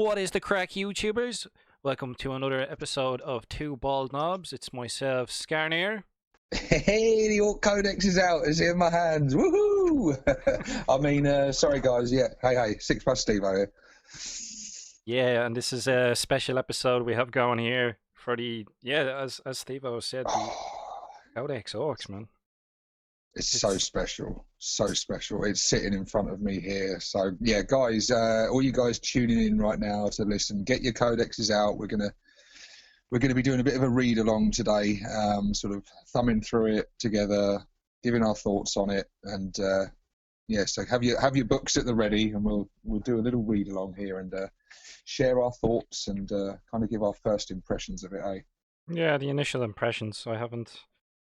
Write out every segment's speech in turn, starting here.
What is the crack, YouTubers? Welcome to another episode of Two Bald Knobs. It's myself, Scarnair. Hey, the Ork Codex is out. It's in my hands. Woohoo! Sorry guys. Yeah. Hey. 6+ Stevo here. Yeah, and this is a special episode we have going here for the, as Stevo said, the Codex Orcs, man. It's so special. So special. It's sitting in front of me here. So, yeah, guys, all you guys tuning in right now to listen, get your codexes out. We're gonna be doing a bit of a read along today, sort of thumbing through it together, giving our thoughts on it, and so have your books at the ready, and we'll do a little read along here and share our thoughts and kind of give our first impressions of it. Yeah, the initial impressions.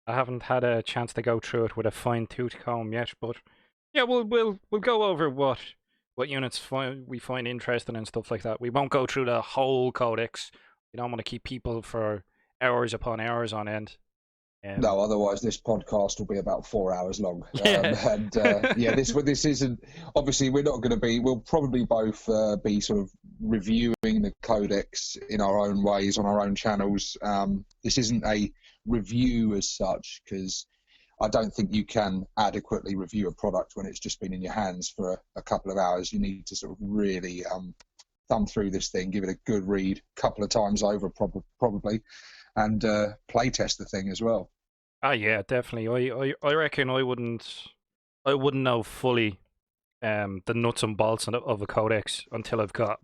I haven't had a chance to go through it with a fine-tooth comb yet, but yeah, we'll go over what units we find interesting and stuff like that. We won't go through the whole codex. We don't want to keep people for hours upon hours on end. No, otherwise this podcast will be about 4 hours long. Yeah. This isn't, obviously we're not going to be, we'll probably both be sort of reviewing the codex in our own ways on our own channels. This isn't a review as such, because I don't think you can adequately review a product when it's just been in your hands for a couple of hours. You need to sort of really thumb through this thing, give it a good read, a couple of times over probably, and play test the thing as well. Yeah, definitely. I reckon I wouldn't know fully the nuts and bolts of a codex until I've got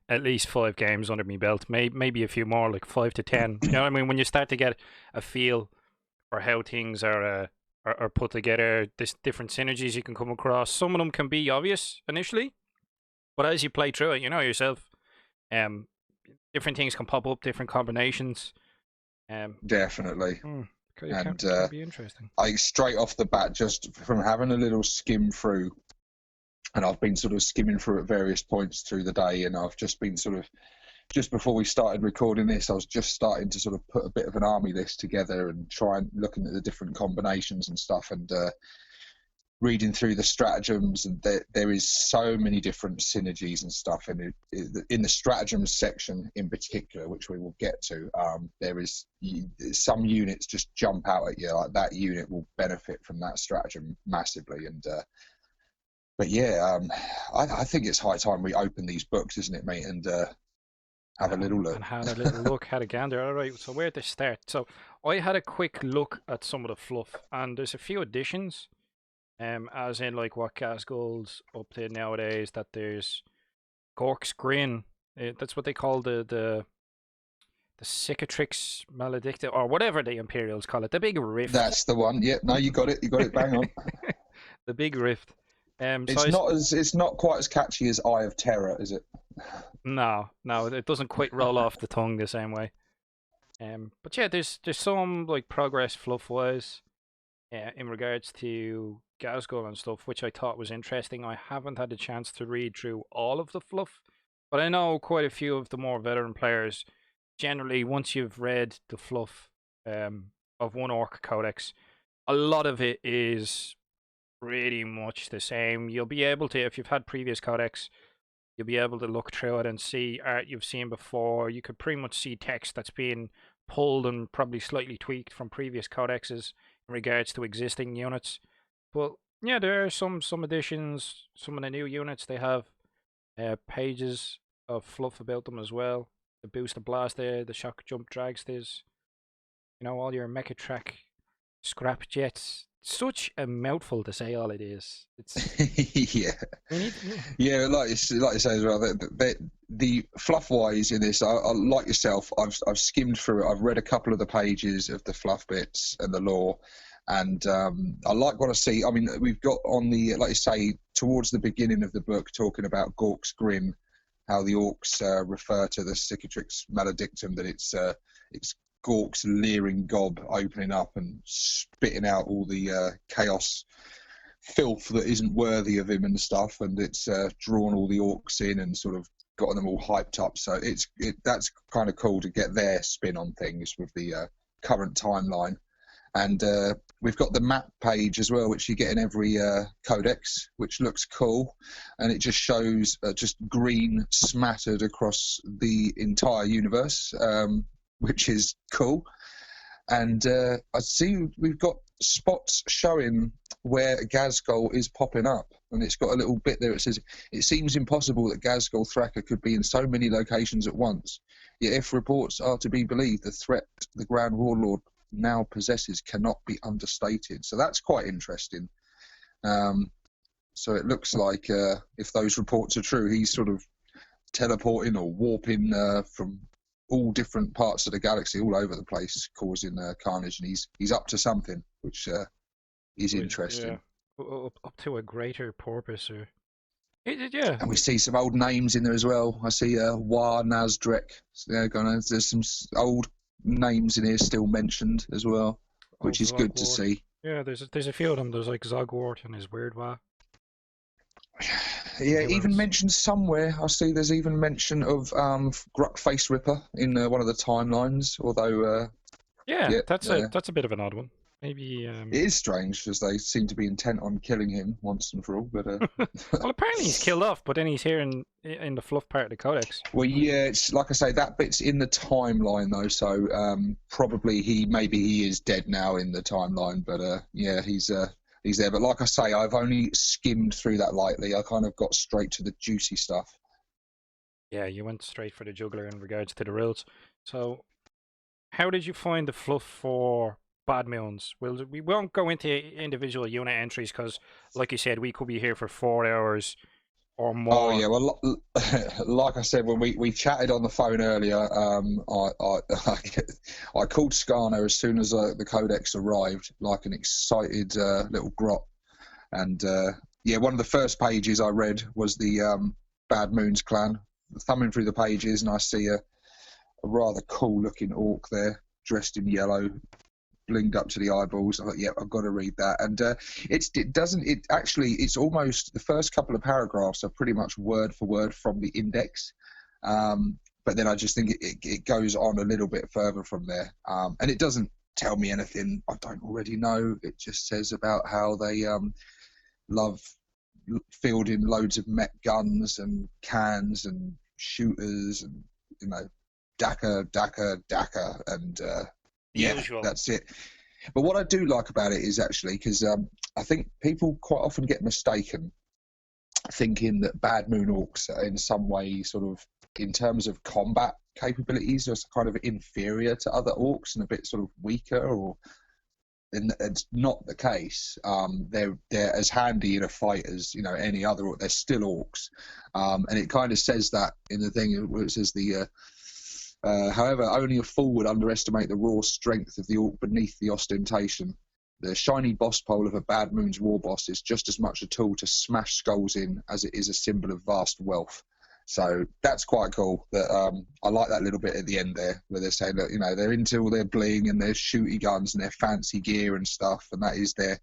at least 5 games under my belt, maybe a few more, like 5 to 10. You know what I mean? When you start to get a feel for how things are put together, this different synergies you can come across. Some of them can be obvious initially, but as you play through it, you know yourself, different things can pop up, different combinations. Definitely. It can be interesting. Straight off the bat, just from having a little skim through, and I've been sort of skimming through at various points through the day, and I've just been sort of, just before we started recording this, I was just starting to sort of put a bit of an army list together and try and looking at the different combinations and stuff, and reading through the stratagems, and there is so many different synergies and stuff in the stratagems section in particular, which we will get to. There is some units just jump out at you, like that unit will benefit from that stratagem massively. And but yeah, I think it's high time we open these books, isn't it, mate? And have a little look. And had a little look, had a gander. All right, so where to start? So I had a quick look at some of the fluff, and there's a few additions. As in like what Gasgold's up to nowadays, that there's Gork's Grin. That's what they call the Cicatrix Maledicta, or whatever the Imperials call it. The big rift. That's the one. Yeah, no, you got it. You got it. Bang on. The big rift. It's not quite as catchy as Eye of Terror, is it? No, it doesn't quite roll off the tongue the same way. But yeah, there's some like progress fluff wise, in regards to Gasgol and stuff, which I thought was interesting. I haven't had a chance to read through all of the fluff, but I know quite a few of the more veteran players. Generally, once you've read the fluff of one Ork Codex, a lot of it is pretty much the same. You'll be able to, if you've had previous codex, you'll be able to look through it and see art you've seen before. You could pretty much see text that's been pulled and probably slightly tweaked from previous codexes in regards to existing units. But yeah, there are some additions. Some of the new units, they have pages of fluff about them as well. The booster blaster, the shock jump dragsters, all your mechatrack scrap jets. Such a mouthful to say all it is. It's yeah. Like you say as well, the fluff wise in this, I like yourself, I've skimmed through it. I've read a couple of the pages of the fluff bits and the lore, and I like what I see. I mean, we've got on the, like you say, towards the beginning of the book, talking about Gork's Grim, how the orcs refer to the Cicatrix Maledictum, that it's Gork's leering gob opening up and spitting out all the chaos filth that isn't worthy of him and stuff, and it's drawn all the orcs in and sort of gotten them all hyped up. So that's kind of cool to get their spin on things with the current timeline. And we've got the map page as well, which you get in every codex, which looks cool, and it just shows just green smattered across the entire universe, which is cool. And I see we've got spots showing where Ghazghkull is popping up, and it's got a little bit there. It says, "It seems impossible that Ghazghkull Thraka could be in so many locations at once. Yet if reports are to be believed, the threat the Grand Warlord now possesses cannot be understated." So that's quite interesting. So it looks like if those reports are true, he's sort of teleporting or warping from all different parts of the galaxy, all over the place, causing carnage, and he's up to something, which is interesting. Yeah. Up to a greater purpose, or yeah. And we see some old names in there as well. I see War Nazdrek. So there's some old names in here still mentioned as well, which is good to see. Yeah, there's a few of them. There's like Zogwart and his weird War. Yeah, even mentioned somewhere. I see there's even mention of Gruck Face Ripper in one of the timelines. Although, that's a bit of an odd one. Maybe it is strange because they seem to be intent on killing him once and for all. But well, apparently he's killed off, but then he's here in the Fluff part of the Codex. Well, yeah, it's like I say, that bit's in the timeline though, so probably he is dead now in the timeline. But yeah, he's there. But like I say, I've only skimmed through that lightly. I kind of got straight to the juicy stuff. Yeah, you went straight for the juggler in regards to the rules. So, how did you find the fluff for Bad Moons? We won't go into individual unit entries because, like you said, we could be here for 4 hours or more. Oh yeah, well, like I said when we chatted on the phone earlier, I called Skarno as soon as the Codex arrived, like an excited little grot, and yeah, one of the first pages I read was the Bad Moons clan. Thumbing through the pages, and I see a rather cool-looking orc there, dressed in yellow, blinged up to the eyeballs. I thought, yeah, I've got to read that. And it's almost the first couple of paragraphs are pretty much word for word from the index. But then I just think it goes on a little bit further from there. And it doesn't tell me anything I don't already know. It just says about how they love fielding loads of mech guns and cans and shooters and, you know, Daka, and yeah, that's it. But what I do like about it is actually because I think people quite often get mistaken thinking that Bad Moon Orcs are in some way sort of, in terms of combat capabilities, are kind of inferior to other orcs and a bit sort of weaker, or it's not the case. They're as handy in a fight as, you know, any other orc. They're still orcs, and it kind of says that in the thing where it says however, only a fool would underestimate the raw strength of the orc beneath the ostentation. The shiny boss pole of a Bad Moon's war boss is just as much a tool to smash skulls in as it is a symbol of vast wealth. So that's quite cool. That I like that little bit at the end there, where they're saying that, you know, they're into all their bling and their shooty guns and their fancy gear and stuff, and that is their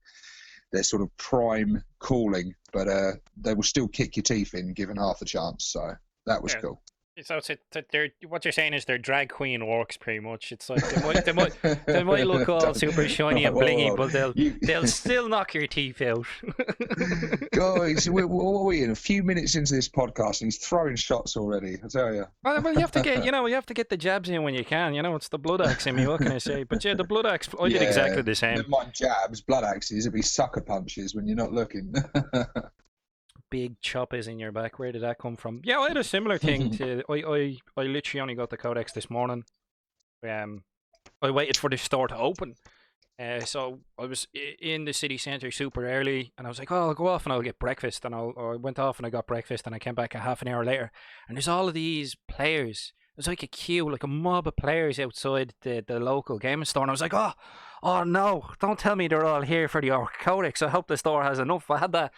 sort of prime calling. But they will still kick your teeth in given half a chance. So that was cool. So they're, what you're saying is they're drag queen orcs, pretty much. It's like they might look all super shiny and blingy, but they'll still knock your teeth out. Guys, what are we in? A few minutes into this podcast, and he's throwing shots already. I tell you. Well, you have to get, you have to get the jabs in when you can. You know, it's the blood axe in me. What can I say? But yeah, the blood axe, I did exactly the same. Never mind jabs, blood axes. It'd be sucker punches when you're not looking. Big choppers in your back. Where did that come from? Yeah, I had a similar thing to. I literally only got the Codex this morning. I waited for the store to open. So I was in the city centre super early, and I was like, "Oh, I'll go off and I'll get breakfast." And I went off and I got breakfast, and I came back a half an hour later, and there's all of these players. There's like a queue, like a mob of players outside the local gaming store, and I was like, "Oh no! Don't tell me they're all here for the Ork Codex. I hope the store has enough." I had that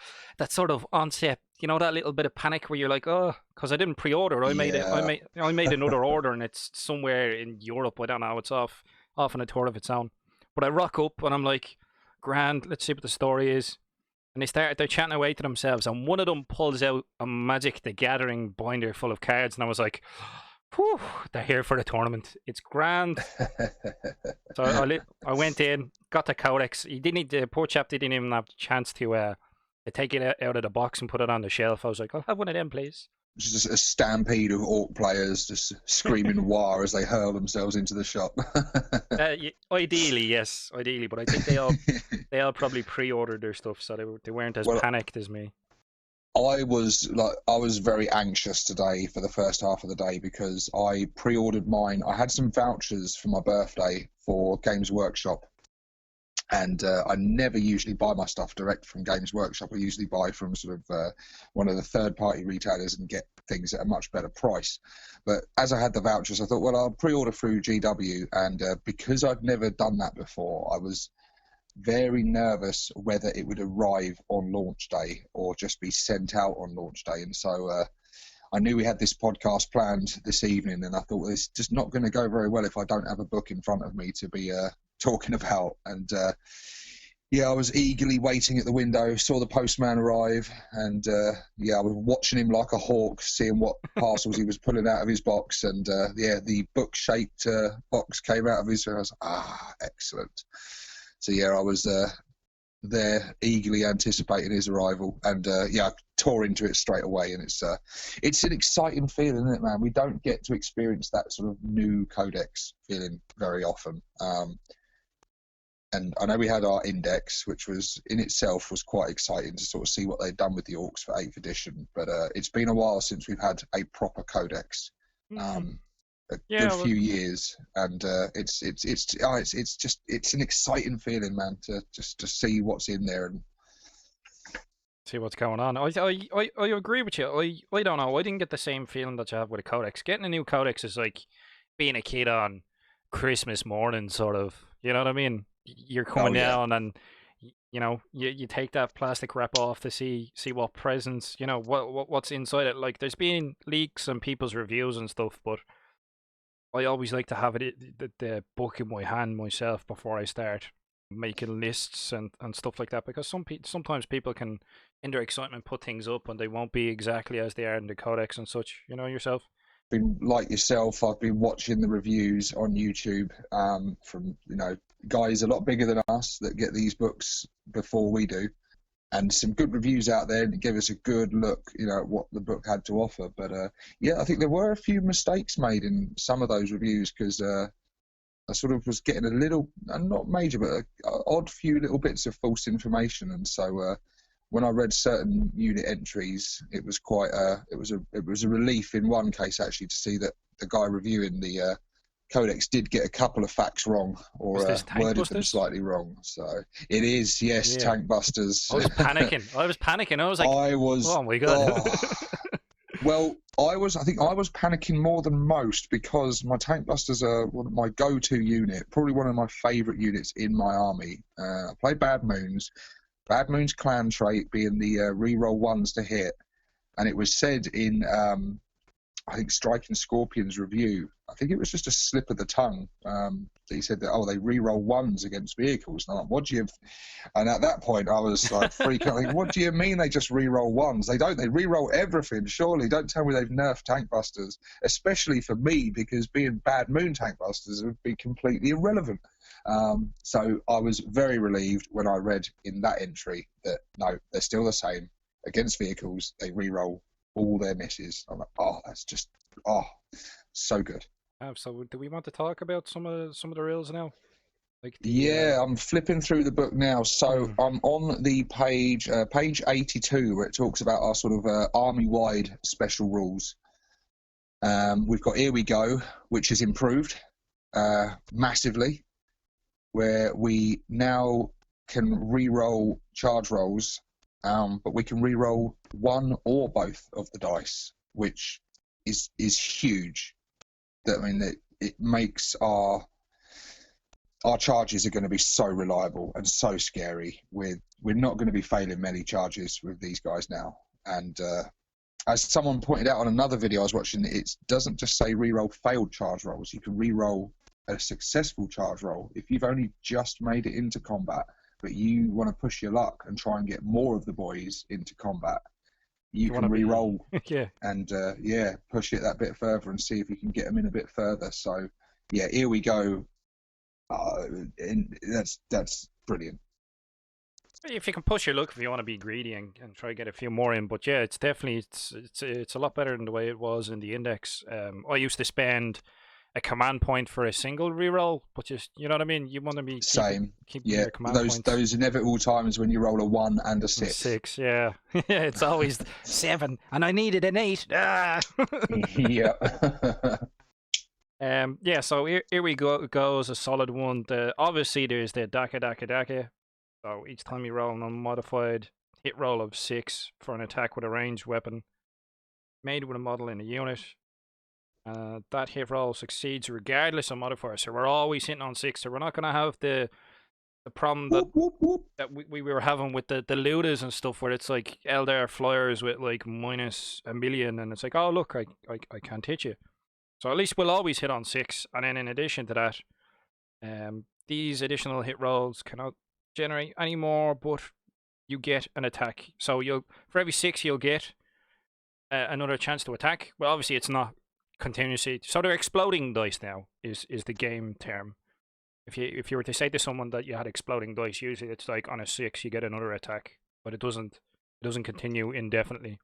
sort of onset, that little bit of panic where you're like, "Oh," because I didn't pre-order. I made another order, and it's somewhere in Europe. I don't know. It's off on a tour of its own. But I rock up and I'm like, "Grand, let's see what the story is." And they're chatting away to themselves, and one of them pulls out a Magic the Gathering binder full of cards, and I was like, Whew, they're here for the tournament. It's grand. So I went in, got the codex. The poor chap didn't even have the chance to take it out of the box and put it on the shelf. I was like, I'll have one of them, please. Just a stampede of Orc players just screaming "war" as they hurl themselves into the shop. Ideally, yes, ideally, but I think they all probably pre-ordered their stuff, so they weren't as panicked as me. I was very anxious today for the first half of the day because I pre-ordered mine. I had some vouchers for my birthday for Games Workshop, and I never usually buy my stuff direct from Games Workshop. I usually buy from sort of one of the third-party retailers and get things at a much better price. But as I had the vouchers, I thought, well, I'll pre-order through GW, and because I'd never done that before, I was very nervous whether it would arrive on launch day or just be sent out on launch day. And so I knew we had this podcast planned this evening, and I thought, well, it's just not going to go very well if I don't have a book in front of me to be talking about. And yeah, I was eagerly waiting at the window, saw the postman arrive, and yeah, I was watching him like a hawk, seeing what parcels he was pulling out of his box. And yeah, the book-shaped box came out of his. I was excellent. So yeah, I was there eagerly anticipating his arrival, and yeah, I tore into it straight away. And it's an exciting feeling, isn't it, man? We don't get to experience that sort of new codex feeling very often. And I know we had our index, which was in itself was quite exciting to sort of see what they'd done with the orcs for 8th edition. But it's been a while since we've had a proper codex. A good few years, and it's an exciting feeling, man, to see what's in there and see what's going on. I agree with you. I don't know. I didn't get the same feeling that you have with a codex. Getting a new codex is like being a kid on Christmas morning, sort of. You know what I mean? You're coming down, and you know you take that plastic wrap off to see what presents, you know, what's inside it. Like, there's been leaks and people's reviews and stuff, but I always like to have the book in my hand myself before I start making lists and stuff like that, because sometimes people can, in their excitement, put things up and they won't be exactly as they are in the codex and such. You know yourself. Been like yourself. I've been watching the reviews on YouTube from guys a lot bigger than us that get these books before we do, and some good reviews out there to give us a good look, at what the book had to offer. But yeah, I think there were a few mistakes made in some of those reviews, because I sort of was getting a little, not major, but an odd few little bits of false information. And so when I read certain unit entries, it was quite it was a relief in one case actually to see that the guy reviewing the Codex did get a couple of facts wrong, or worded them slightly wrong. So it is, yes, yeah. Tank Busters. I was panicking. I was like, oh my god. Well, I think I was panicking more than most, because my Tank Busters are my go-to unit, probably one of my favourite units in my army. I play Bad Moons. Bad Moon's clan trait being the reroll ones to hit, and it was said in I think Striking Scorpion's review, I think it was just a slip of the tongue, that he said that, they reroll ones against vehicles. And I'm like, what do you... And at that point, I was like freaking out. Like, what do you mean they just reroll ones? They don't. They reroll everything, surely. Don't tell me they've nerfed Tank Busters, especially for me, because being Bad Moon Tank Busters would be completely irrelevant. So I was very relieved when I read in that entry that, no, they're still the same. Against vehicles, they reroll all their misses. I'm like, that's just so good. So do we want to talk about some of the rules now? I'm flipping through the book now. So I'm on the page 82, where it talks about our sort of army-wide special rules. We've got Here We Go, which is improved massively, where we now can re-roll charge rolls, but we can re-roll one or both of the dice, which is huge. I mean, it makes our charges are going to be so reliable and so scary. We're not going to be failing many charges with these guys now. And as someone pointed out on another video I was watching, it doesn't just say re-roll failed charge rolls. You can re-roll a successful charge roll if you've only just made it into combat, but you want to push your luck and try and get more of the boys into combat. you can re-roll yeah. and yeah, push it that bit further and see if you can get them in a bit further. So yeah, here we go. And that's brilliant. If you can push your luck, if you want to be greedy and try to get a few more in, but yeah, it's definitely it's a lot better than the way it was in the index. I used to spend a command point for a single reroll, but just, you know what I mean. You want to be Same. keeping Yeah, your command points. those inevitable times when you roll a 1 and a 6. 6, yeah, yeah. It's always 7, and I needed an 8. Ah! Yeah. Yeah. So here we goes a solid one. Obviously there's the Daka. So each time you roll an unmodified hit roll of 6 for an attack with a ranged weapon made with a model in a unit, that hit roll succeeds regardless of modifier. So we're always hitting on 6. So we're not going to have the problem that we were having with the looters and stuff, where it's like Eldar flyers with like minus a million, and it's like, oh look, I can't hit you. So at least we'll always hit on 6. And then in addition to that, these additional hit rolls cannot generate any more, but you get an attack. So you'll, for every 6 you'll get another chance to attack. Well, obviously it's not continuously. So they're exploding dice now is the game term. If you were to say to someone that you had exploding dice, usually it's like on a 6 you get another attack, but it doesn't continue indefinitely.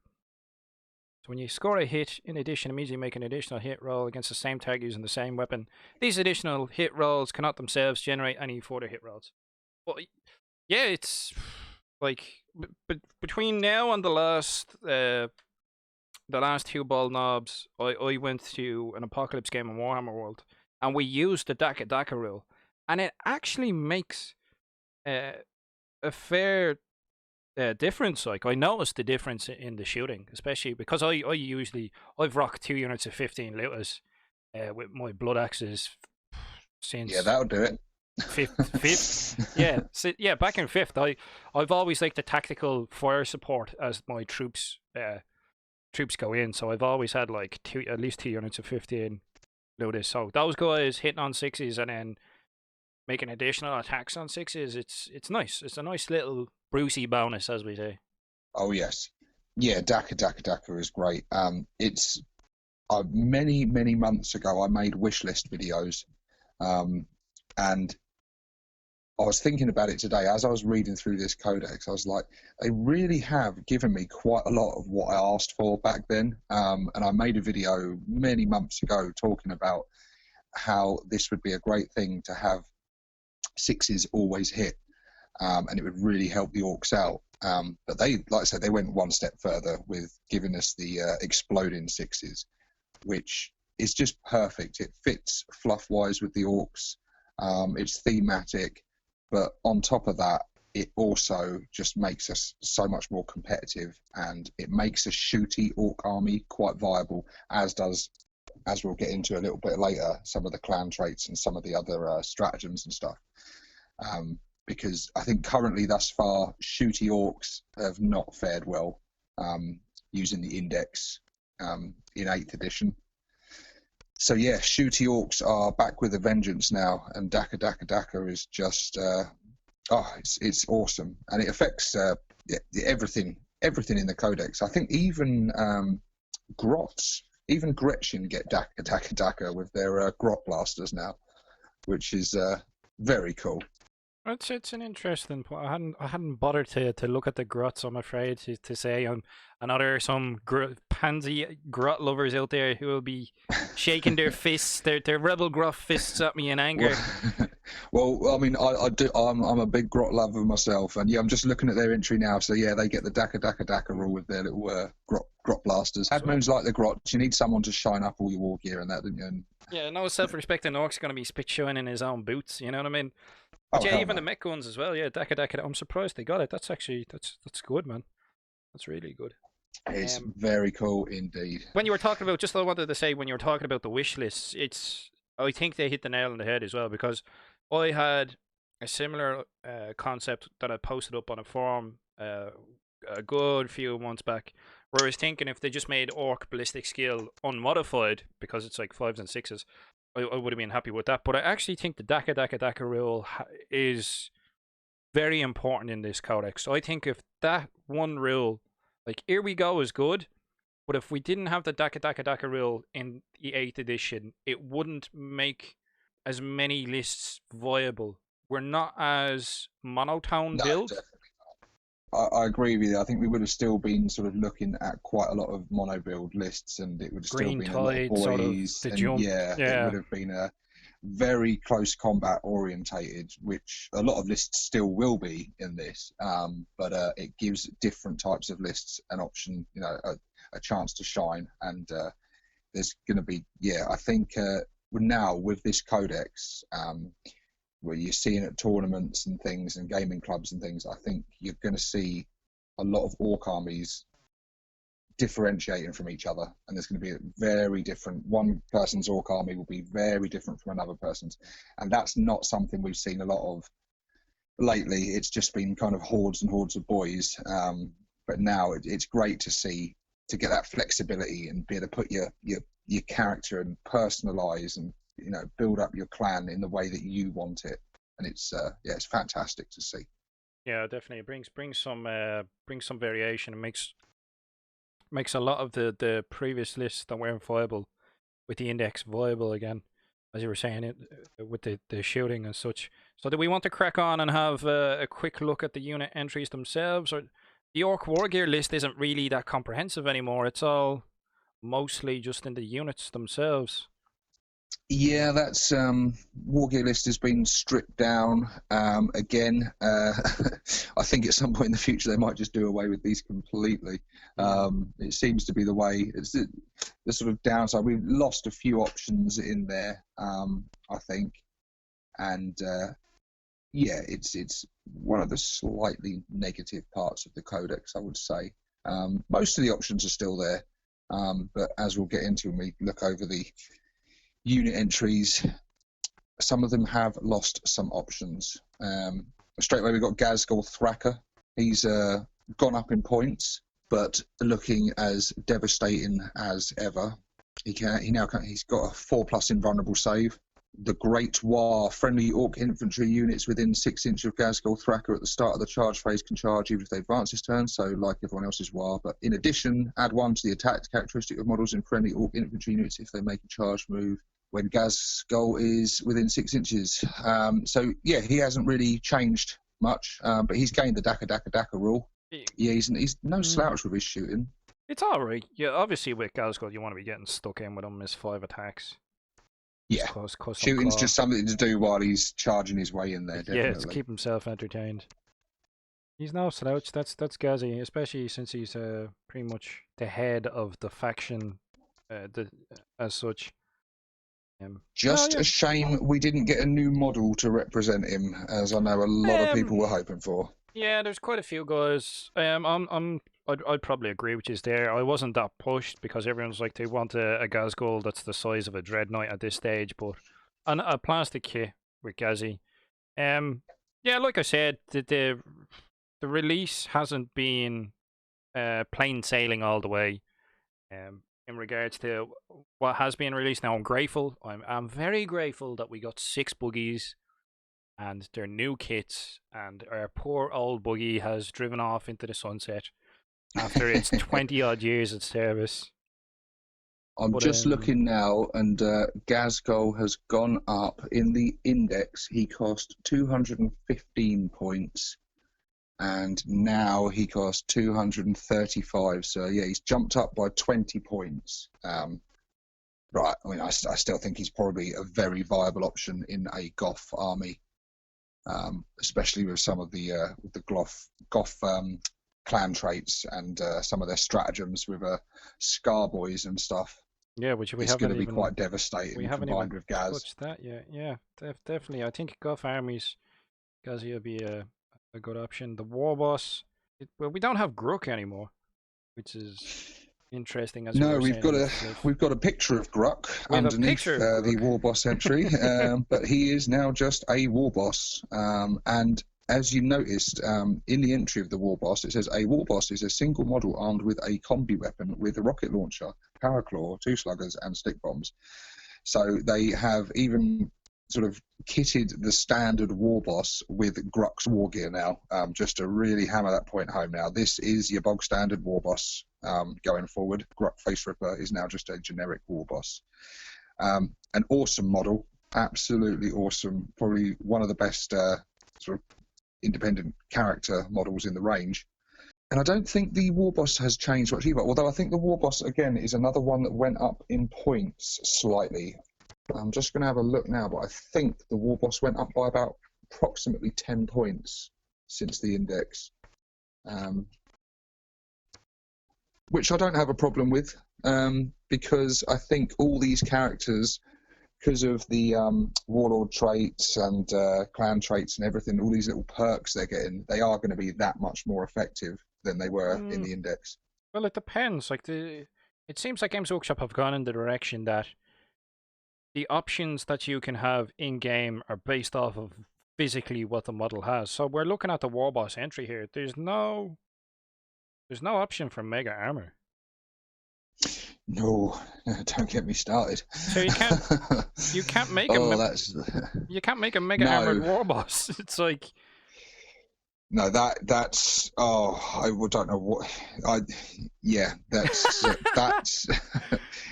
So when you score a hit, in addition, immediately make an additional hit roll against the same target using the same weapon. These additional hit rolls cannot themselves generate any further hit rolls. Well, yeah, it's like between now and the last 2 ball knobs, I went to an Apocalypse game in Warhammer World, and we used the Daka rule, and it actually makes a fair difference. Like, I noticed the difference in the shooting, especially because I've rocked 2 units of 15 looters with my blood axes since. Yeah, that'll do it. Fifth, yeah. So, yeah, back in 5th, I've always liked the tactical fire support as my troops go in. So I've always had like at least 2 units of 15 looters. So those guys hitting on 6s and then making additional attacks on 6s, it's nice. It's a nice little Brucey bonus, as we say. Oh yes, yeah. Daka is great. It's many months ago I made wish list videos, and I was thinking about it today as I was reading through this codex. I was like, they really have given me quite a lot of what I asked for back then. And I made a video many months ago talking about how this would be a great thing to have 6s always hit, and it would really help the orcs out. But they, like I said, they went one step further with giving us the exploding 6s, which is just perfect. It fits fluff-wise with the orcs. It's thematic. But on top of that, it also just makes us so much more competitive, and it makes a shooty orc army quite viable, as does, as we'll get into a little bit later, some of the clan traits and some of the other stratagems and stuff. Because I think currently, thus far, shooty orcs have not fared well using the index in 8th edition. So yeah, shooty orcs are back with a vengeance now, and Daka is just it's awesome, and it affects everything in the codex. I think even grots, even Gretchin get Daka with their grot blasters now, which is very cool. It's an interesting point. I hadn't bothered to look at the grots. I'm afraid to say. I know there are some pansy grot lovers out there who will be shaking their fists, their rebel grot fists at me in anger. Well, I mean, I do. I'm a big grot lover myself, and yeah, I'm just looking at their entry now. So yeah, they get the Daka rule with their little grot blasters. Admins like the grots. You need someone to shine up all your war gear and that, don't you? And yeah, no self-respecting orc's gonna be spit showing in his own boots. You know what I mean? But yeah, even the mech guns as well. Yeah, Daka. I'm surprised they got it. That's actually that's good, man. That's really good. It's very cool indeed. When you were talking about, just I wanted to say, when you were talking about the wish lists, I think they hit the nail on the head as well, because I had a similar concept that I posted up on a forum a good few months back, where I was thinking if they just made Orc ballistic skill unmodified, because it's like 5s and 6s, I would have been happy with that. But I actually think the Daka rule is very important in this codex. So I think if that one rule, Like, Here We Go is good, but if we didn't have the Daka Daka Daka rule in the 8th edition, it wouldn't make as many lists viable. We're not as monotone No, build. definitely. I agree with you. I think we would have still been sort of looking at quite a lot of mono build lists, and it would have still Green been a lot of Tide, sort of boys, the and jump. it would have been a very close combat orientated, which a lot of lists still will be in this. But it gives different types of lists an option, a chance to shine. And there's going to be, I think now with this codex, where you're seeing at tournaments and things and gaming clubs and things, I think you're going to see a lot of Ork armies differentiating from each other, and there's going to be a very different, one person's Ork army will be very different from another person's, and that's not something we've seen a lot of lately. It's just been kind of hordes and hordes of boys, but now it's great to see, to get that flexibility and be able to put your character and personalize and build up your clan in the way that you want it, and it's fantastic to see. Yeah, definitely. It brings some variation. It makes a lot of the previous lists that weren't viable with the index viable again, as you were saying, with the shooting and such. So do we want to crack on and have a quick look at the unit entries themselves? Or the Ork Wargear list isn't really that comprehensive anymore. It's all mostly just in the units themselves. Yeah, that's Wargear list has been stripped down again. I think at some point in the future they might just do away with these completely. It seems to be the way. It's the sort of downside. We've lost a few options in there, I think, and it's one of the slightly negative parts of the codex, I would say. Most of the options are still there, but as we'll get into when we look over the unit entries, some of them have lost some options. Straight away we've got Ghazghkull Thraka. He's gone up in points, but looking as devastating as ever. He's got a 4+ invulnerable save. The Great War, friendly Ork infantry units within 6 inches of Ghazghkull Thraka at the start of the charge phase can charge even if they advance this turn, so like everyone else's War. But in addition, add 1 to the attack characteristic of models in friendly Ork infantry units if they make a charge move when Ghazghkull is within 6 inches. So yeah, he hasn't really changed much, but he's gained the Daka Daka Daka rule. Yeah, he's no slouch with his shooting. It's alright. Yeah, obviously with Ghazghkull you want to be getting stuck in with him as 5 attacks. Yeah, shooting's just something to do while he's charging his way in there, definitely. Yeah, to keep himself entertained. He's no slouch, that's Ghazi, especially since he's pretty much the head of the faction as such. A shame we didn't get a new model to represent him, as I know a lot of people were hoping for. Yeah, there's quite a few guys. I'd probably agree with you there. I wasn't that pushed because everyone's like they want a Ghazghkull that's the size of a Dreadnought at this stage, but a plastic kit with Ghazi. Yeah, like I said, the release hasn't been plain sailing all the way. In regards to what has been released now, I'm grateful. I'm very grateful that we got 6 buggies and their new kits, and our poor old buggy has driven off into the sunset after its 20 odd years of service. I'm just looking now, and Ghazghkull has gone up in the index. He cost 215 points, and now he costs 235. So yeah, he's jumped up by 20 points. Right. I mean, I still think he's probably a very viable option in a Goth army, especially with some of the Goth clan traits and some of their stratagems with Scarboys and stuff. Yeah, which it's going to be quite devastating combined with Gaz. Touched that yet. Yeah, definitely. I think Goth armies, Ghazi will be a good option. The War Boss, well, we don't have Gruk anymore, which is interesting. As no, we've got a picture of Gruk underneath the War Boss entry, but he is now just a War Boss. And as you noticed in the entry of the War Boss, it says a War Boss is a single model armed with a combi weapon with a rocket launcher, power claw, 2 sluggers, and stick bombs. So they have even sort of kitted the standard war boss with Grux war gear now, just to really hammer that point home. Now, this is your bog standard war boss going forward. Grux Face Ripper is now just a generic war boss. An awesome model, absolutely awesome. Probably one of the best sort of independent character models in the range. And I don't think the war boss has changed much either, although I think the war boss, again, is another one that went up in points slightly. I'm just going to have a look now, but I think the war boss went up by about approximately 10 points since the index, which I don't have a problem with, because I think all these characters, because of the Warlord traits and clan traits and everything, all these little perks they're getting, they are going to be that much more effective than they were in the index. Well, it depends. Like it seems like Games Workshop have gone in the direction that the options that you can have in game are based off of physically what the model has. So we're looking at the war boss entry here. There's no option for mega armor. No, don't get me started. So you can't make you can't make a mega armored war boss. It's like, no, that's I don't know what that's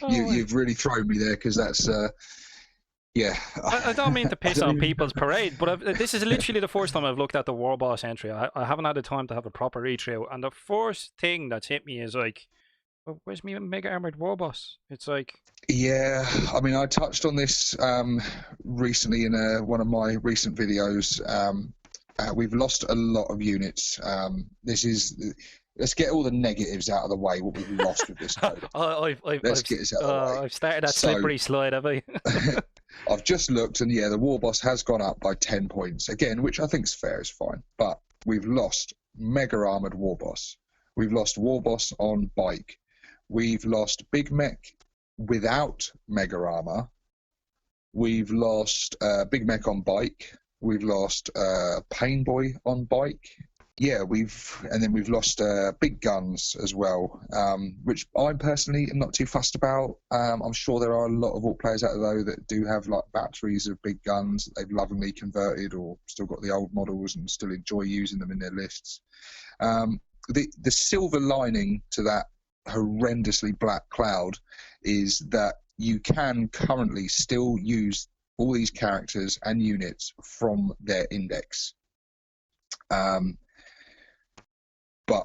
you've really thrown me there, because that's I don't mean to piss on people's parade, but this is literally the first time I've looked at the war boss entry. I haven't had the time to have a proper read through, and the first thing that's hit me is like, well, where's me mega armored war boss? It's like, yeah, I mean, I touched on this recently in one of my recent videos. We've lost a lot of units. Let's get all the negatives out of the way, what we've lost with this code. Let's get this out of the way. I've started that slippery slide, have I? I've just looked, and yeah, the war boss has gone up by 10 points again, which I think is fair, is fine. But we've lost mega armored war boss. We've lost war boss on bike. We've lost big mech without mega armor. We've lost big mech on bike. We've lost pain boy on bike. Yeah, we've lost big guns as well, which I personally am not too fussed about. I'm sure there are a lot of Ork players out there, though, that do have like batteries of big guns that they've lovingly converted, or still got the old models and still enjoy using them in their lists. The silver lining to that horrendously black cloud is that you can currently still use all these characters and units from their index. But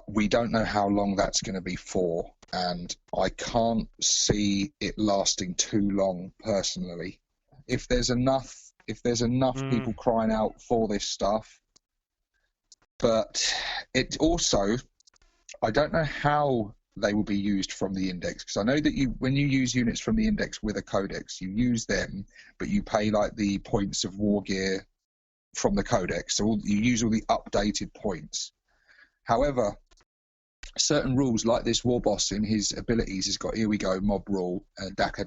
we don't know how long that's going to be for, and I can't see it lasting too long personally. If there's enough people crying out for this stuff, but it also, I don't know how they will be used from the index, because I know that when you use units from the index with a codex, you use them, but you pay like the points of war gear from the codex, so you use all the updated points. However, certain rules, like this war boss in his abilities has got, here we go, mob rule, Daka,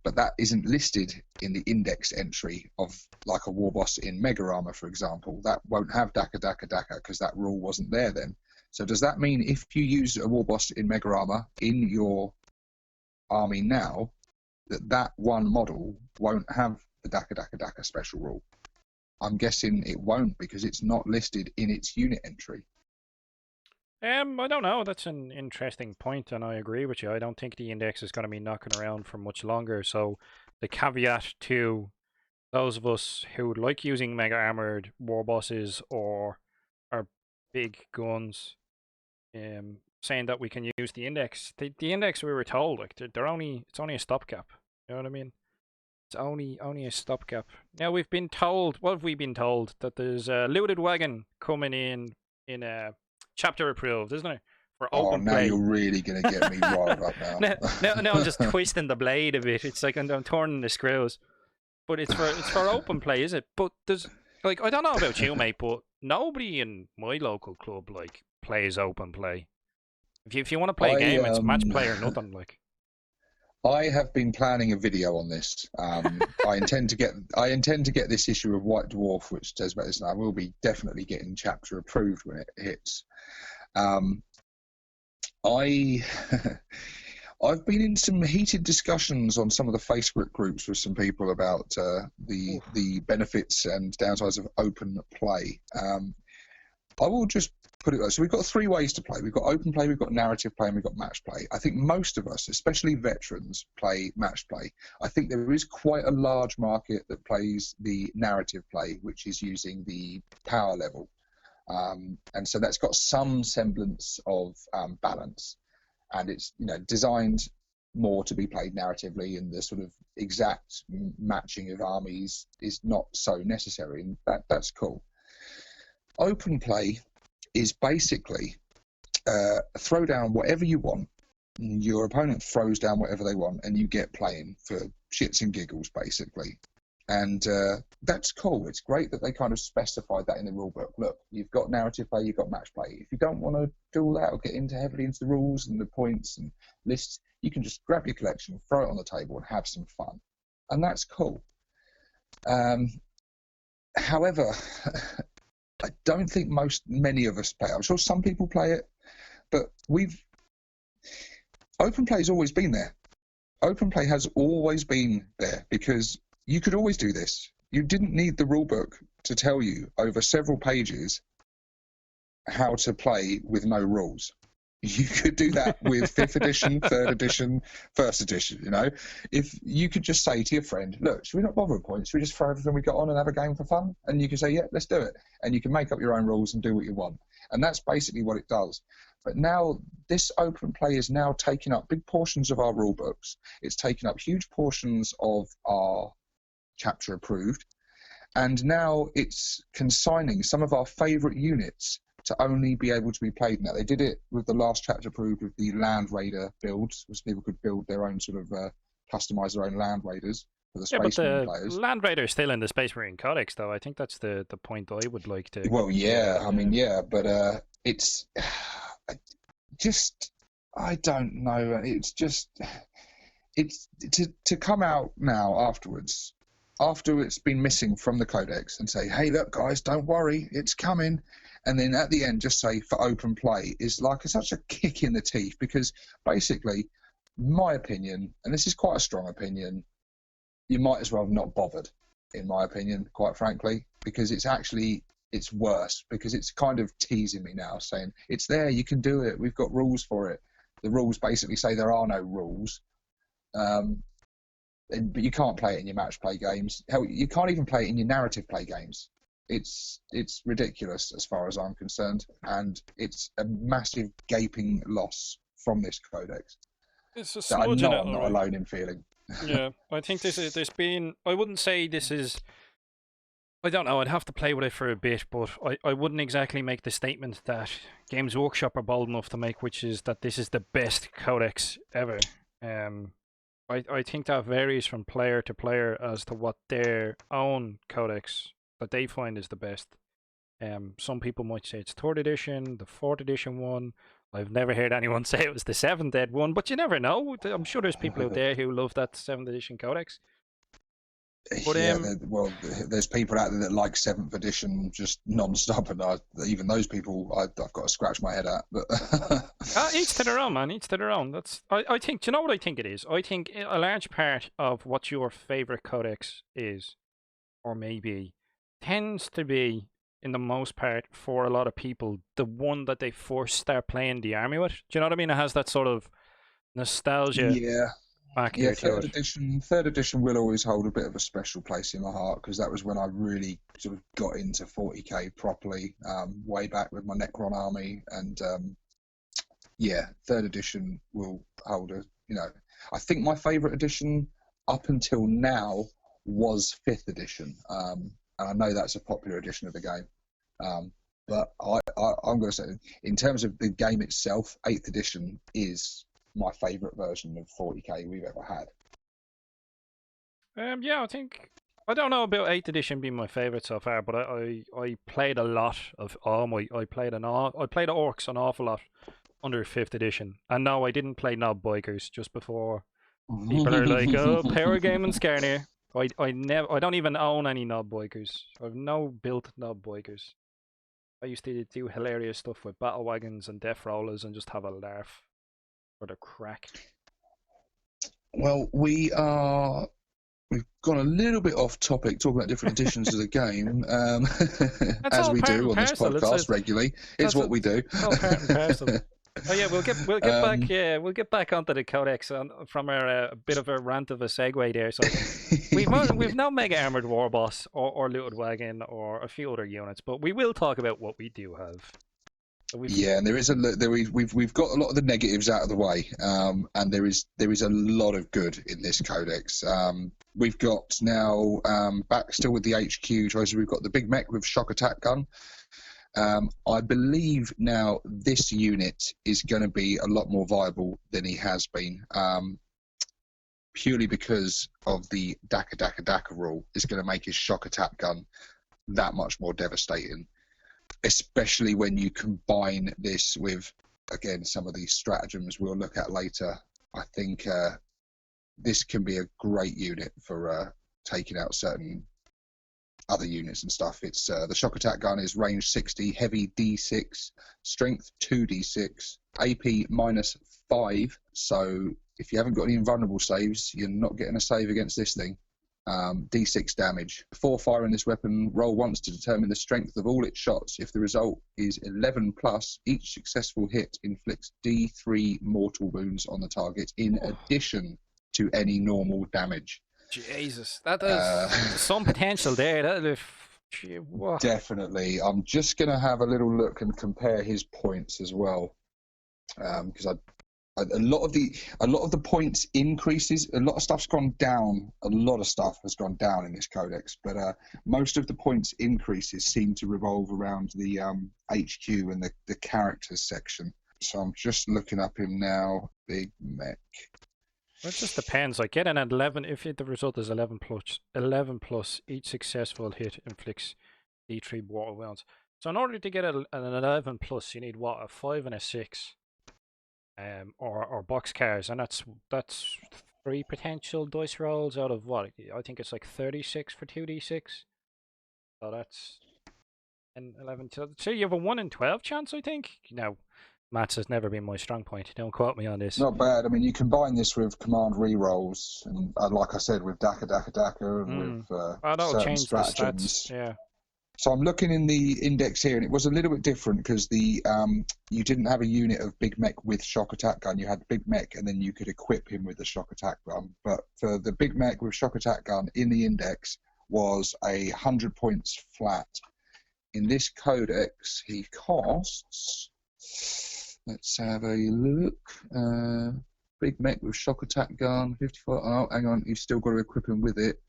but that isn't listed in the index entry of like a war boss in mega armor, for example. That won't have Daka, because that rule wasn't there then. So does that mean if you use a war boss in mega armor in your army now, that one model won't have the Daka special rule? I'm guessing it won't, because it's not listed in its unit entry. I don't know. That's an interesting point, and I agree with you. I don't think the index is going to be knocking around for much longer. So the caveat to those of us who would like using mega armored war bosses or our big guns, saying that we can use the index. The index, we were told, like it's only a stopgap. You know what I mean? It's only a stopgap. Now we've been told. What have we been told? That there's a looted wagon coming in a chapter approved, isn't it? For open now play. You're really gonna get me riled up now. now I'm just twisting the blade a bit. It's like I'm turning the screws. But it's for open play, is it? But there's like, I don't know about you, mate, but nobody in my local club like plays open play. If you want to play a game, it's match play or nothing. Like, I have been planning a video on this. I intend to get this issue of White Dwarf, which says about this, and I will be definitely getting chapter approved when it hits. I I've been in some heated discussions on some of the Facebook groups with some people about the benefits and downsides of open play. I will just put it. So we've got three ways to play. We've got open play, we've got narrative play, and we've got match play. I think most of us, especially veterans, play match play. I think there is quite a large market that plays the narrative play, which is using the power level, and so that's got some semblance of balance, and it's designed more to be played narratively, and the sort of exact matching of armies is not so necessary, and that's cool. Open play is basically throw down whatever you want. Your opponent throws down whatever they want, and you get playing for shits and giggles, basically. And that's cool. It's great that they kind of specified that in the rulebook. Look, you've got narrative play, you've got match play. If you don't want to do all that or get heavily into the rules and the points and lists, you can just grab your collection, throw it on the table, and have some fun. And that's cool. However, I don't think many of us play it. I'm sure some people play it, but open play has always been there. Open play has always been there because you could always do this. You didn't need the rulebook to tell you over several pages how to play with no rules. You could do that with 5th edition, 3rd edition, 1st edition, If you could just say to your friend, look, should we not bother with points? Should we just throw everything we got on and have a game for fun? And you can say, yeah, let's do it. And you can make up your own rules and do what you want. And that's basically what it does. But now this open play is now taking up big portions of our rule books. It's taking up huge portions of our chapter approved. And now it's consigning some of our favourite units to only be able to be played now. They did it with the last chapter approved with the Land Raider builds, which people could build their own sort of customize their own Land Raiders for the Space Marine players. Land Raider is still in the Space Marine Codex, though. I think that's the point I would like to. Well, yeah, I mean, yeah, but it's just I don't know. It's to come out now afterwards, after it's been missing from the Codex, and say, hey, look, guys, don't worry, it's coming. And then at the end, just say for open play is like such a kick in the teeth because basically, my opinion, and this is quite a strong opinion, you might as well have not bothered, in my opinion, quite frankly, because it's worse because it's kind of teasing me now, saying it's there, you can do it, we've got rules for it. The rules basically say there are no rules, but you can't play it in your match play games. Hell, you can't even play it in your narrative play games. It's ridiculous as far as I'm concerned, and it's a massive gaping loss from this codex. It's a that smudge in it, I'm not alone in feeling. Yeah, I think there's been. I wouldn't say this is. I don't know. I'd have to play with it for a bit, but I wouldn't exactly make the statement that Games Workshop are bold enough to make, which is that this is the best codex ever. I think that varies from player to player as to what their own codex that they find is the best. Some people might say it's 3rd edition, the 4th edition one. I've never heard anyone say it was the 7th ed one, but you never know. I'm sure there's people out there who love that 7th edition codex. But, yeah, there's people out there that like 7th edition just non-stop, and even those people I've got to scratch my head at. But each to their own, man. Each to their own. I think. Do you know what I think it is? I think a large part of what your favorite codex is, or maybe, tends to be, in the most part, for a lot of people, the one that they first start playing the army with. Do you know what I mean? It has that sort of nostalgia. Yeah. Yeah, third edition will always hold a bit of a special place in my heart because that was when I really sort of got into 40k properly, way back with my Necron army, and 3rd edition will hold I think my favourite edition up until now was 5th edition, and I know that's a popular edition of the game, but I'm going to say, in terms of the game itself, 8th edition is my favourite version of 40k we've ever had. Yeah, I don't know about 8th edition being my favourite so far, but I played a lot of I played Orcs an awful lot under 5th edition, and no, I didn't play Knob Bikers just before. People are like, oh, power gaming Scarner. I don't even own any Knob Bikers. I've no built Knob Bikers. I used to do hilarious stuff with battle wagons and death rollers and just have a laugh for the crack. Well, we've gone a little bit off topic, talking about different editions of the game, That's as all we part do and on this parcel. podcast regularly. It's what we do. It's all part and parcel. Oh yeah, we'll get back. Um, Yeah, we'll get back onto the codex from our bit of a rant of a segue there. So we've no mega armored war boss or looted wagon or a few other units, but we will talk about what we do have. So Yeah, and we've got a lot of the negatives out of the way, and there is a lot of good in this codex. We've got now back still with the HQ choices. We've got the big mech with shock attack gun. I believe now this unit is going to be a lot more viable than he has been, purely because of the Daka rule. Is going to make his shock attack gun that much more devastating. Especially when you combine this with, again, some of these stratagems we'll look at later. I think this can be a great unit for taking out certain other units and stuff. It's the shock attack gun is range 60, heavy D6, strength 2d6, AP -5. So if you haven't got any invulnerable saves, you're not getting a save against this thing. D6 damage. Before firing this weapon, roll once to determine the strength of all its shots. If the result is 11 plus, each successful hit inflicts D3 mortal wounds on the target in addition to any normal damage. Jesus, that is some potential there. Definitely. I'm just going to have a little look and compare his points as well, because a lot of the points increases. A lot of stuff's gone down. A lot of stuff has gone down in this codex, but most of the points increases seem to revolve around the HQ and the characters section. So I'm just looking up him now. Big mech. Well, it just depends. Like getting an 11, if the result is 11 plus, each successful hit inflicts D3 mortal wounds. So in order to get an 11 plus, you need what, a 5 and a 6. Or boxcars, and that's 3 potential dice rolls out of what? I think it's like 36 for 2d6. So that's 11. So you have a 1 in 12 chance, I think. Now, maths has never been my strong point. Don't quote me on this. Not bad. I mean, you combine this with command rerolls, and like I said, with Daka, and with certain stratagems. Yeah. So I'm looking in the index here, and it was a little bit different because you didn't have a unit of big mech with shock attack gun. You had big mech, and then you could equip him with the shock attack gun. But for the big mech with shock attack gun in the index was 100 points flat. In this codex, he costs. Let's have a look. Big mech with shock attack gun, 54. Oh, hang on, you've still got to equip him with it.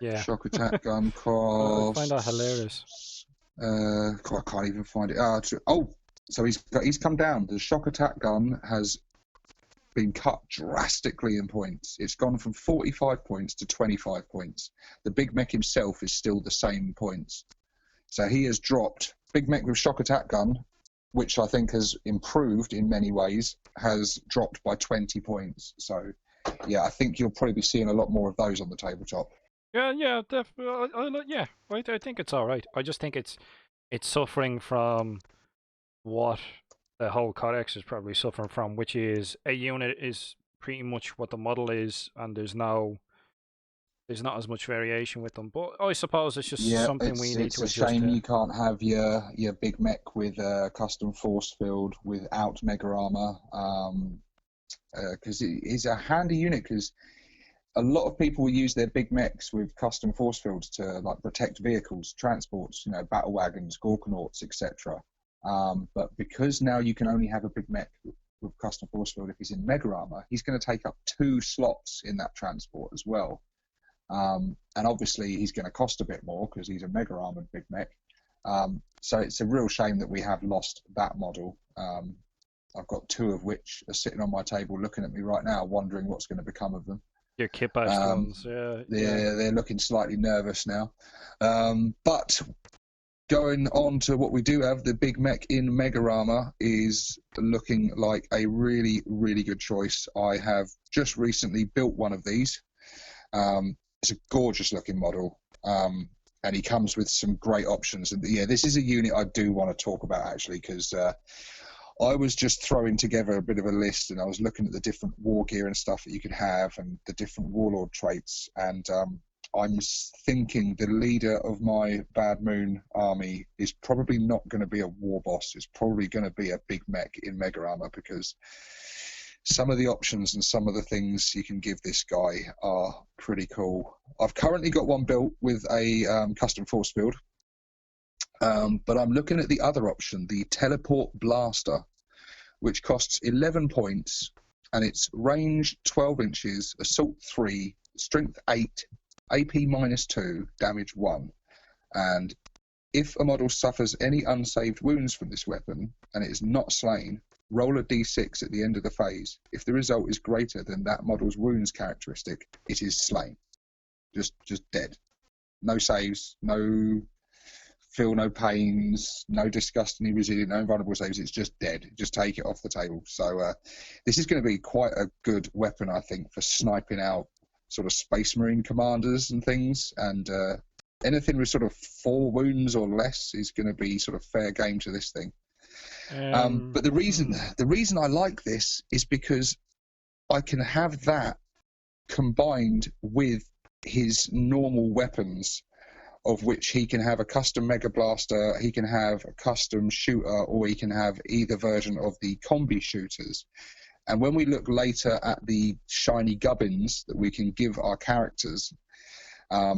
Yeah. Shock attack gun cost. I find that hilarious. I can't even find it. So he's come down. The shock attack gun has been cut drastically in points. It's gone from 45 points to 25 points. The big mech himself is still the same points. So he has dropped. Big mech with shock attack gun, which I think has improved in many ways, has dropped by 20 points. So yeah, I think you'll probably be seeing a lot more of those on the tabletop. Yeah, definitely. I think it's all right. I just think it's suffering from what the whole codex is probably suffering from, which is a unit is pretty much what the model is, and there's not as much variation with them. But I suppose it's just something we need to adjust. It's a shame you can't have your big mech with custom force field without mega armor, because it is a handy unit. Because a lot of people will use their big mechs with custom force fields to like protect vehicles, transports, battle wagons, Gorkanauts, etc. But because now you can only have a big mech with custom force field if he's in mega armor, he's going to take up 2 slots in that transport as well. And obviously he's going to cost a bit more because he's a mega armored big mech. So it's a real shame that we have lost that model. I've got 2 of which are sitting on my table looking at me right now, wondering what's going to become of them. Your kit-bashed ones, yeah. They're looking slightly nervous now. But going on to what we do have, the big mech in mega armor is looking like a really, really good choice. I have just recently built one of these. It's a gorgeous looking model, and he comes with some great options. And yeah, this is a unit I do want to talk about actually, because I was just throwing together a bit of a list, and I was looking at the different war gear and stuff that you could have, and the different warlord traits. And I'm thinking the leader of my Bad Moon army is probably not going to be a war boss. It's probably going to be a big mech in Mega Armor, because some of the options and some of the things you can give this guy are pretty cool. I've currently got one built with a custom force field. But I'm looking at the other option, the Teleport Blaster, which costs 11 points, and it's range 12 inches, assault 3, strength 8, AP -2, damage 1. And if a model suffers any unsaved wounds from this weapon and it is not slain, roll a d6 at the end of the phase. If the result is greater than that model's wounds characteristic, it is slain. Just dead. No saves, feel no pains, no disgustingly resilient, no invulnerable saves. It's just dead. Just take it off the table. So this is going to be quite a good weapon, I think, for sniping out sort of Space Marine commanders and things. And anything with sort of 4 wounds or less is going to be sort of fair game to this thing. But the reason I like this is because I can have that combined with his normal weapons, of which he can have a custom Mega Blaster, he can have a custom shooter, or he can have either version of the combi shooters. And when we look later at the shiny gubbins that we can give our characters,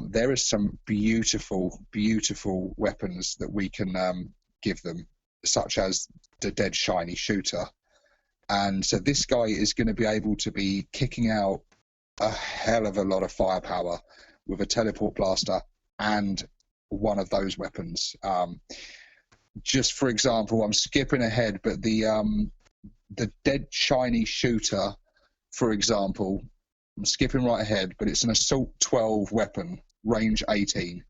there is some beautiful, beautiful weapons that we can give them, such as the dead shiny shooter. And so this guy is going to be able to be kicking out a hell of a lot of firepower with a Teleport Blaster and one of those weapons. Just for example, I'm skipping ahead, but the dead shiny shooter, for example, I'm skipping right ahead, but it's an assault 12 weapon, range 18.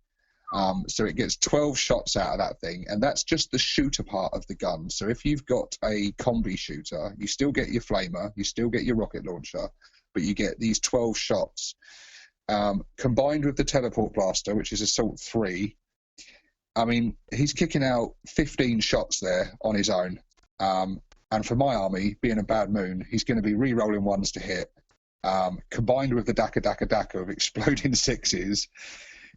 So it gets 12 shots out of that thing, and that's just the shooter part of the gun. So if you've got a combi shooter, you still get your flamer, you still get your rocket launcher, but you get these 12 shots. Combined with the Teleport Blaster, which is assault 3, I mean, he's kicking out 15 shots there on his own. And for my army, being a Bad Moon, he's going to be re-rolling ones to hit. Combined with the Daka of exploding 6s,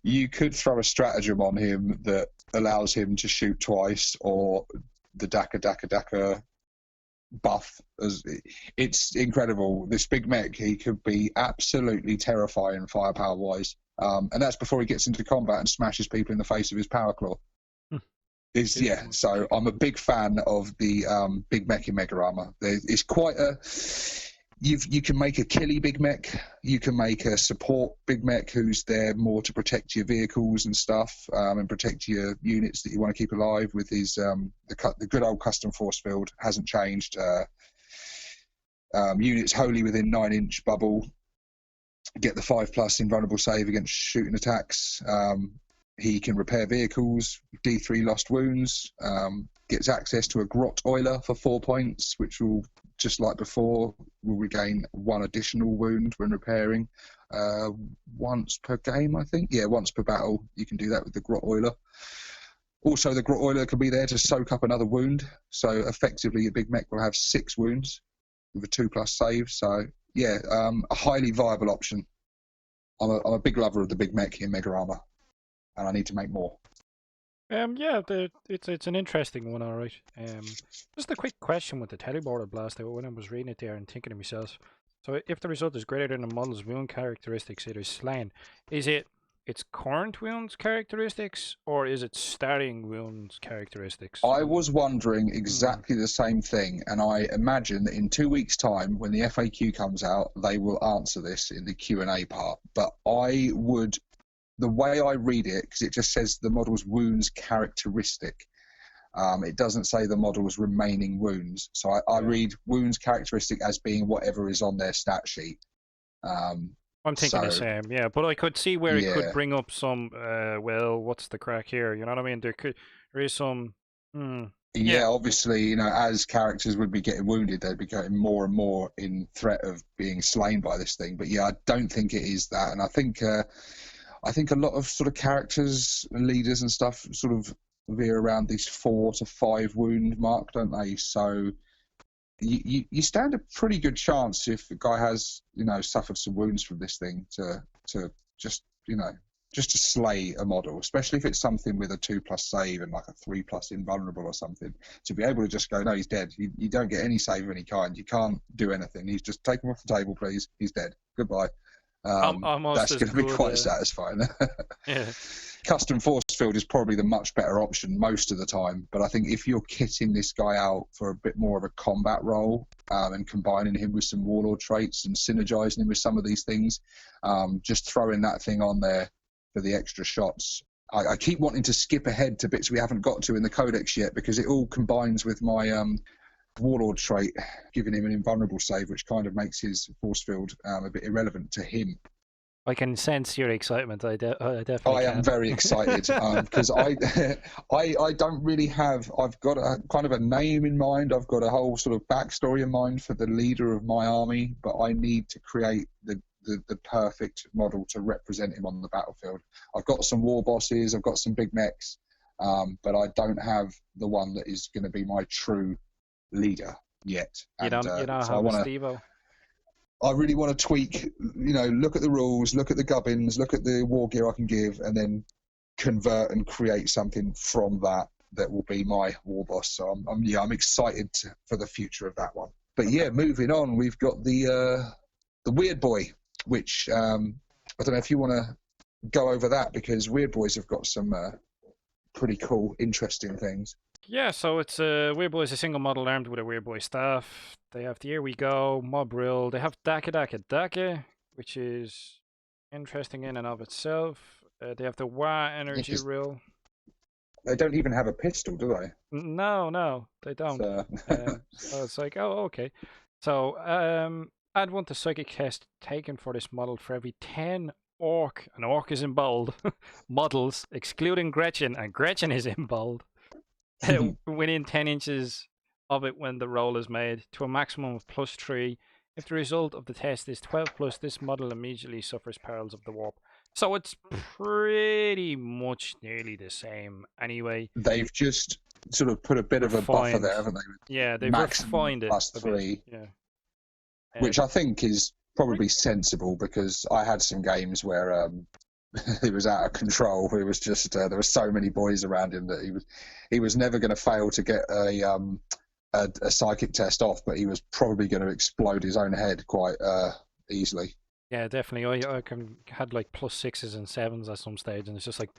you could throw a stratagem on him that allows him to shoot twice, or the Daka buff. It's incredible. This big mech, he could be absolutely terrifying firepower wise, and that's before he gets into combat and smashes people in the face with his power claw. So I'm a big fan of the big mech in Mega Armor. It's quite a you can make a killy big mech, you can make a support big mech who's there more to protect your vehicles and stuff, and protect your units that you want to keep alive with his the good old custom force field hasn't changed. Units wholly within 9-inch bubble get the 5+ invulnerable save against shooting attacks. He can repair vehicles, D3 lost wounds, gets access to a Grot Oiler for 4 points, which will, just like before, will regain 1 additional wound when repairing once per game, I think. Yeah, once per battle, you can do that with the Grot Oiler. Also, the Grot Oiler can be there to soak up another wound, so effectively your big mech will have 6 wounds with a 2+ save. So, yeah, a highly viable option. I'm a big lover of the big mech in Mega Armor, and I need to make more. Yeah, it's an interesting one, all right. Just a quick question with the Teleporter Blaster. When I was reading it there and thinking to myself, so if the result is greater than the model's wound characteristics, it is slain. Is it its current wounds characteristics, or is it starting wounds characteristics? I was wondering exactly the same thing, and I imagine that in 2 weeks' time, when the FAQ comes out, they will answer this in the Q&A part. But I would, the way I read it, because it just says the model's wounds characteristic. It doesn't say the model's remaining wounds. So I read wounds characteristic as being whatever is on their stat sheet. I'm thinking the same, yeah. But I could see where it could bring up some, well, what's the crack here? You know what I mean? There is some... Yeah, obviously, you know, as characters would be getting wounded, they'd be getting more and more in threat of being slain by this thing. But yeah, I don't think it is that. And I think a lot of sort of characters and leaders and stuff sort of veer around these 4 to 5 wound mark, don't they? So you stand a pretty good chance if the guy has, you know, suffered some wounds from this thing to just, you know, just to slay a model, especially if it's something with a 2+ save and like a 3+ invulnerable or something. To be able to just go, no, he's dead. You don't get any save of any kind. You can't do anything. He's just take him off the table, please. He's dead. Goodbye. Almost That's as going to be good, quite satisfying. yeah. Custom force field is probably the much better option most of the time, but I think if you're kitting this guy out for a bit more of a combat role and combining him with some warlord traits and synergizing him with some of these things, just throwing that thing on there for the extra shots. I keep wanting to skip ahead to bits we haven't got to in the codex yet because it all combines with my warlord trait, giving him an invulnerable save, which kind of makes his force field a bit irrelevant to him. I can sense your excitement. I definitely I am very excited because I don't really have. I've got a kind of a name in mind. I've got a whole sort of backstory in mind for the leader of my army, but I need to create the perfect model to represent him on the battlefield. I've got some war bosses. I've got some big mechs, but I don't have the one that is going to be my true leader yet. You don't so have a Stevo. I really want to tweak, you know, look at the rules, look at the gubbins, look at the war gear I can give, and then convert and create something from that will be my war boss. So I'm excited for the future of that one. But yeah, moving on, we've got the Weird Boy, which I don't know if you want to go over that because Weird Boys have got some pretty cool, interesting things. Yeah, so it's Weird Boy is a single model armed with a Weird Boy staff. They have the Here We Go, Mob Rill. They have Daka, which is interesting in and of itself. They have the Wa Energy Rill. They don't even have a pistol, do they? No, they don't. So it's like, oh, okay. So add 1 to Psychic test taken for this model for every 10 Ork, and Ork is in bold, models, excluding Gretchin, and Gretchin is in bold. Within 10 inches of it when the roll is made, to a maximum of +3. If the result of the test is 12+, this model immediately suffers perils of the warp. So it's pretty much nearly the same anyway. They've just sort of put a bit of a buffer there, haven't they? Yeah, they've refined it. +3. Yeah. Which I think is probably sensible because I had some games where he was out of control. It was just there were so many boys around him that he was never going to fail to get a psychic test off, but he was probably going to explode his own head quite easily. Yeah, definitely. I had like +6s and 7s at some stage, and it's just like.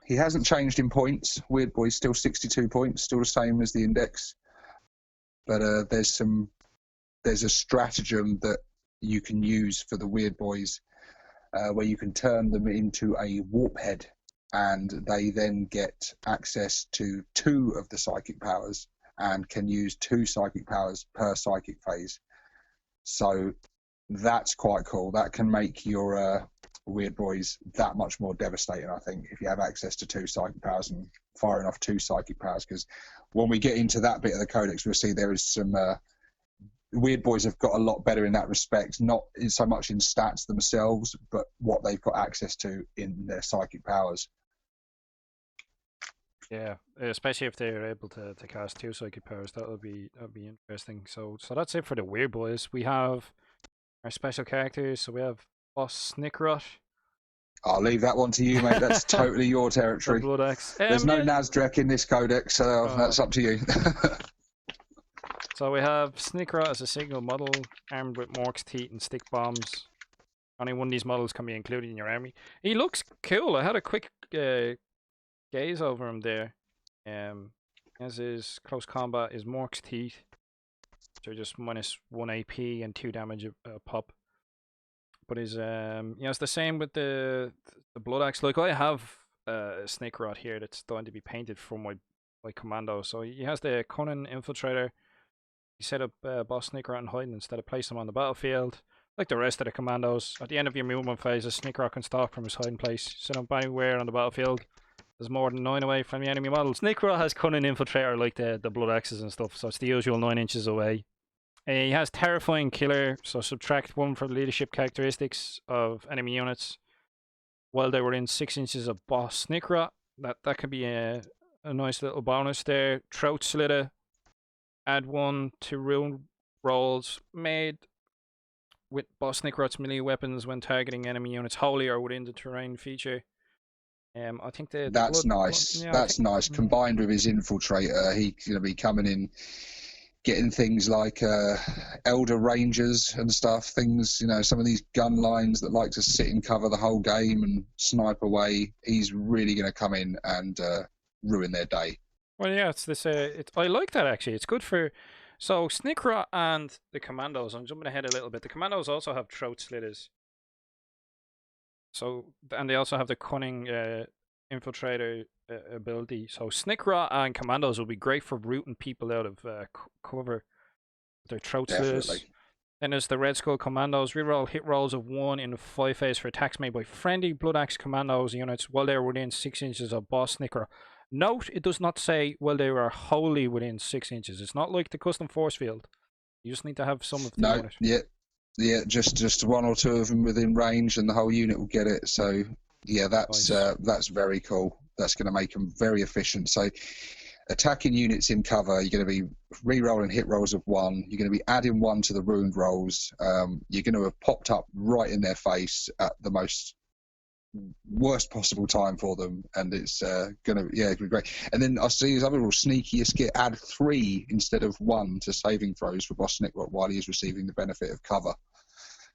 He hasn't changed in points. Weird Boy's still 62 points, still the same as the index. But there's a stratagem that you can use for the Weird Boys. Where you can turn them into a warp head, and they then get access to 2 of the psychic powers and can use 2 psychic powers per psychic phase. So that's quite cool. That can make your Weird Boys that much more devastating, I think, if you have access to 2 psychic powers and firing off 2 psychic powers. Because when we get into that bit of the codex, we'll see there is some. Weird Boys have got a lot better in that respect, not so much in stats themselves, but what they've got access to in their psychic powers. Yeah, especially if they're able to cast 2 psychic powers, that'll be interesting. So that's it for the Weird Boys. We have our special characters. So we have Boss Snickrot. I'll leave that one to you, mate. That's totally your territory. The Blood Axe. There's no Nazdrek in this codex, so that's up to you. So we have Snickrot as a single model, armed with Mork's Teeth and stick bombs. Only one of these models can be included in your army. He looks cool. I had a quick gaze over him there. As his close combat is Mork's Teeth, so just -1 AP and 2 damage a pop. But his it's the same with the Blood Axe. Like I have a Snickrot here that's going to be painted for my commando. So he has the Cunning Infiltrator. You set up Boss Snickrot and hide instead of place him on the battlefield. Like the rest of the commandos, at the end of your movement phase, a Snickrot can stalk from his hiding place. Set him anywhere on the battlefield. There's more than 9 away from the enemy model. Snickrot has Cunning Infiltrator like the Blood Axes and stuff, so it's the usual 9 inches away. He has Terrifying Killer, so subtract 1 from the leadership characteristics of enemy units while they were in 6 inches of Boss Snickrot. That could be a nice little bonus there. Throat Slitter. add 1 to rune rolls made with boss Snickrot's melee weapons when targeting enemy units wholly or within the terrain feature. I think the That's blood. nice. Yeah, I That's think. nice. Combined with his infiltrator, he's going to be coming in, getting things like elder rangers and stuff. Things, you know, some of these gun lines that like to sit in cover the whole game and snipe away. He's really going to come in and ruin their day. Well, yeah, it's this. I like that actually. It's good for. So Snickrot and the commandos. I'm jumping ahead a little bit. The commandos also have throat slitters. So, and they also have the cunning infiltrator ability. So Snickrot and commandos will be great for rooting people out of cover. Their throat slitters. Definitely. Then there's the Red Skull Commandos. Reroll hit rolls of 1 in the 5 phase for attacks made by friendly Blood Axe Commandos units while they are within 6 inches of boss Snicker. Note, it does not say while they are wholly within 6 inches. It's not like the custom force field. You just need to have some of the unit. Yeah, just 1 or 2 of them within range, and the whole unit will get it. So yeah, Nice. that's very cool. That's going to make them very efficient. So attacking units in cover, you're going to be re-rolling hit rolls of 1. You're going to be adding 1 to the ruined rolls. You're going to have popped up right in their face at the worst possible time for them, and it's going to be great. And then I see his other rule, sneakiest get, add 3 instead of 1 to saving throws for boss Snickrot while he is receiving the benefit of cover.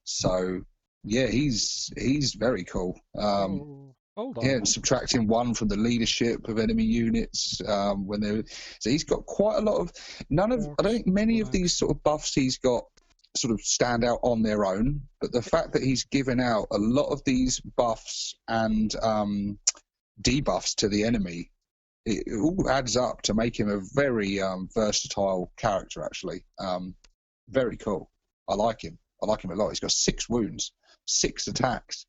So yeah, he's very cool. Hold on. Yeah, and subtracting 1 from the leadership of enemy units when they're. So he's got quite a lot of. I don't think many of these sort of buffs he's got sort of stand out on their own, but the fact that he's given out a lot of these buffs and debuffs to the enemy, it all adds up to make him a very versatile character. Actually, very cool. I like him. I like him a lot. He's got 6 wounds, 6 attacks.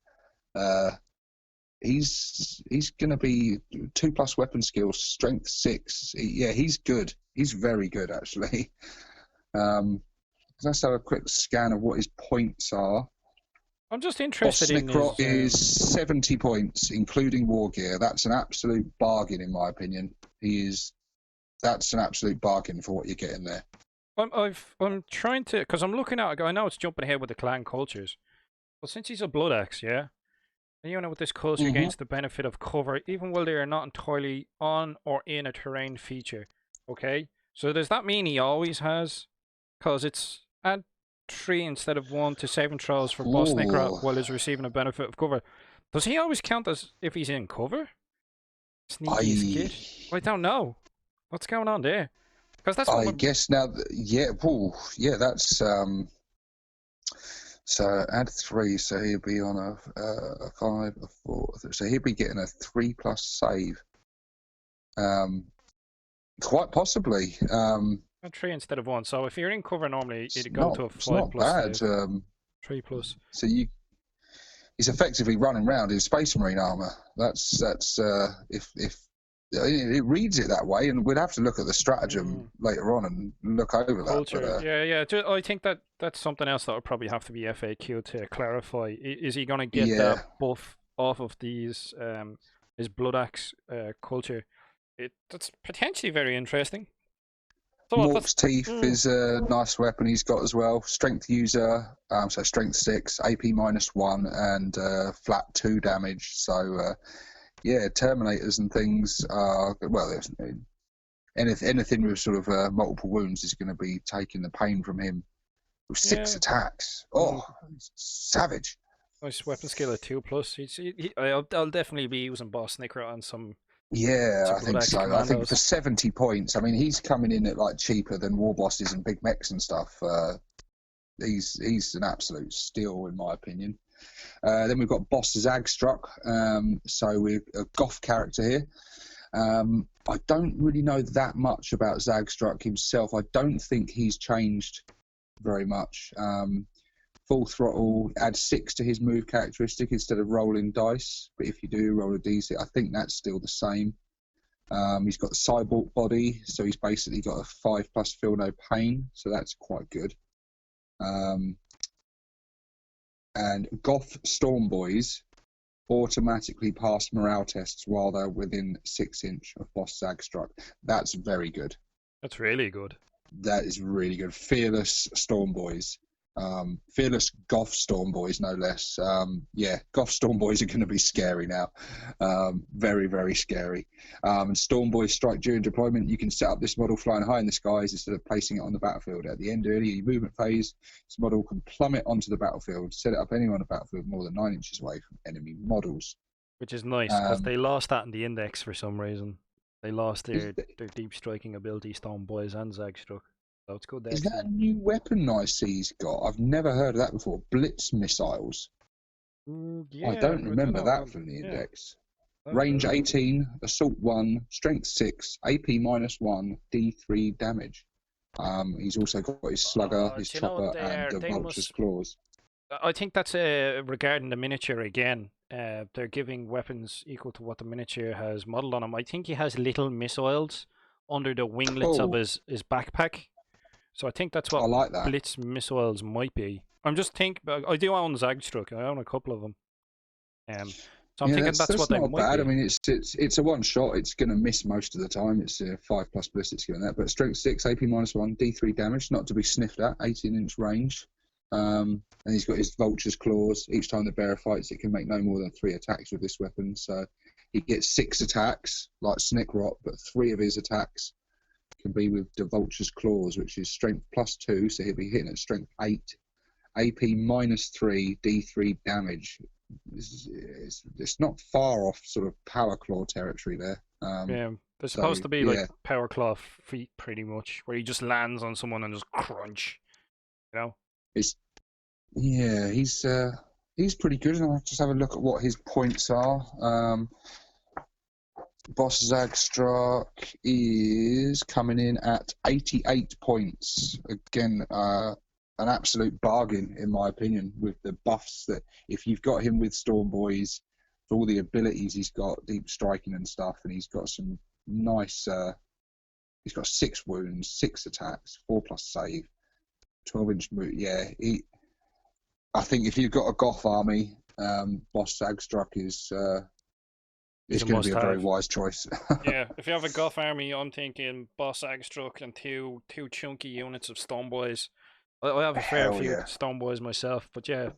He's going to be 2+ weapon skills, strength 6. He's good. He's very good, actually. Let's have a quick scan of what his points are. I'm just interested in his... Snickrot is 70 points, including war gear. That's an absolute bargain, in my opinion. That's an absolute bargain for what you're getting there. I'm trying to, because I'm looking at. I know it's jumping ahead with the clan cultures, but since he's a blood axe, yeah. And you know, with this culture gains the benefit of cover, even while they are not entirely on or in a terrain feature. Okay, so does that mean he always has? Because it's add 3 instead of 1 to saving throws for boss Snickrot while he's receiving a benefit of cover. Does he always count as if he's in cover? Sneaky kid. I don't know. What's going on there? Because that's what I guess now. That's. So add 3, so he'll be on a 5, a 4. So he'll be getting a 3+ save. Quite possibly. 3 instead of 1. So if you're in cover normally, it'd go to a 5+. It's not bad. 3+. So he's effectively running around in Space Marine armor. That's if it reads it that way, and we'd have to look at the stratagem later on and look over Culture. that. Yeah. I think that's something else that would probably have to be FAQ to clarify. Is he going to get that buff off of these his blood axe culture? That's potentially very interesting. So Mork's teeth is a nice weapon he's got as well. Strength user, so strength 6, AP -1, and flat 2 damage. So Terminators and things are anything with sort of multiple wounds is going to be taking the pain from him. With 6 attacks, savage. Nice weapon skill at 2+. I'll definitely be using boss Snickrot on some. Yeah, I think so. Commandos. I think for 70 points, I mean, he's coming in at like cheaper than war bosses and big mechs and stuff. He's an absolute steal, in my opinion. Then we've got Boss Zagstruck. So we're a goth character here. I don't really know that much about Zagstruck himself. I don't think he's changed very much. Full throttle, add 6 to his move characteristic instead of rolling dice. But if you do roll a d6, I think that's still the same. He's got the cyborg body, so he's basically got a 5+ feel no pain, so that's quite good. And Goth Storm Boys automatically pass morale tests while they're within 6 inch of Boss Zagstruck. That's very good. That's really good. That is really good. Fearless Storm Boys. Fearless Goth Storm Boys, no less. Yeah, Goth Storm Boys are going to be scary now. Very, very scary. Storm Boys strike during deployment. You can set up this model flying high in the skies instead of placing it on the battlefield. At the end of any movement phase, this model can plummet onto the battlefield. Set it up anywhere on the battlefield more than 9 inches away from enemy models. Which is nice, because they lost that in the index for some reason. They lost their deep striking ability, Storm Boys and Zagstruck. So it's good. Is that a new weapon I see he's got? I've never heard of that before. Blitz missiles. Yeah, I don't remember that from the index. Range 18, assault 1, strength 6, AP -1, D3 damage. He's also got his slugger, his chopper, and the vulture's claws. I think that's regarding the miniature again. They're giving weapons equal to what the miniature has modelled on him. I think he has little missiles under the winglets of his backpack. So I think that's what Blitz missiles might be. I'm just thinking. I do own Zagstruck. I own a couple of them. So I'm thinking that's what they might bad. be. I mean, it's a one shot. It's going to miss most of the time. It's 5+ ballistics given that, but strength 6, AP -1, D3 damage, not to be sniffed at. 18-inch range. And he's got his vulture's claws. Each time the bearer fights, it can make no more than 3 attacks with this weapon. So he gets 6 attacks, like Snickrot, but 3 of his attacks can be with the vulture's claws, which is strength +2, so he'll be hitting at strength 8, AP -3, D3 damage. It's not far off sort of power claw territory there. Yeah, they're supposed to be like power claw feet, pretty much, where he just lands on someone and just crunch. You know. He's pretty good, and I'll just have a look at what his points are. Boss Zagstruck is coming in at 88 points. Again, an absolute bargain, in my opinion, with the buffs that if you've got him with Storm Boys, for all the abilities he's got, deep striking and stuff, and he's got some nice, he's got 6 wounds, 6 attacks, 4+ save, 12-inch move. Yeah, I think if you've got a Goth army, Boss Zagstruck is... it's going to be a very wise choice. Yeah, if you have a Goth army, I'm thinking Boss Zagstruck and two chunky units of Storm Boys. I have a fair few Storm Boys myself, but yeah,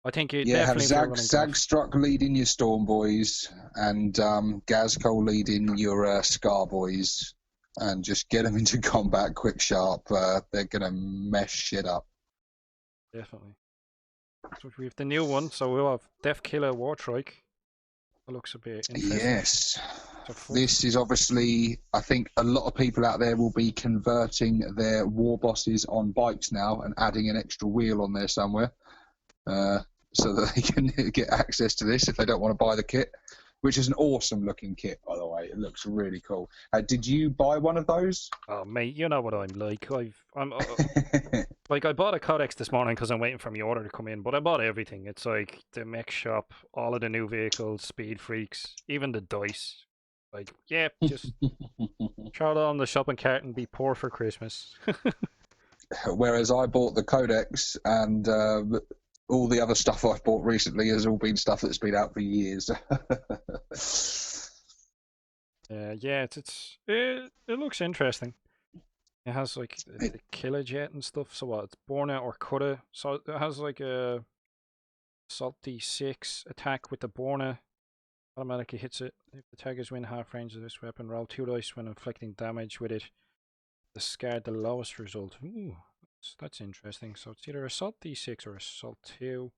I think you definitely have Zagstruck leading your Storm Boys and Gazcol leading your Scar Boys, and just get them into combat quick, sharp. They're going to mess shit up. Definitely. So we have the new one, so we'll have Death Killer Wartrike. That looks a bit interesting. Yes. This is obviously, I think a lot of people out there will be converting their war bosses on bikes now and adding an extra wheel on there somewhere, so that they can get access to this if they don't want to buy the kit, which is an awesome looking kit, by the way. It looks really cool. Did you buy one of those? Oh mate, you know what I'm like. I'm like, I bought a Codex this morning because I'm waiting for my order to come in, but I bought everything. It's like the mech shop, all of the new vehicles, speed freaks, even the dice. Like, yeah, just throw it on the shopping cart and be poor for Christmas. Whereas I bought the Codex, and all the other stuff I've bought recently has all been stuff that's been out for years. Yeah, it looks interesting. It has like the killer jet and stuff. So what? It's Borna or Kutta. So it has like a Assault D6 attack with the Borna. Automatically hits it. If the targets win half range of this weapon, roll 2 dice when inflicting damage with it. Discard the lowest result. Ooh, that's interesting. So it's either Assault D6 or Assault 2.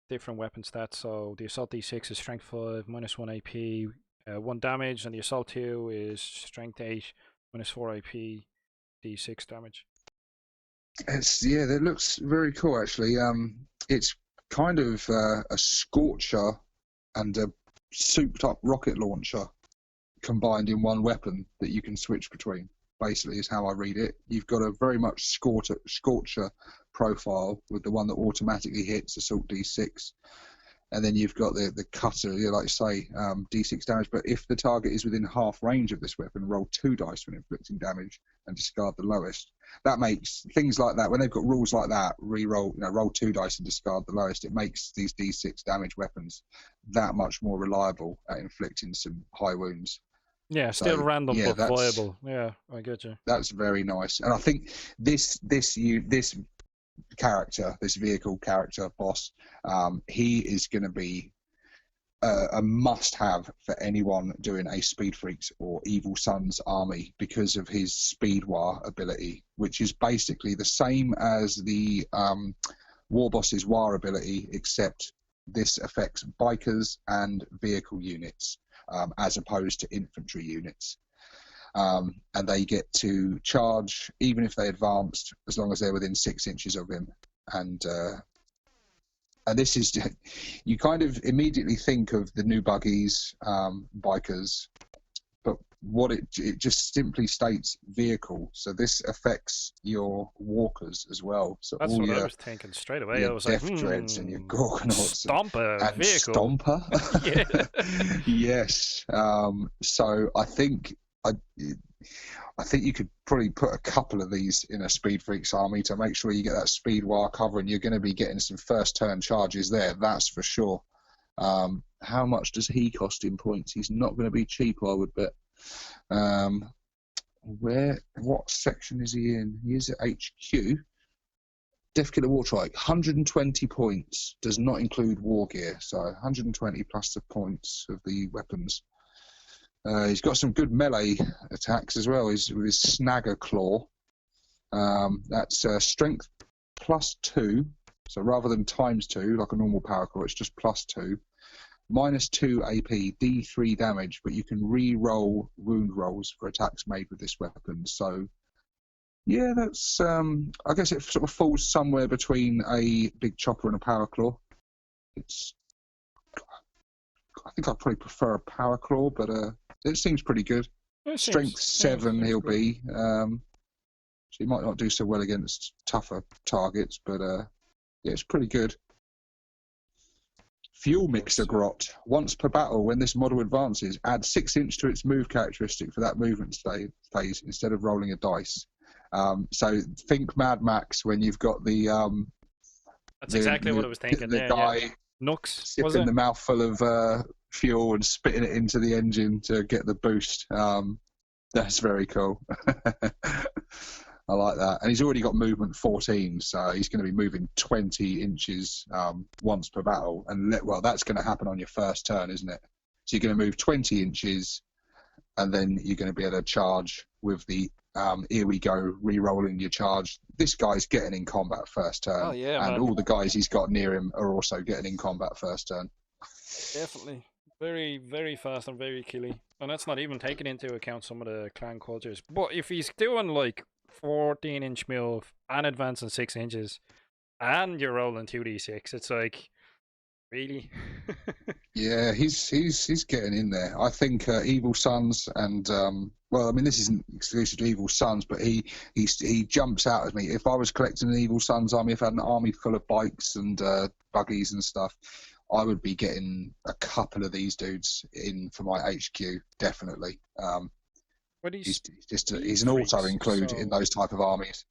Different weapon stats. So the Assault D6 is Strength 5, -1 AP, 1 damage, and the Assault 2 is Strength 8, -4 AP, D6 damage. That looks very cool actually. It's kind of a Scorcher and a souped up rocket launcher combined in one weapon that you can switch between, basically, is how I read it. You've got a very much Scorcher profile with the one that automatically hits Assault D6, and then you've got the Cutter, like you say, D6 damage, but if the target is within half range of this weapon, roll 2 dice when inflicting damage and discard the lowest. That makes things like that, when they've got rules like that, roll 2 dice and discard the lowest, it makes these D6 damage weapons that much more reliable at inflicting some high wounds. Yeah, still So random yeah, but viable. Yeah, I get you. that's very nice. And I think this character, this vehicle character boss, he is going to be a must-have for anyone doing a Speed Freaks or Evil Sons army because of his Speed War ability, which is basically the same as the War Boss's War ability, except this affects bikers and vehicle units as opposed to infantry units. And they get to charge even if they advanced, as long as they're within 6 inches of him. And this is, you kind of immediately think of the new buggies, bikers, but what it just simply states vehicle. So this affects your walkers as well. So That's all what I your was thinking straight away. I was like, death dreads and your gorgonauts Stomper and vehicle. stomper. Yeah. Yes. So I think you could probably put a couple of these in a Speed Freaks army to make sure you get that speed wire cover, and you're going to be getting some first turn charges there, that's for sure. How much does he cost in points? He's not going to be cheap, I would bet. What section is he in? He is at HQ. Death Killer Wartrike, 120 points, does not include war gear, so 120 plus the points of the weapons. He's got some good melee attacks as well. He's with his Snagger Claw. That's strength +2. So rather than ×2, like a normal power claw, it's just +2. -2 AP, D3 damage, but you can re-roll wound rolls for attacks made with this weapon. So, yeah, that's. I guess it sort of falls somewhere between a big chopper and a power claw. I think I'd probably prefer a power claw, but it seems pretty good. Strength 7 he'll be. So he might not do so well against tougher targets, but yeah, it's pretty good. Fuel Mixer Grot. Once per battle, when this model advances, add 6 inch to its move characteristic for that movement phase instead of rolling a dice. So think Mad Max when you've got the. That's exactly what I was thinking. The guy. Yeah. Nux, sipping the mouthful of fuel and spitting it into the engine to get the boost. That's very cool. I like that. And he's already got movement 14, so he's going to be moving 20 inches once per battle. And well, that's going to happen on your first turn, isn't it? So you're going to move 20 inches, and then you're going to be able to charge with the here we go, re-rolling your charge. This guy's getting in combat first turn. Oh, yeah, and man. all the guys he's got near him are also getting in combat first turn. Definitely. Very, very fast and very killy. And that's not even taking into account some of the clan cultures. But if he's doing like 14-inch move and advancing 6 inches, and you're rolling 2d6, it's like, really? Yeah, he's getting in there. I think Evil Sons and well, I mean, this isn't exclusive to Evil Sons, but he jumps out at me. If I was collecting an Evil Sons army, if I had an army full of bikes and buggies and stuff, I would be getting a couple of these dudes in for my HQ, definitely. But he's an auto include in those type of armies.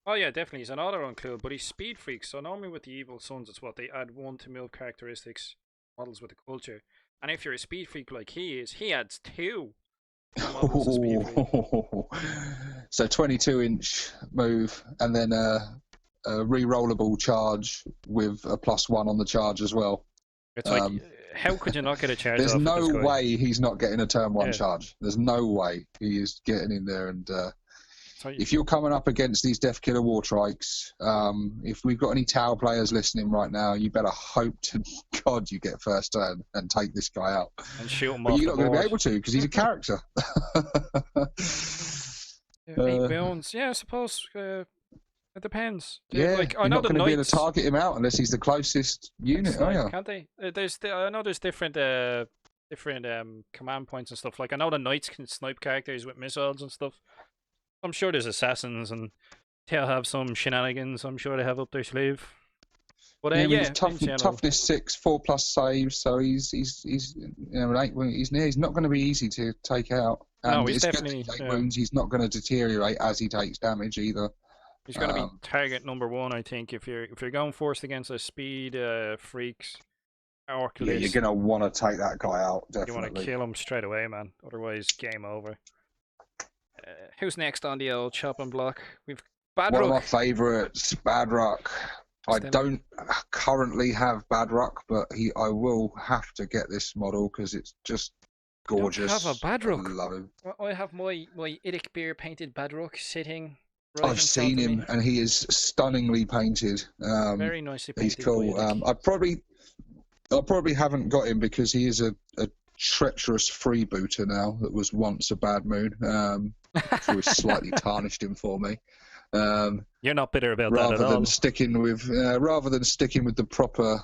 Oh yeah, definitely. He's an auto include, but he's Speed Freak, so normally with the Evil Sons, it's what they add 1 to move characteristics models with the culture. And if you're a Speed Freak like he is, he adds 2 models of Speed Freak. So 22-inch move, and then a re-rollable charge with a +1 on the charge as well. It's like, how could you not get a charge? There's off no this guy? way he's not getting a turn 1 charge. There's no way he is getting in there. And if you're coming up against these Death Killer Wartrikes, if we've got any Tau players listening right now, you better hope to God you get first turn and take this guy out. And shoot him but off you're the not going to board. be able to because he's a character. 8 bounds. Yeah, I suppose. It depends. Yeah, like, you're not going to be able to target him out unless he's the closest unit, are you? Can't they? I know there's different command points and stuff. Like, I know the knights can snipe characters with missiles and stuff. I'm sure there's assassins and they'll have some shenanigans. I'm sure they have up their sleeve. But yeah, toughness 6, 4+ saves, so he's not going to be easy to take out. And no, he's definitely wounds. He's not going to deteriorate as he takes damage either. He's going to be target number 1, I think. If you're going forced against a Speed Freaks Orc Yeah, you're list. gonna want to take that guy out, You want to definitely. kill him straight away, man. Otherwise, game over. Who's next on the old chopping block? We've One of my Badrook. favourites, Badrock. I Still, don't currently have Badrock, but I will have to get this model because it's just you don't have a gorgeous. I Badrook. love him. I have my Idic beer painted Badrook sitting right I've in front seen of me. him, and he is stunningly painted. Very nicely He's painted by cool. Idic. I probably haven't got him because he is a treacherous freebooter now that was once a bad moon. It's always slightly tarnished him for me. You're not bitter about that at Rather all. than sticking with the proper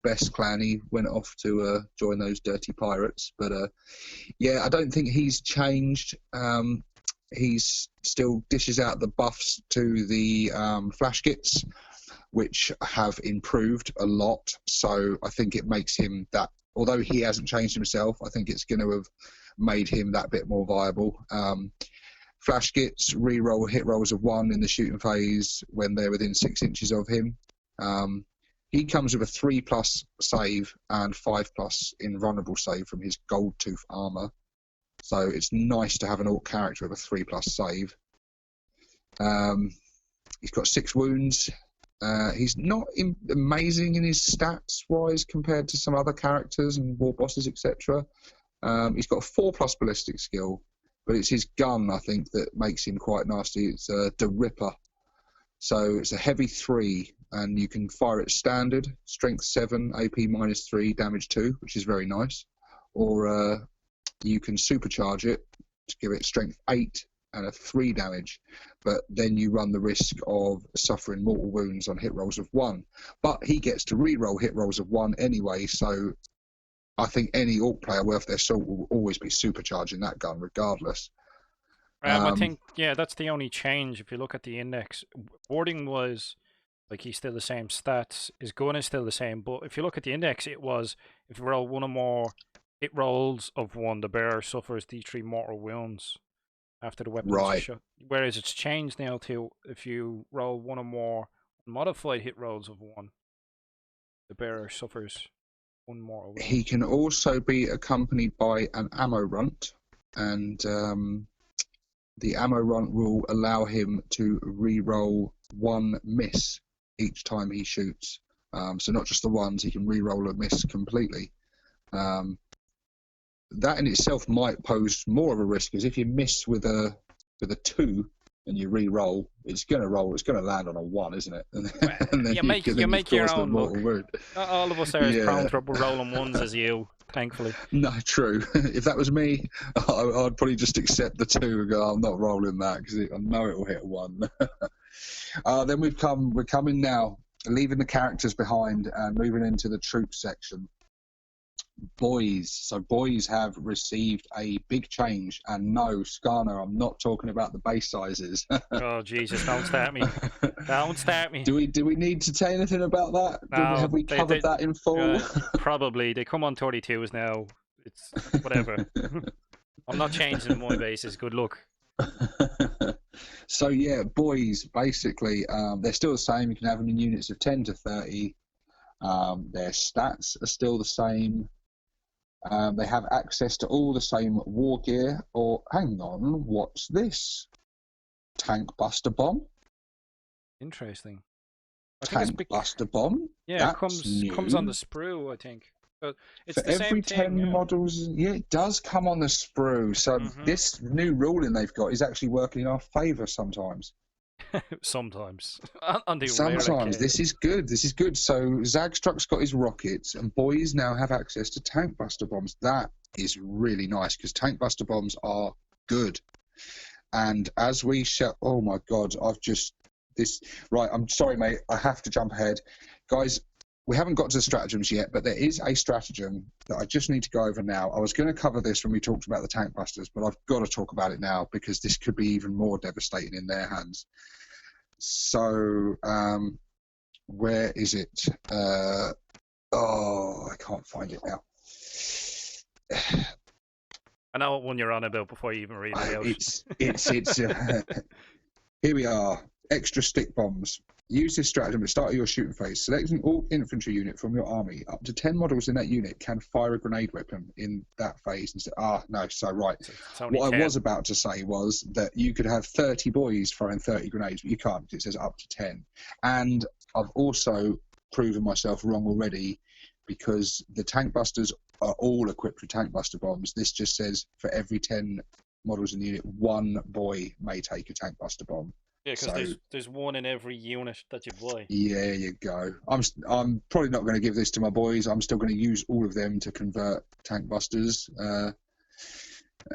best clan, he went off to join those dirty pirates. But yeah, I don't think he's changed. He's still dishes out the buffs to the flash kits, which have improved a lot. So I think it makes him that, although he hasn't changed himself, I think it's going to have made him that bit more viable. Flash kits re-roll hit rolls of 1 in the shooting phase when they're within 6 inches of him. He comes with a 3+ save and 5+ invulnerable save from his gold tooth armor. So it's nice to have an orc character with a 3+ save. He's got 6 wounds. He's not amazing in his stats wise compared to some other characters and war bosses, etc. He's got a 4+ ballistic skill, but it's his gun, I think, that makes him quite nasty. It's the Ripper. So it's a heavy 3, and you can fire it standard, strength 7, AP -3, damage 2, which is very nice. Or you can supercharge it to give it strength 8 and a 3 damage, but then you run the risk of suffering mortal wounds on hit rolls of 1. But he gets to re-roll hit rolls of 1 anyway, so I think any orc player worth their salt will always be supercharging that gun regardless. I think, yeah, that's the only change. If you look at the index, wording was like he's still the same stats. His gun is still the same, but if you look at the index, it was if you roll one or more hit rolls of 1, the bearer suffers D3 mortal wounds after the weapon is shot. Whereas it's changed now to if you roll 1 or more modified hit rolls of 1, the bearer suffers 1 mortal wound. He can also be accompanied by an ammo runt, and the ammo runt will allow him to re-roll 1 miss each time he shoots. So not just the ones, he can re-roll a miss completely. That in itself might pose more of a risk, because if you miss with a 2 and you re-roll, it's going to land on a 1, isn't it? And then you make your own luck. Not all of us are as prone to rolling 1s as you, thankfully. No, true. If that was me, I'd probably just accept the 2 and go, I'm not rolling that because I know it will hit 1. Then we're coming now, leaving the characters behind and moving into the troop section. Boys. So boys have received a big change, and no, Skarner, I'm not talking about the base sizes. Oh Jesus! Don't start me! Don't start me! Do we need to say anything about that? No, have we covered that in full? Probably. They come on 32s now. It's whatever. I'm not changing my bases. Good luck. So yeah, boys. Basically, they're still the same. You can have them in units of 10 to 30. Their stats are still the same. They have access to all the same war gear. Or hang on, what's this? Tank Buster Bomb. Interesting. Tank Buster Bomb. Yeah, it comes on the sprue, I think. But it's for the every same 10 models. Yeah, it does come on the sprue. So this new ruling they've got is actually working in our favour sometimes. Sometimes. Sometimes. This is good. This is good. So Zagstruck's got his rockets, and boys now have access to tank buster bombs. That is really nice, because tank buster bombs are good. And as we shall, oh my God, right, I'm sorry, mate, I have to jump ahead. Guys, we haven't got to the stratagems yet, but there is a stratagem that I just need to go over now. I was going to cover this when we talked about the tank busters, but I've got to talk about it now, because this could be even more devastating in their hands. So, where is it? I can't find it now. I know what one you're on about before you even read it out. It's here we are. Extra stick bombs. Use this stratagem at the start of your shooting phase. Select an Ork infantry unit from your army. Up to 10 models in that unit can fire a grenade weapon in that phase. And say, no, so right. It's only What 10. I was about to say was that you could have 30 boys throwing 30 grenades, but you can't because it says up to 10. And I've also proven myself wrong already because the tank busters are all equipped with tank buster bombs. This just says for every 10 models in the unit, one boy may take a tank buster bomb. Yeah, because there's one in every unit that you buy. Yeah, there you go. I'm probably not going to give this to my boys. I'm still going to use all of them to convert tank busters.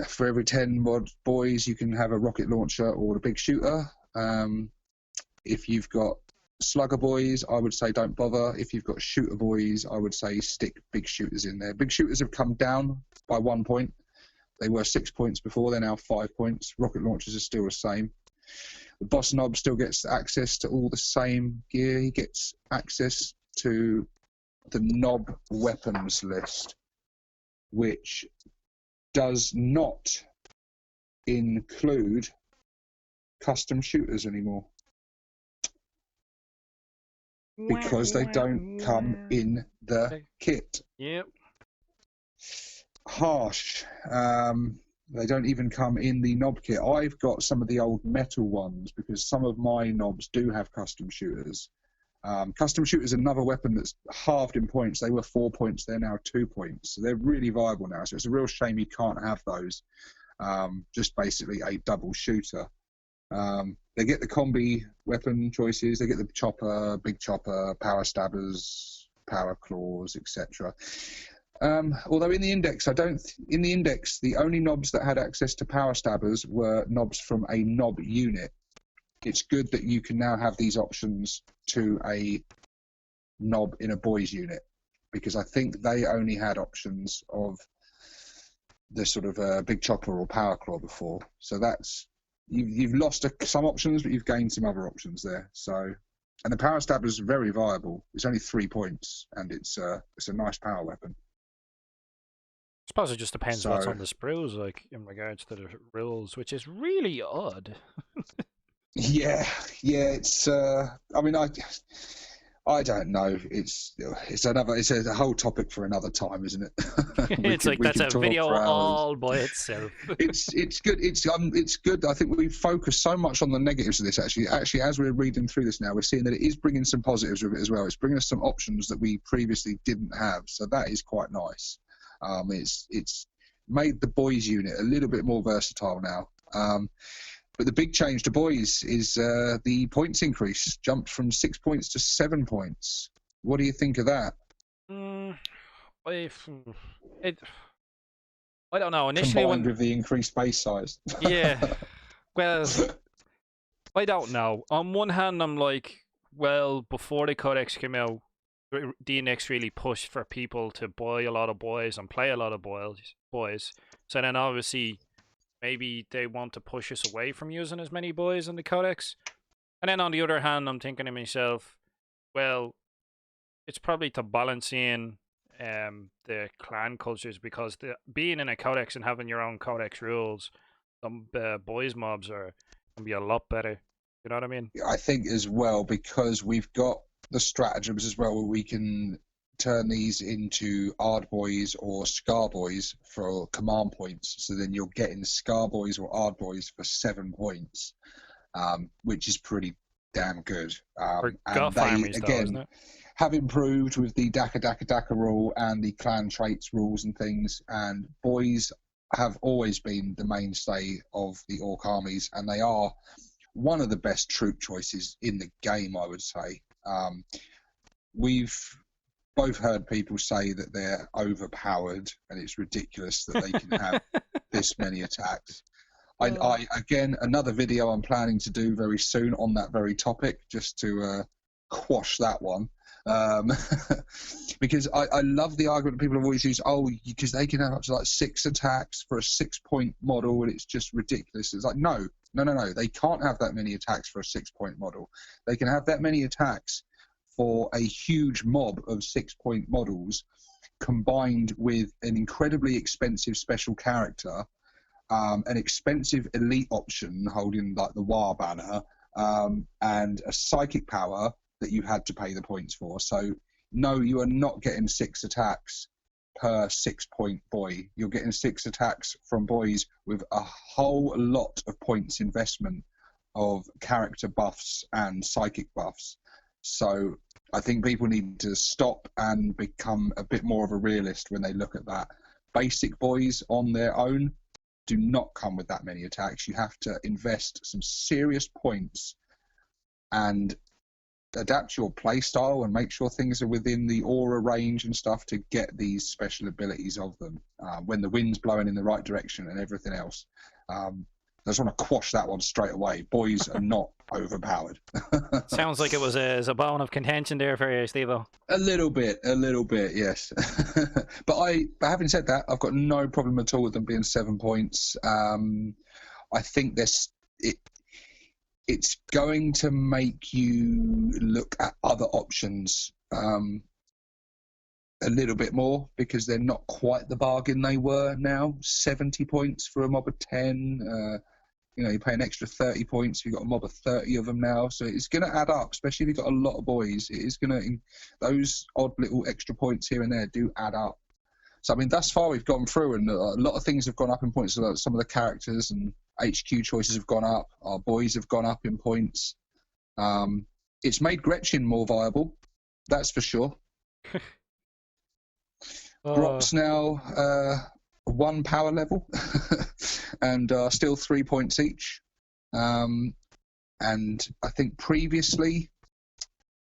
For every 10 mod boys, you can have a rocket launcher or a big shooter. If you've got slugger boys, I would say don't bother. If you've got shooter boys, I would say stick big shooters in there. Big shooters have come down by 1 point. They were 6 points before. They're now 5 points. Rocket launchers are still the same. The boss knob still gets access to all the same gear. He gets access to the knob weapons list, which does not include custom shooters anymore because they don't come in the kit. Yep. Harsh. They don't even come in the knob kit. I've got some of the old metal ones because some of my knobs do have custom shooters. Custom shooters are another weapon that's halved in points. They were 4 points, they're now 2 points. So they're really viable now. So it's a real shame you can't have those. Just basically a double shooter. They get the combi weapon choices. They get the chopper, big chopper, power stabbers, power claws, etc. Although in the index, the only knobs that had access to power stabbers were knobs from a knob unit. It's good that you can now have these options to a knob in a boys unit, because I think they only had options of the sort of big chopper or power claw before. So that's you've lost some options, but you've gained some other options there. So, and the power stabber is very viable. It's only 3 points, and it's a nice power weapon. I suppose it just depends what's on the sprues, like in regards to the rules, which is really odd. Yeah, it's. I mean, I don't know. It's a whole topic for another time, isn't it? It's like that's a video all by itself. It's good. It's good. I think we focus so much on the negatives of this. Actually, as we're reading through this now, we're seeing that it is bringing some positives with it as well. It's bringing us some options that we previously didn't have. So that is quite nice. It's made the boys unit a little bit more versatile now. But the big change to boys is the points increase, jumped from 6 points to 7 points. What do you think of that? I don't know. Initially, combined with the increased base size. Yeah. Well, I don't know. On one hand, I'm like, well, before the Codex came out, DNX really pushed for people to buy a lot of boys and play a lot of boys. So then obviously maybe they want to push us away from using as many boys in the Codex. And then on the other hand, I'm thinking to myself, well, it's probably to balance in the clan cultures, because being in a Codex and having your own Codex rules, some boys mobs can be a lot better. You know what I mean? I think as well, because we've got the stratagems as well, where we can turn these into Ard boys or Scar boys for command points. So then you're getting Scar boys or Ard boys for 7 points, which is pretty damn good. And they, again, have improved with the Daka rule and the clan traits rules and things. And boys have always been the mainstay of the Orc armies, and they are one of the best troop choices in the game, I would say. We've both heard people say that they're overpowered and it's ridiculous that they can have this many attacks. I again, another video I'm planning to do very soon on that very topic, just to quash that one. Because I love the argument people have always used, because they can have up to like 6 attacks for a 6-point model, and it's just ridiculous. It's like, no, they can't have that many attacks for a 6-point model. They can have that many attacks for a huge mob of 6-point models, combined with an incredibly expensive special character, an expensive elite option holding like the War banner, and a psychic power that you had to pay the points for. So no, you are not getting 6 attacks per 6-point boy. You're getting 6 attacks from boys with a whole lot of points investment of character buffs and psychic buffs. So I think people need to stop and become a bit more of a realist when they look at that. Basic boys on their own do not come with that many attacks. You have to invest some serious points and adapt your play style and make sure things are within the aura range and stuff to get these special abilities of them when the wind's blowing in the right direction and everything else. I just want to quash that one straight away. Boys are not overpowered. Sounds like it was a bone of contention there for you, Stevo. A little bit, yes. But having said that, I've got no problem at all with them being 7 points. I think it's going to make you look at other options a little bit more, because they're not quite the bargain they were now. 70 points for a mob of 10. You pay an extra 30 points if you've got a mob of 30 of them now. So it's going to add up, especially if you've got a lot of boys. It is going to, those odd little extra points here and there do add up. So, I mean, thus far we've gone through, and a lot of things have gone up in points. So some of the characters and HQ choices have gone up. Our boys have gone up in points. It's made Gretchin more viable, that's for sure. Grops now 1 power level and still 3 points each. And I think previously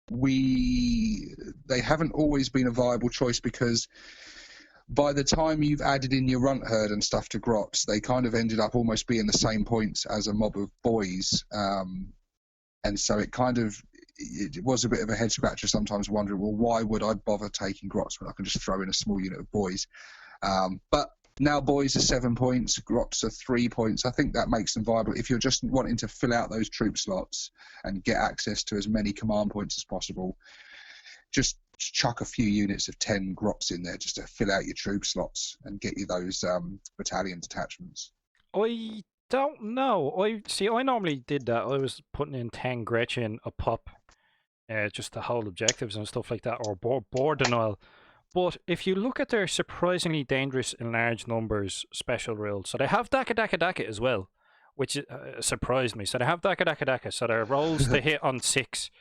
they haven't always been a viable choice, because by the time you've added in your runt herd and stuff to Grops, they kind of ended up almost being the same points as a mob of boys. And so it was a bit of a head scratcher sometimes, wondering, well, why would I bother taking Grops when I can just throw in a small unit of boys? But now boys are 7 points, Grops are 3 points. I think that makes them viable if you're just wanting to fill out those troop slots and get access to as many command points as possible. Just chuck a few units of 10 Grops in there just to fill out your troop slots and get you those battalion detachments. I don't know. I normally did that. I was putting in 10 Gretchin a pop just to hold objectives and stuff like that, or board denial. But if you look at their surprisingly dangerous in large numbers special rules, so they have Daka Daka Daka as well, which surprised me. So they have Daka Daka Daka, so their rolls to hit on 6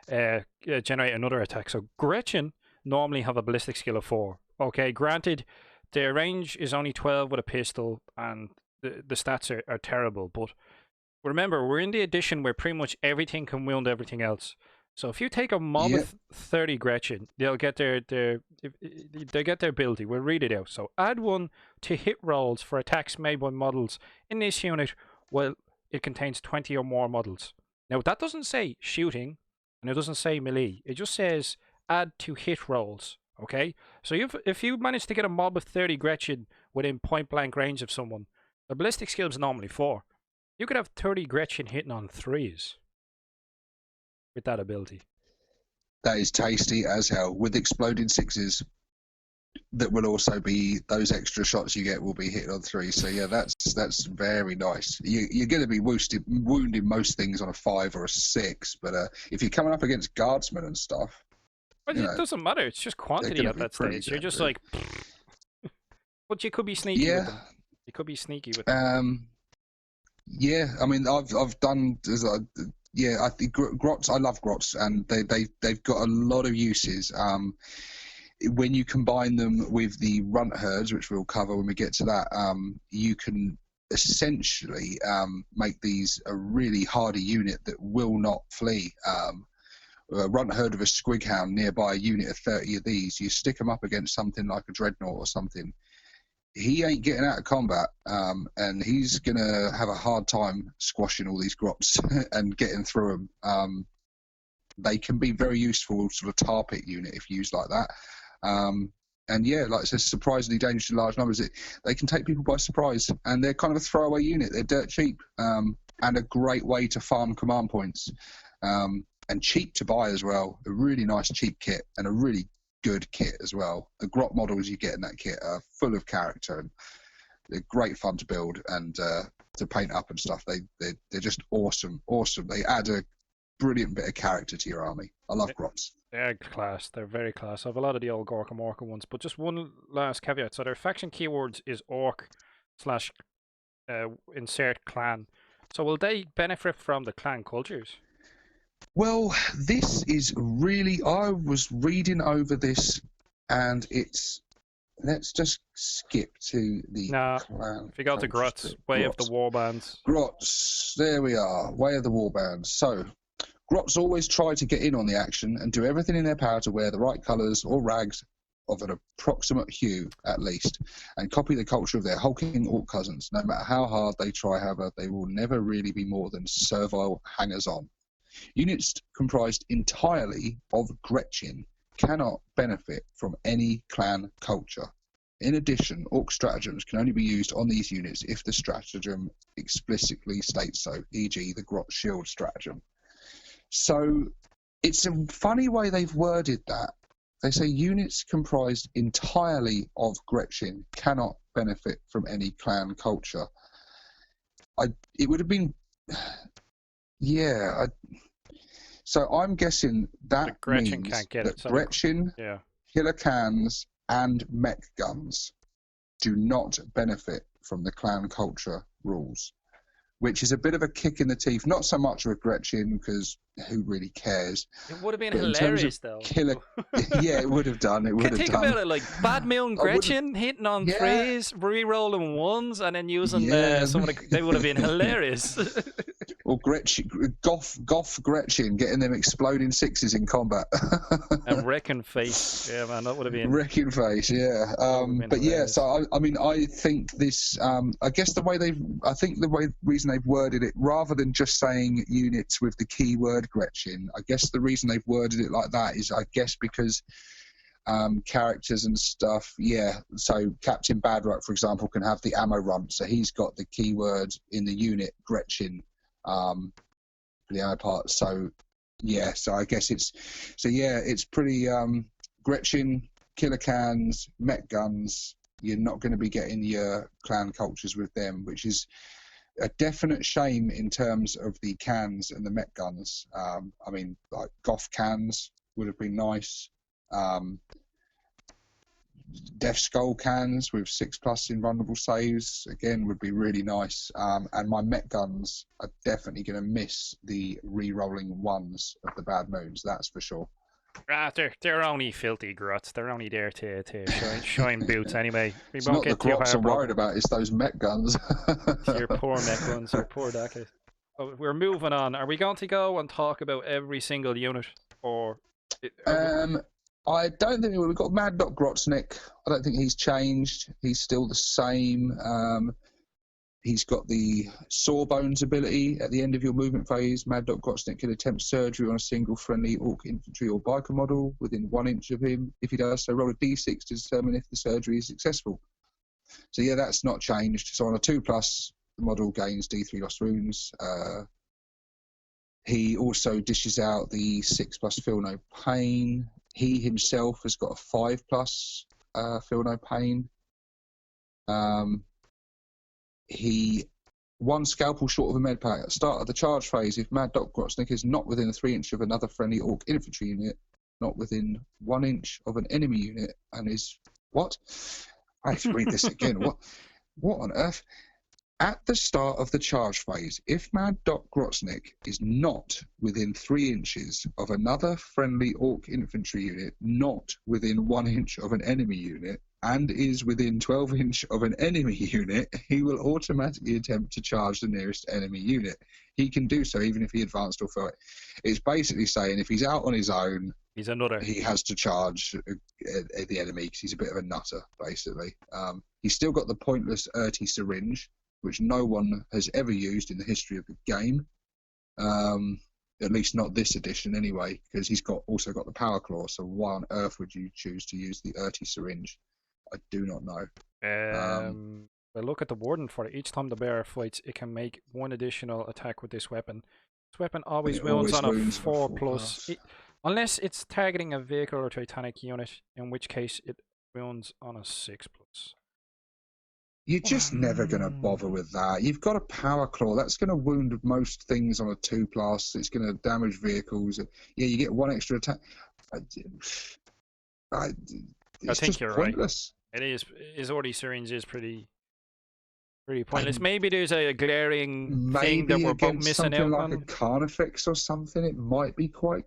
generate another attack. So Gretchin normally have a ballistic skill of 4. Okay, granted, their range is only 12 with a pistol, and the stats are terrible. But remember, we're in the edition where pretty much everything can wound everything else. So if you take a mob of 30 Gretchin, they'll get their ability. We'll read it out. So add 1 to hit rolls for attacks made by models in this unit while it contains 20 or more models. Now that doesn't say shooting, and it doesn't say melee. It just says add to hit rolls. Okay? So if you manage to get a mob of 30 Gretchin within point blank range of someone, the ballistic skill is normally 4. You could have 30 Gretchin hitting on 3s. With that ability. That is tasty as hell, with exploding 6s. That will also be, those extra shots you get will be hit on 3. So yeah, that's very nice. You're going to be wounding most things on a 5 or a 6, but if you're coming up against guardsmen and stuff, but it doesn't matter. It's just quantity at that stage. You're just like, but you could be sneaky with them. You could be sneaky with them. Yeah, I mean, I've done. Yeah, I think Grots. I love Grots, and they've got a lot of uses. When you combine them with the runt herds, which we'll cover when we get to that, you can essentially make these a really hardy unit that will not flee. A runt herd of a squig hound nearby a unit of 30 of these, you stick them up against something like a dreadnought or something, he ain't getting out of combat, and he's going to have a hard time squashing all these Grops and getting through them. They can be very useful sort of tar pit unit if used like that. And yeah, like I said, surprisingly dangerous in large numbers. They can take people by surprise, and they're kind of a throwaway unit. They're dirt cheap, and a great way to farm command points, and cheap to buy as well. A really nice cheap kit, and a really good kit as well. The Grot models you get in that kit are full of character, and they're great fun to build and to paint up and stuff. They're just awesome. They add a brilliant bit of character to your army. I love Grots. They're class. They're very class. I have a lot of the old Gorka Morka ones, but just one last caveat. So their faction keywords is Ork / insert clan. So will they benefit from the clan cultures? Well, this is really. I was reading over this, and it's. Let's just skip to the clan. If you go to Grots, Way of the Warbands. Grots, there we are. Way of the Warbands. So, Grots always try to get in on the action and do everything in their power to wear the right colours or rags of an approximate hue, at least, and copy the culture of their hulking orc cousins. No matter how hard they try, however, they will never really be more than servile hangers-on. Units comprised entirely of Gretchin cannot benefit from any clan culture. In addition, Ork stratagems can only be used on these units if the stratagem explicitly states so, e.g. the Grot Shield stratagem. So it's a funny way they've worded that. They say units comprised entirely of Gretchin cannot benefit from any clan culture. It would have been... Yeah, so I'm guessing that Gretchin means can't get that it, so Gretchin, killer cans, and mech guns do not benefit from the clan culture rules, which is a bit of a kick in the teeth. Not so much with Gretchin, because who really cares? It would have been But hilarious, though. Yeah, it would have done. It would have done. Think about it, like Bad Moon Gretchin hitting on threes, re-rolling ones, and then using some of the. They would have been hilarious. Or Gretchin, Goth Gretchin getting them exploding sixes in combat. And Wrecking Face, yeah, man, that would have been. Wrecking Face, yeah. But yeah, so I mean, I think this. I guess reason they've worded it, rather than just saying units with the keyword Gretchin, I guess the reason they've worded it like that is, I guess, because characters and stuff. Yeah, so Captain Badrock, for example, can have the ammo rump, so he's got the keyword in the unit Gretchin. For the ammo part. So yeah, so I guess it's pretty Gretchin, killer cans, mech guns. You're not going to be getting your clan cultures with them, which is a definite shame in terms of the cans and the mech guns. I mean, like Goth cans would have been nice. Death Skull cans with 6+ invulnerable saves again would be really nice. And my mech guns are definitely going to miss the re-rolling ones of the Bad Moons, that's for sure. They're only filthy Grots. They're only there to shine boots anyway. We It's won't not the get too Grots I'm worried about, it's those mech guns. Your poor mech guns, your poor Daka. Oh, we're moving on. Are we going to go and talk about every single unit, or? I don't think we've got Mad Dog Grotsnick. I don't think he's changed. He's still the same. He's got the Sawbones ability at the end of your movement phase. Mad Dog Grotsnick can attempt surgery on a single friendly Ork infantry or biker model within 1 inch of him. If he does so, roll a d6 to determine if the surgery is successful. So yeah, that's not changed. So on a 2+, the model gains d3 lost wounds. He also dishes out the 6+ Feel No Pain. He himself has got a 5+ Feel No Pain. He 1 scalpel short of a med pack. At the start of the charge phase, if Mad Dog Grotsnick is not within 3 inch of another friendly Ork infantry unit, not within 1 inch of an enemy unit, and is what? I have to read this again. What on earth? At the start of the charge phase, if Mad Dog Grotsnick is not within 3 inches of another friendly Ork infantry unit, not within 1 inch of an enemy unit, and is within 12 inch of an enemy unit, he will automatically attempt to charge the nearest enemy unit. He can do so even if he advanced or fell. It's basically saying if he's out on his own, he has to charge the enemy because he's a bit of a nutter, basically. He's still got the pointless Urti syringe, which no one has ever used in the history of the game. At least not this edition anyway, because he's also got the power claw, so why on earth would you choose to use the Urti syringe? I do not know. Well, look at the warden for it. Each time the bearer fights, it can make 1 additional attack with this weapon. This weapon always wounds on a 4+, unless it's targeting a vehicle or titanic unit, in which case it wounds on a 6+. You're just never going to bother with that. You've got a power claw. That's going to wound most things on a 2+. It's going to damage vehicles. Yeah, you get 1 extra attack. It's I think just you're pointless. right. It is. His Ordy syringe is pretty pointless. Maybe there's a glaring thing that we're both missing something out like on. a Carnifex or something, it might be quite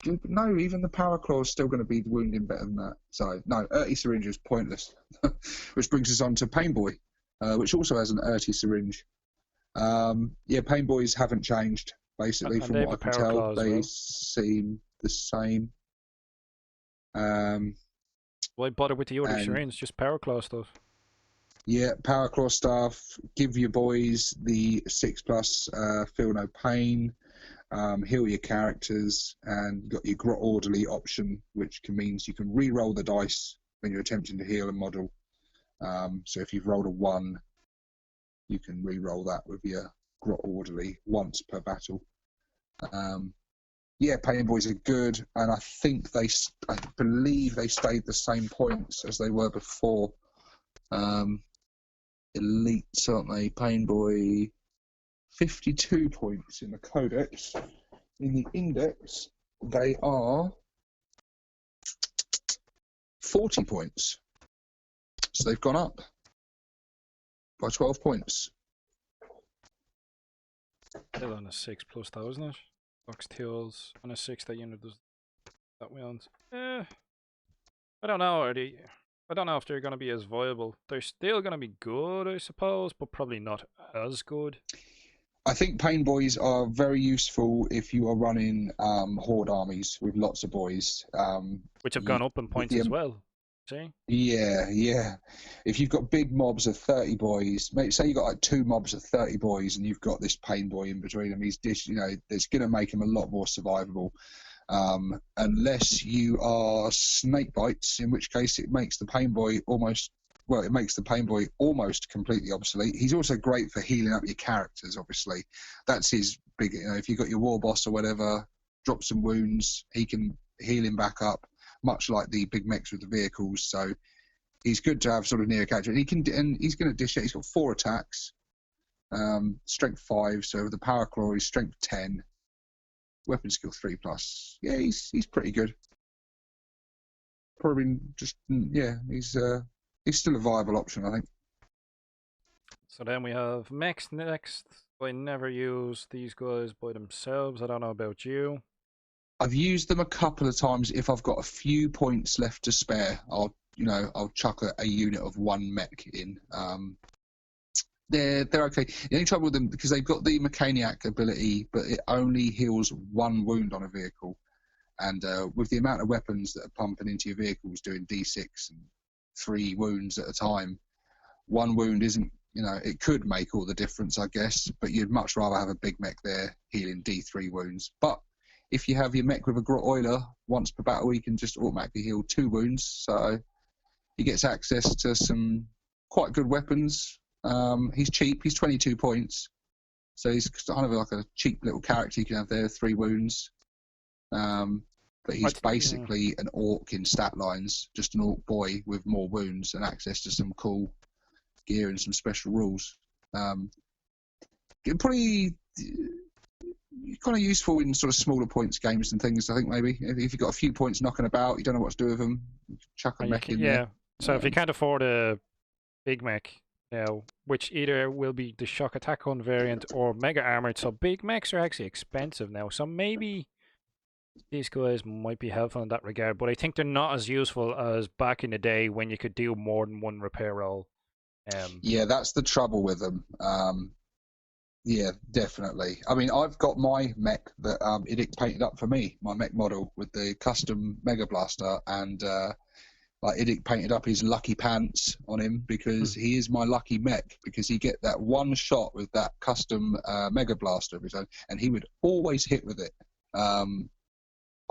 good. But no, even the power claw is still going to be wounding better than that. So no, Urty syringe is pointless. Which brings us on to Painboy, which also has an Urty syringe. Yeah, Painboys haven't changed basically And from they what I have a can power tell. claw as They well. seem the same. Why bother with the Ordy and- syringe? Just power claw stuff. Yeah, power claw staff. Give your boys the 6+. Feel no pain. Heal your characters, and you've got your Grot Orderly option, which means you can re-roll the dice when you're attempting to heal a model. So if you've rolled a 1, you can re-roll that with your Grot Orderly once per battle. Yeah, Painboys are good, and I believe they stayed the same points as they were before. Elites, aren't they? Painboy, 52 points in the Codex. In the Index, they are 40 points. So they've gone up by 12 points. Still on a 6+ though, isn't it? Box tails on a 6. That unit does that wins. I don't know. I don't know if they're going to be as viable. They're still going to be good, I suppose, but probably not as good. I think Painboys are very useful if you are running horde armies with lots of boys. Which have gone up in points as well. See? Yeah. If you've got big mobs of 30 boys, say you've got like 2 mobs of 30 boys and you've got this Painboy in between them, it's going to make him a lot more survivable. Unless you are snake bites, in which case it makes the Painboy almost completely obsolete. He's also great for healing up your characters, obviously. That's his big, if you've got your war boss or whatever, drop some wounds, he can heal him back up, much like the big mechs with the vehicles. So he's good to have sort of near a character. And he's going to dish it. He's got 4 attacks, strength 5, so the power claw is strength 10, weapon skill 3+. Yeah, he's pretty good. Probably just, he's still a viable option, I think. So then we have mechs next. I never use these guys by themselves. I don't know about you. I've used them a couple of times. If I've got a few points left to spare, I'll chuck a unit of 1 mech in. They're okay. The only trouble with them, because they've got the Mechaniac ability, but it only heals 1 wound on a vehicle. And with the amount of weapons that are pumping into your vehicles, doing D6 and 3 wounds at a time, 1 wound isn't, it could make all the difference, I guess, but you'd much rather have a big mech there healing D3 wounds. But if you have your mech with a Grot Oiler, once per battle, he can just automatically heal 2 wounds. So he gets access to some quite good weapons. He's cheap. He's 22 points. So he's kind of like a cheap little character you can have there, 3 wounds. But he's basically an Ork in stat lines, just an Ork boy with more wounds and access to some cool gear and some special rules. Probably kind of useful in sort of smaller points games and things, I think, maybe. If you've got a few points knocking about, you don't know what to do with them, chuck a mech in there. So if you can't afford a big mech, which either will be the shock attack on variant or mega armored, so big mechs are actually expensive now, so maybe these guys might be helpful in that regard, but I think they're not as useful as back in the day when you could do more than 1 repair roll. Yeah, that's the trouble with them. Yeah, definitely. I mean, I've got my mech that Idic painted up for me, my mech model with the custom Mega Blaster, and Idic painted up his lucky pants on him because he is my lucky mech, because he get that 1 shot with that custom Mega Blaster of his own, and he would always hit with it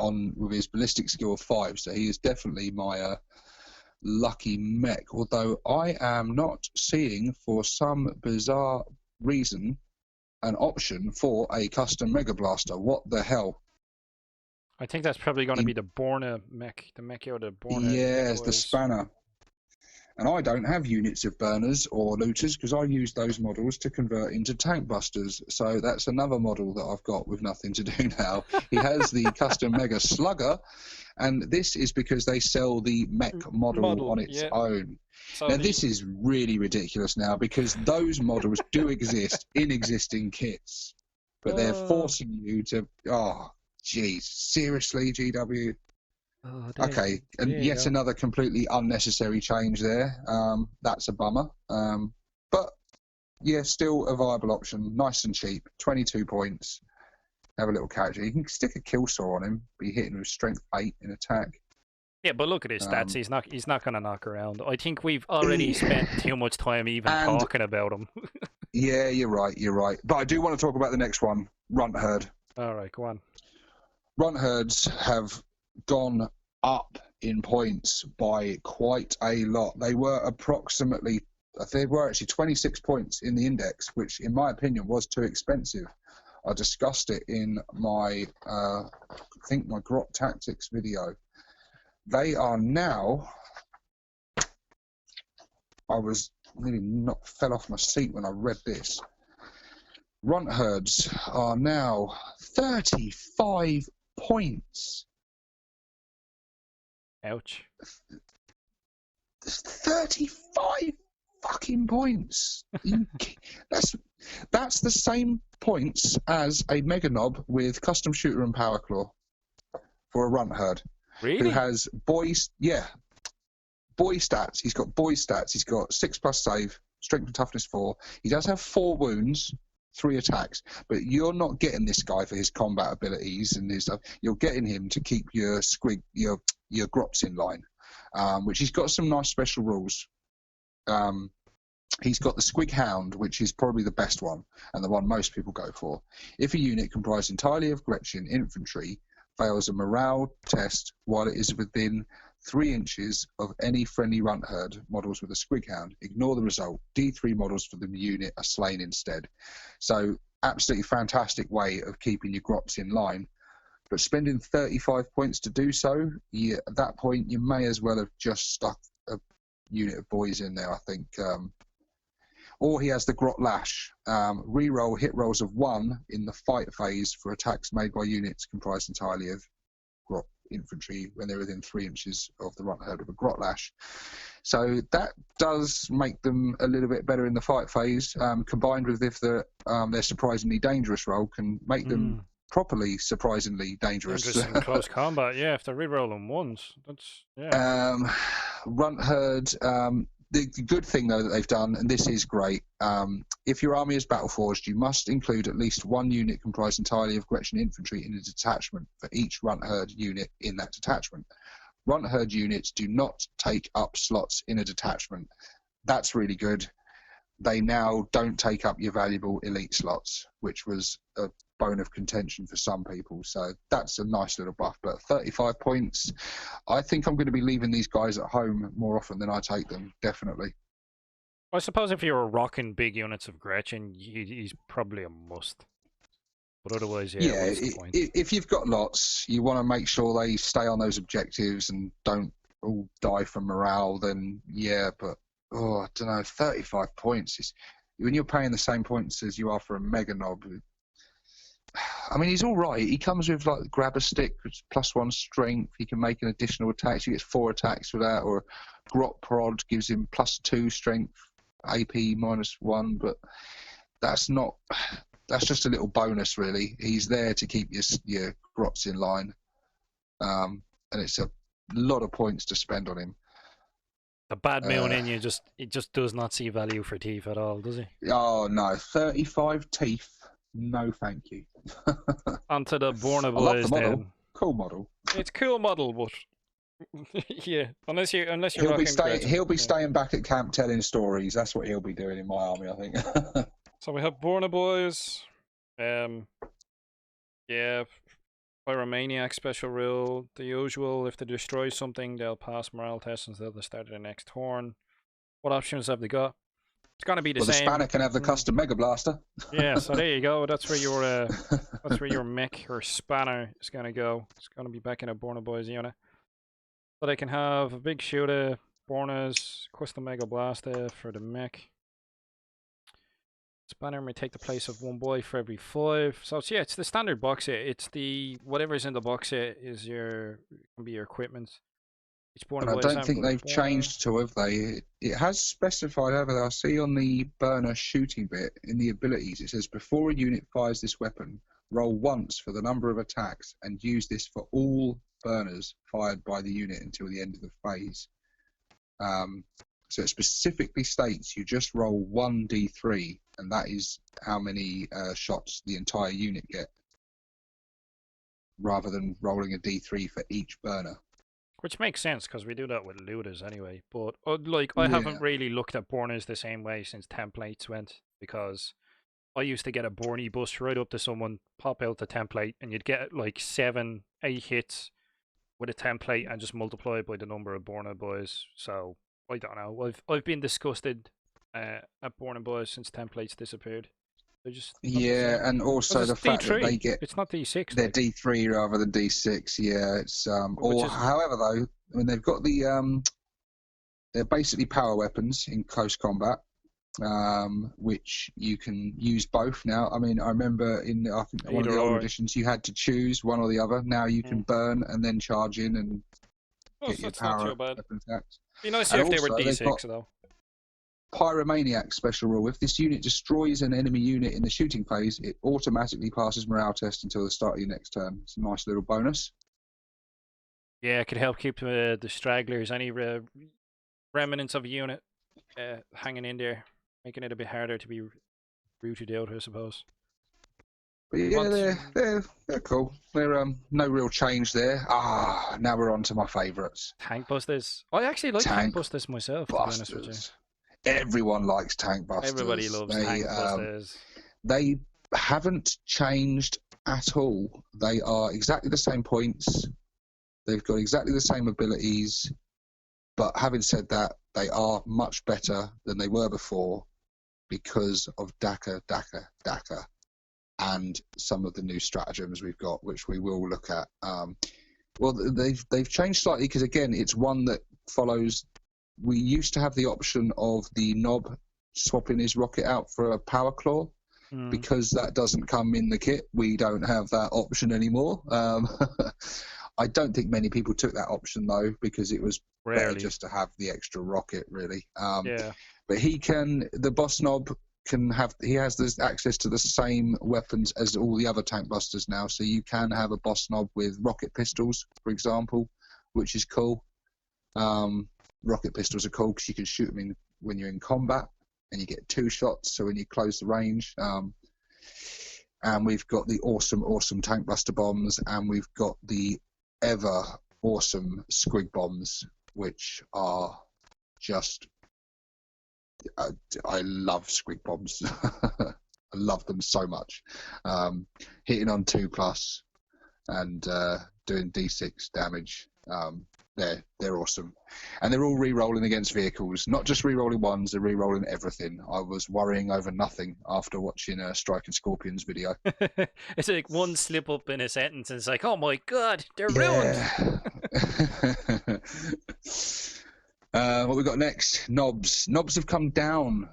with his ballistic skill of 5. So he is definitely my lucky mech. Although I am not seeing, for some bizarre reason, an option for a custom Mega Blaster. What the hell? I think that's probably going to be the Borna mech, the mech out of Borna. Yes, the Spanner. And I don't have units of burners or looters because I use those models to convert into tank busters. So that's another model that I've got with nothing to do now. He has the custom Mega Slugger, and this is because they sell the mech model on its own. So now, this is really ridiculous now because those models do exist in existing kits, but they're forcing you to... Oh, geez. Seriously, GW? Oh, okay, and yet another completely unnecessary change there. That's a bummer. But, yeah, still a viable option. Nice and cheap. 22 points. Have a little character. You can stick a kill saw on him, but you hit him with strength 8 in attack. Yeah, but look at his stats. He's not going to knock around. I think we've already spent too much time even talking about him. Yeah, you're right. But I do want to talk about the next one, Runt Herd. All right, go on. Runt Herds have gone up in points by quite a lot. They were actually 26 points in the index, which in my opinion was too expensive. I discussed it in my, I think my Grot Tactics video. They are now, I was nearly fell off my seat when I read this. Runt Herds are now 35 points. Ouch. 35 fucking points. That's the same points as a Mega Nob with Custom Shooter and Power Claw for a Runt Herd. Really? Who has boy stats. He's got boy stats. He's got 6+ save, strength and toughness 4. He does have 4 wounds, 3 attacks, but you're not getting this guy for his combat abilities and his stuff. You're getting him to keep your grops in line, which he's got some nice special rules. He's got the Squig Hound, which is probably the best one and the one most people go for. If a unit comprised entirely of Gretchin Infantry fails a morale test while it is within 3 inches of any friendly Runt Herd models with a Squig Hound, ignore the result. D3 models for the unit are slain instead. So, absolutely fantastic way of keeping your grops in line. But spending 35 points to do so, at that point, you may as well have just stuck a unit of boys in there, I think. Or he has the Grot Lash. Reroll hit rolls of 1 in the fight phase for attacks made by units comprised entirely of Grot Infantry when they're within 3 inches of the Runt Herd with a Grot Lash. So that does make them a little bit better in the fight phase, combined with if their surprisingly dangerous roll can make them properly surprisingly dangerous. Dangerous in close combat, yeah, if they're rerolling ones. That's, yeah. Runt Herd... The good thing, though, that they've done, and this is great, if your army is battle-forged, you must include at least 1 unit comprised entirely of Gretchin Infantry in a detachment for each Runt Herd unit in that detachment. Runt Herd units do not take up slots in a detachment. That's really good. They now don't take up your valuable elite slots, which was a bone of contention for some people. So that's a nice little buff. But 35 points, I think I'm going to be leaving these guys at home more often than I take them, definitely. I suppose if you're rocking big units of Gretchin, he's probably a must. But otherwise, yeah, what's the point? If you've got lots, you want to make sure they stay on those objectives and don't all die from morale, then yeah, but I don't know, 35 points is when you're paying the same points as you are for a Mega Nob. I mean, he's all right. He comes with like grabber stick, which is +1 strength. He can make an additional attack. So he gets 4 attacks for that, or Grot Prod gives him +2 strength, AP -1. But that's just a little bonus, really. He's there to keep your grots in line, and it's a lot of points to spend on him. The bad moon in you just does not see value for teeth at all, does he? Oh no, 35 teeth. No, thank you. Onto the Borna I love boys the model. then. Cool model. It's a cool model, but yeah, unless you're he'll be staying back at camp telling stories. That's what he'll be doing in my army, I think. So we have Borna boys. Yeah, Pyromaniac special rule. The usual, if they destroy something, they'll pass morale tests until the start of the next turn. What options have they got? It's gonna be the same. The Spanner can have the custom Mega Blaster. Yeah, so there you go. That's where your mech or Spanner is gonna go. It's gonna be back in a Borna boys unit. So they can have a big shooter, Bornas, custom Mega Blaster for the mech. Spanner may take the place of 1 boy for every 5. So it's, yeah, it's the standard box set. It's the whatever's in the box set is can be your equipment. Each Borna And I boy don't think example of they've Borna. changed to have they. It has specified over there. I see on the burner shooting bit in the abilities. It says before a unit fires this weapon, roll once for the number of attacks and use this for all burners fired by the unit until the end of the phase. So it specifically states you just roll 1d3, and that is how many shots the entire unit get, rather than rolling a d3 for each burner. Which makes sense because we do that with looters anyway. But like, I Yeah. haven't really looked at Bornas the same way since templates went, because I used to get a Borny bust right up to someone, pop out the template, and you'd get like 7, 8 hits with a template and just multiply it by the number of Borna boys. So I don't know. I've been disgusted at Borna boys since templates disappeared. They're just not the Yeah, same. and also the fact that they get It's not D6. they're Like. D3 rather than D6. Yeah, it's or is... however though, I mean they've got the they're basically power weapons in close combat, which you can use both now. I mean, I remember in I think one of the older editions you had to choose one or the other. Now you can burn and then charge in and get your power weapon attacks. Be nice if they were D6 though. Pyromaniac special rule. If this unit destroys an enemy unit in the shooting phase, it automatically passes morale test until the start of your next turn. It's a nice little bonus. Yeah, it could help keep the stragglers, any remnants of a unit hanging in there, making it a bit harder to be rooted out, I suppose. But yeah, they're cool. They're no real change there. Now we're on to my favourites. Tank busters. I actually like tank busters myself, to be honest with you. Everyone likes tank busters. Everybody loves tank busters. They haven't changed at all. They are exactly the same points. They've got exactly the same abilities. But having said that, they are much better than they were before because of Daka, and some of the new stratagems we've got, which we will look at. Well, they've changed slightly because, again, it's one that follows. We used to have the option of the Nob swapping his rocket out for a power claw. Because that doesn't come in the kit, we don't have that option anymore. I don't think many people took that option though, because it was better just to have the extra rocket, really. Yeah. But the boss Nob has this access to the same weapons as all the other tank busters now. So you can have a boss Nob with rocket pistols, for example, which is cool. Rocket pistols are cool because you can shoot them when you're in combat, and you get 2 shots. So when you close the range, and we've got the awesome tank buster bombs, and we've got the ever awesome squig bombs, which are just I love squig bombs. I love them so much. Hitting on 2+ and doing D6 damage. They're awesome, and they're all re-rolling against vehicles. Not just re-rolling ones; they're re-rolling everything. I was worrying over nothing after watching a Striking Scorpions video. It's like one slip up in a sentence, and it's like, oh my god, they're ruined. What we got next? Knobs. Knobs have come down.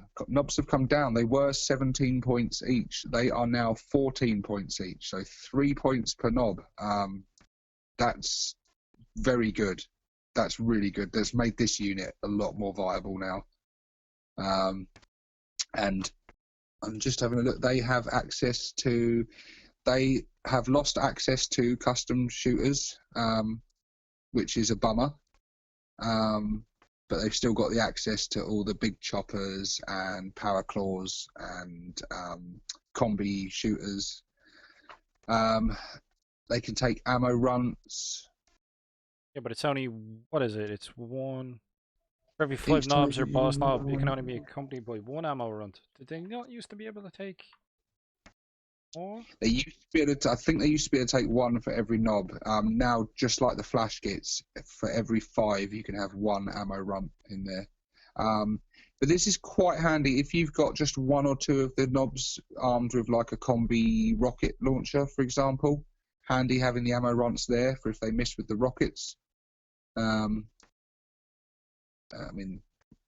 They were 17 points each. They are now 14 points each. So 3 points per knob. That's very good. That's really good. That's made this unit a lot more viable now. And I'm just having a look. They have lost access to custom shooters, which is a bummer. But they've still got the access to all the big choppers and power claws and combi shooters. They can take ammo runts. Yeah, but it's only, what is it? It's 1 for every 5 knobs or boss knob. You can only be accompanied by 1 ammo runt. Did they not used to be able to take more? They used to be able to. I think they used to be able to take 1 for every knob. Now, just like the flash kits, for every 5 you can have 1 ammo runt in there. But this is quite handy if you've got just 1 or 2 of the knobs armed with like a combi rocket launcher, for example. Handy having the ammo runts there for if they miss with the rockets. I mean,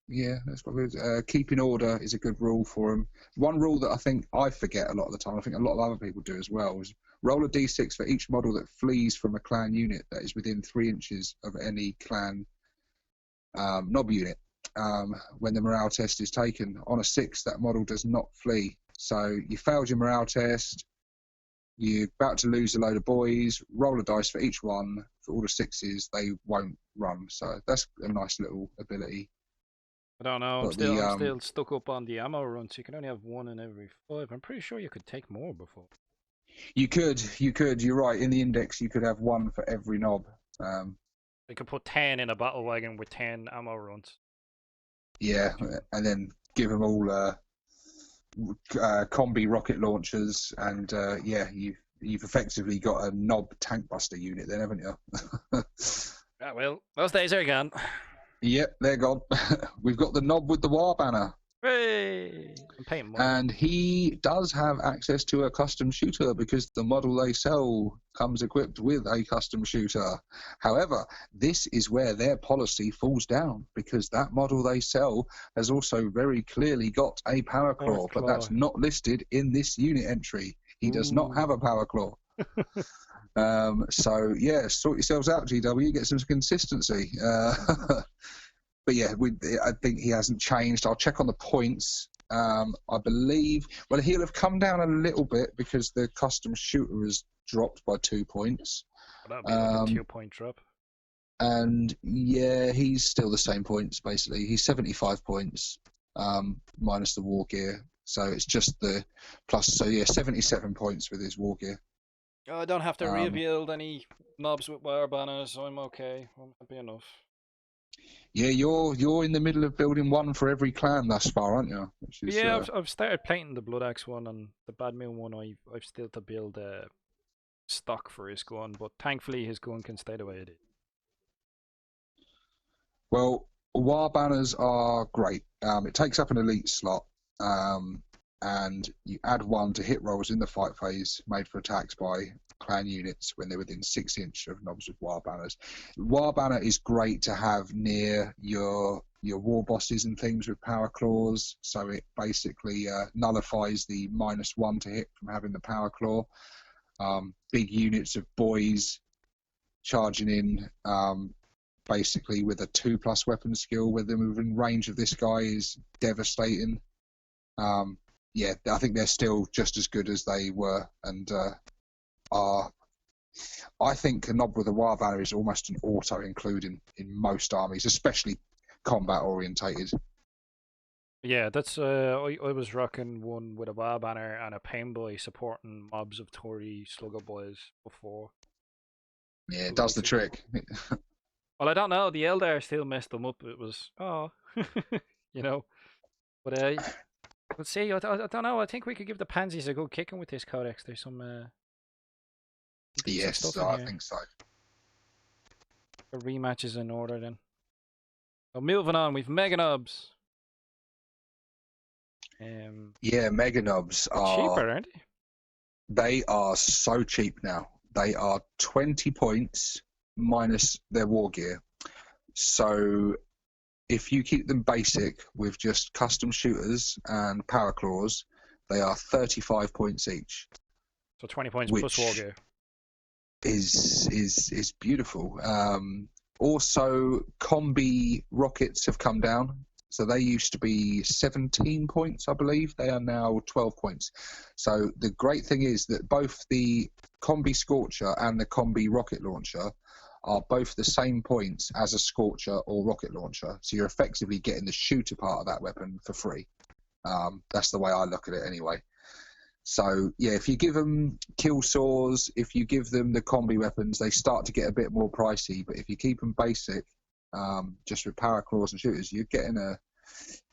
yeah, that's quite good. Keeping order is a good rule for them. One rule that I think I forget a lot of the time, I think a lot of other people do as well, is roll a d6 for each model that flees from a clan unit that is within 3 inches of any clan NOB unit. When the morale test is taken, on a 6, that model does not flee. So you failed your morale test, you're about to lose a load of boys, roll a dice for each one. For all the 6s, they won't run. So that's a nice little ability. I don't know. I'm But still stuck up on the ammo run, so you can only have 1 in every 5. I'm pretty sure you could take more before. you could. You're right. In the index, you could have 1 for every knob. You could put 10 in a battle wagon with 10 ammo runs. Yeah, and then give them all combi rocket launchers, and yeah, you've effectively got a knob tank buster unit then, haven't you? Ah, well, those days are gone. Yep, they're gone. We've got the knob with the war banner. Hooray! I'm painting more. And he does have access to a custom shooter because the model they sell comes equipped with a custom shooter. However, this is where their policy falls down because that model they sell has also very clearly got a power claw, but that's not listed in this unit entry. He does not have a power claw. So yeah, sort yourselves out, GW, get some consistency. But yeah, I think he hasn't changed. I'll check on the points. I believe, well, he'll have come down a little bit because the custom shooter has dropped by 2 points. That'd be like a 2-point drop. And yeah, he's still the same points basically. He's 75 points minus the war gear. So it's just the plus. So yeah, 77 points with his war gear. Oh, I don't have to rebuild any knobs with wire banners. So I'm okay. I'm happy enough. Yeah, you're in the middle of building 1 for every clan thus far, aren't you? Is, yeah, I've started painting the Blood Axe one, and the Bad Moon one I've still to build a stock for his gun, but thankfully his gun can stay the way it is. Well, war banners are great. It takes up an elite slot, and you add 1 to hit rolls in the fight phase made for attacks by clan units when they're within 6 inches of knobs with war banners. War banner is great to have near your war bosses and things with power claws, so it basically nullifies the -1 to hit from having the power claw. Big units of boys charging in, basically with a 2+ weapon skill with them within range of this guy is devastating. Yeah, I think they're still just as good as they were, and I think a knob with a wire banner is almost an auto including in most armies, especially combat orientated. Yeah, that's I was rocking one with a wire banner and a pain boy supporting mobs of Tory slugger boys before. Yeah, it does the trick. Well, I don't know. The Eldar still messed them up. It was you know. But let's see. I don't know. I think we could give the pansies a good kicking with this codex. There's some yes, stuff in I here. think so. The rematch is in order then. So moving on, we've Mega Nobs. Yeah, Mega Nobs are cheaper, aren't they? They are so cheap now. They are 20 points minus their war gear. So if you keep them basic with just custom shooters and power claws, they are 35 points each. So 20 points plus war gear. Is beautiful. Also, combi rockets have come down. So they used to be 17 points, I believe. They are now 12 points. So the great thing is that both the combi Scorcher and the combi rocket launcher are both the same points as a Scorcher or rocket launcher. So you're effectively getting the shooter part of that weapon for free. That's the way I look at it anyway. So yeah, if you give them kill saws, if you give them the combi weapons, they start to get a bit more pricey. But if you keep them basic, just with power claws and shooters, you're getting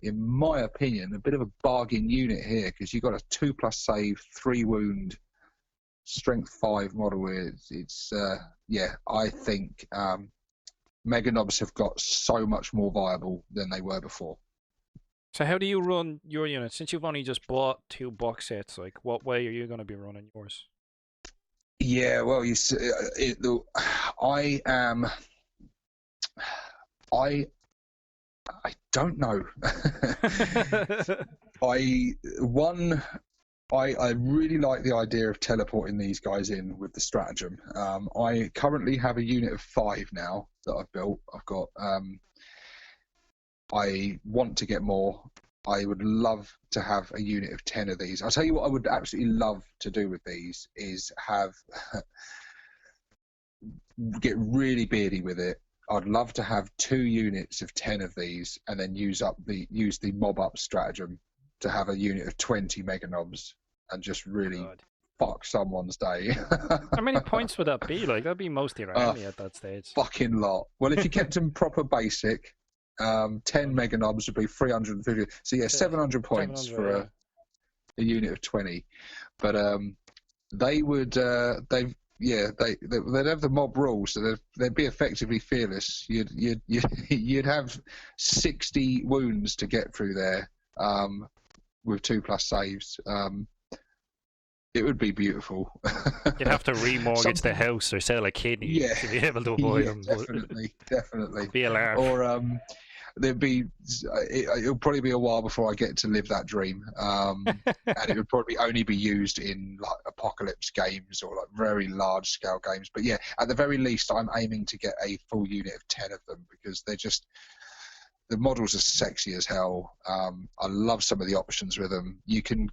in my opinion, a bit of a bargain unit here because you've got a 2+ save, 3 wound, strength 5 model. It's yeah, I think Mega Nobs have got so much more viable than they were before. So how do you run your unit? Since you've only just bought 2 box sets, like what way are you going to be running yours? Yeah, well, I I don't know. I really like the idea of teleporting these guys in with the stratagem. I currently have a unit of 5 now that I've built. I've got. I want to get more. I would love to have a unit of 10 of these. I'll tell you what I would absolutely love to do with these is have get really beardy with it. I'd love to have 2 units of 10 of these and then use the mob up stratagem to have a unit of 20 mega knobs and just really fuck someone's day. How many points would that be? Like, that'd be most of your army at that stage. Fucking lot. Well, if you kept them proper basic, 10 mega knobs would be 350. So yeah, 700 points for a unit of 20. But they would they'd have the mob rules, so they'd be effectively fearless. You'd have 60 wounds to get through there with 2+ saves. It would be beautiful. You'd have to remortgage the house or sell a kidney to be able to avoid them. Definitely. Be a laugh. Or it'll probably be a while before I get to live that dream, and it would probably only be used in like apocalypse games or like very large scale games. But yeah, at the very least, I'm aiming to get a full unit of 10 of them because the models are sexy as hell. I love some of the options with them. You can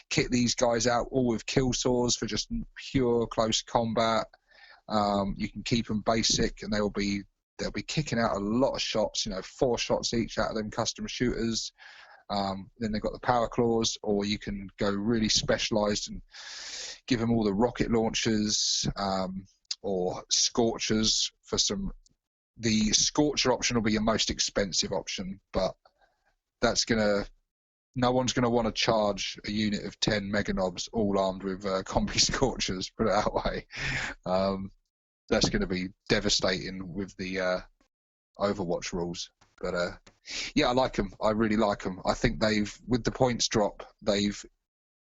kit these guys out all with kill saws for just pure close combat. You can keep them basic and they'll be kicking out a lot of shots, 4 shots each out of them custom shooters. Then they've got the power claws, or you can go really specialized and give them all the rocket launchers or scorchers for some. The scorcher option will be your most expensive option, but no one's going to want to charge a unit of 10 mega knobs all armed with combi scorchers, put it that way. That's going to be devastating with the Overwatch rules. But yeah, I like them. I really like them. I think with the points drop, they've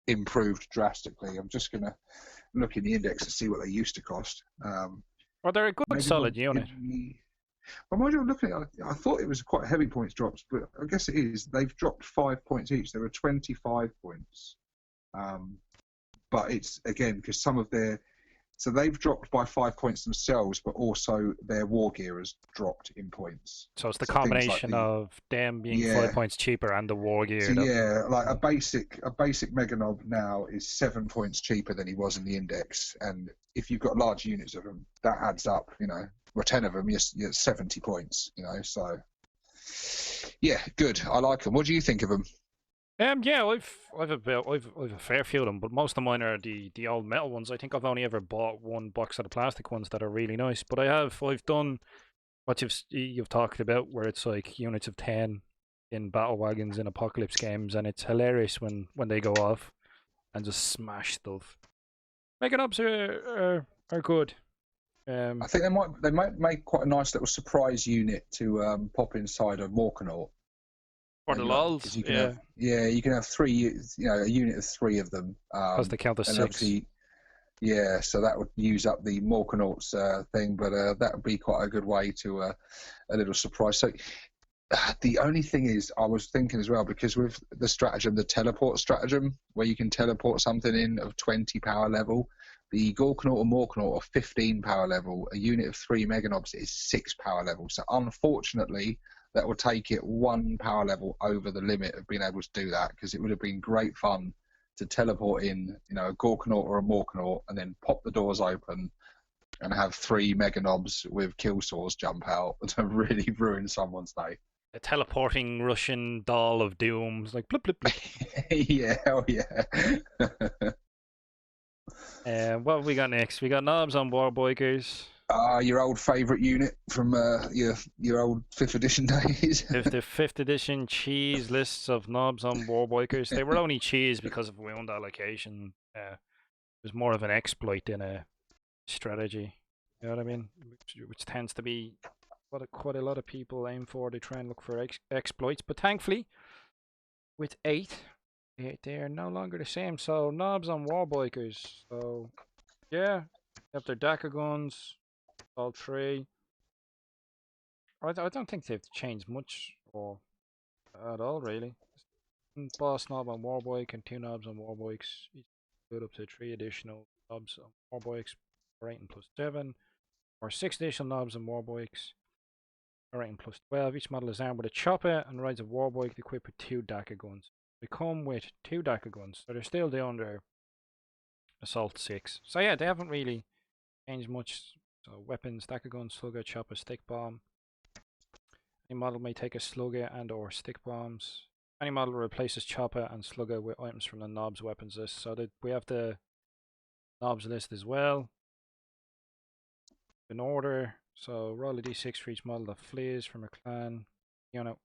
improved drastically. I'm just going to look in the index to see what they used to cost. Well, they're a good solid unit. Well, mind you, looking at it, I thought it was quite heavy points drops, but I guess it is. They've dropped 5 points each. There were 25 points. But it's, again, because so they've dropped by 5 points themselves, but also their war gear has dropped in points. So it's the combination of them being 5 points cheaper and the war gear. So yeah, like a basic Mega Knob now is 7 points cheaper than he was in the index, and if you've got large units of them, that adds up. Well, 10 of them, you're 70 points. So yeah, good. I like them. What do you think of them? Yeah, I've a fair few of them, but most of mine are the old metal ones. I think I've only ever bought one box of the plastic ones that are really nice. But I've done what you've talked about, where it's like units of 10 in battle wagons in apocalypse games, and it's hilarious when they go off and just smash stuff. Mega Knobs are good. I think they might make quite a nice little surprise unit to pop inside a Morkanaut. For the lols, you can have 3, a unit of 3 of them. Because they count as 6. Yeah, so that would use up the Morkanaut's thing, but that would be quite a good way to a little surprise. So the only thing is, I was thinking as well, because with the stratagem, the teleport stratagem, where you can teleport something in of 20 power level, the Gorkanaut or Morkanaut are 15 power level. A unit of 3 Mega Knobs is 6 power level. So unfortunately, that will take it 1 power level over the limit of being able to do that, because it would have been great fun to teleport in, a Gorkanaut or a Morkanaut and then pop the doors open and have 3 Mega Knobs with kill saws jump out to really ruin someone's day. A teleporting Russian doll of doom. It's like blip blip blip. Yeah, hell yeah. What have we got next? We got Knobs on Warboykers. Your old favourite unit from your old 5th edition days. The 5th edition cheese lists of Knobs on Warboykers. They were only cheese because of wound allocation. It was more of an exploit than a strategy. You know what I mean? Which tends to be what quite a lot of people aim for. They try and look for exploits. But thankfully, with 8, they're no longer the same. So Knobs on Warboykers. So yeah, have their Daka guns. All 3. I don't think they've changed much or at all really. Boss knob on Warbike and 2 knobs on Warbikes. Each good up to 3 additional knobs on Warbikes, rating +7, or 6 additional knobs on Warbikes, rating +12. Each model is armed with a chopper and rides a Warbike equipped with 2 Daka guns. They come with 2 Daka guns, so they're still down their Assault 6. So yeah, they haven't really changed much. So weapons, Daka gun, slugger, chopper, stick bomb. Any model may take a slugger and or stick bombs. Any model replaces chopper and slugger with items from the knobs weapons list. So that we have the knobs list as well. In order. So roll a d6 for each model that flees from a clan unit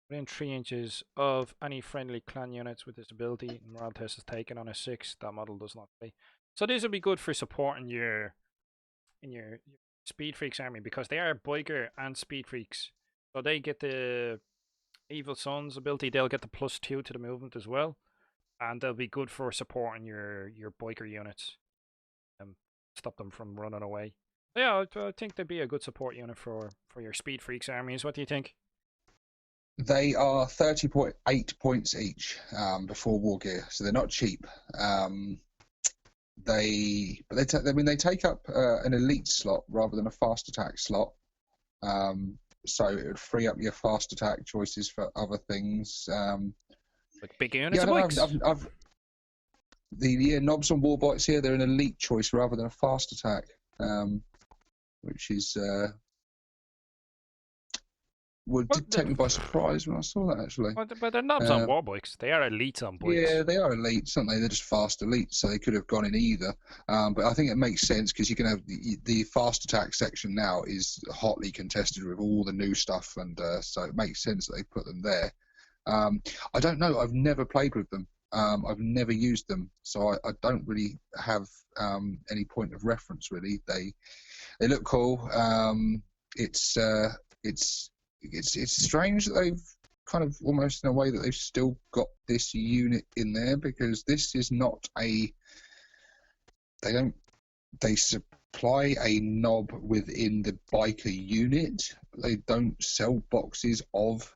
within 3 inches of any friendly clan units with this ability. And morale test is taken on a 6. That model does not flee. So these will be good for supporting your Speed Freaks army, because they are biker and Speed Freaks. So they get the Evil Sun's ability, they'll get the +2 to the movement as well. And they'll be good for supporting your biker units. Stop them from running away. Yeah, I think they'd be a good support unit for your Speed Freaks armies. What do you think? They are 30.8 points each before war gear, so they're not cheap. They take up an elite slot rather than a fast attack slot. So it would free up your fast attack choices for other things. Like big units of bikes. The knobs on Warbites here, they're an elite choice rather than a fast attack, which is did take me by surprise when I saw that, actually. But they're knobs on Warbikes. They are elites on bikes. Yeah, they are elites, aren't they? They're just fast elites, so they could have gone in either. But I think it makes sense because you can have the fast attack section now is hotly contested with all the new stuff, and so it makes sense that they put them there. I don't know. I've never played with them. I've never used them, so I don't really have any point of reference, really. They look cool. It's strange that they've kind of almost in a way that they've still got this unit in there, because this is not they supply a knob within the biker unit. They don't sell boxes of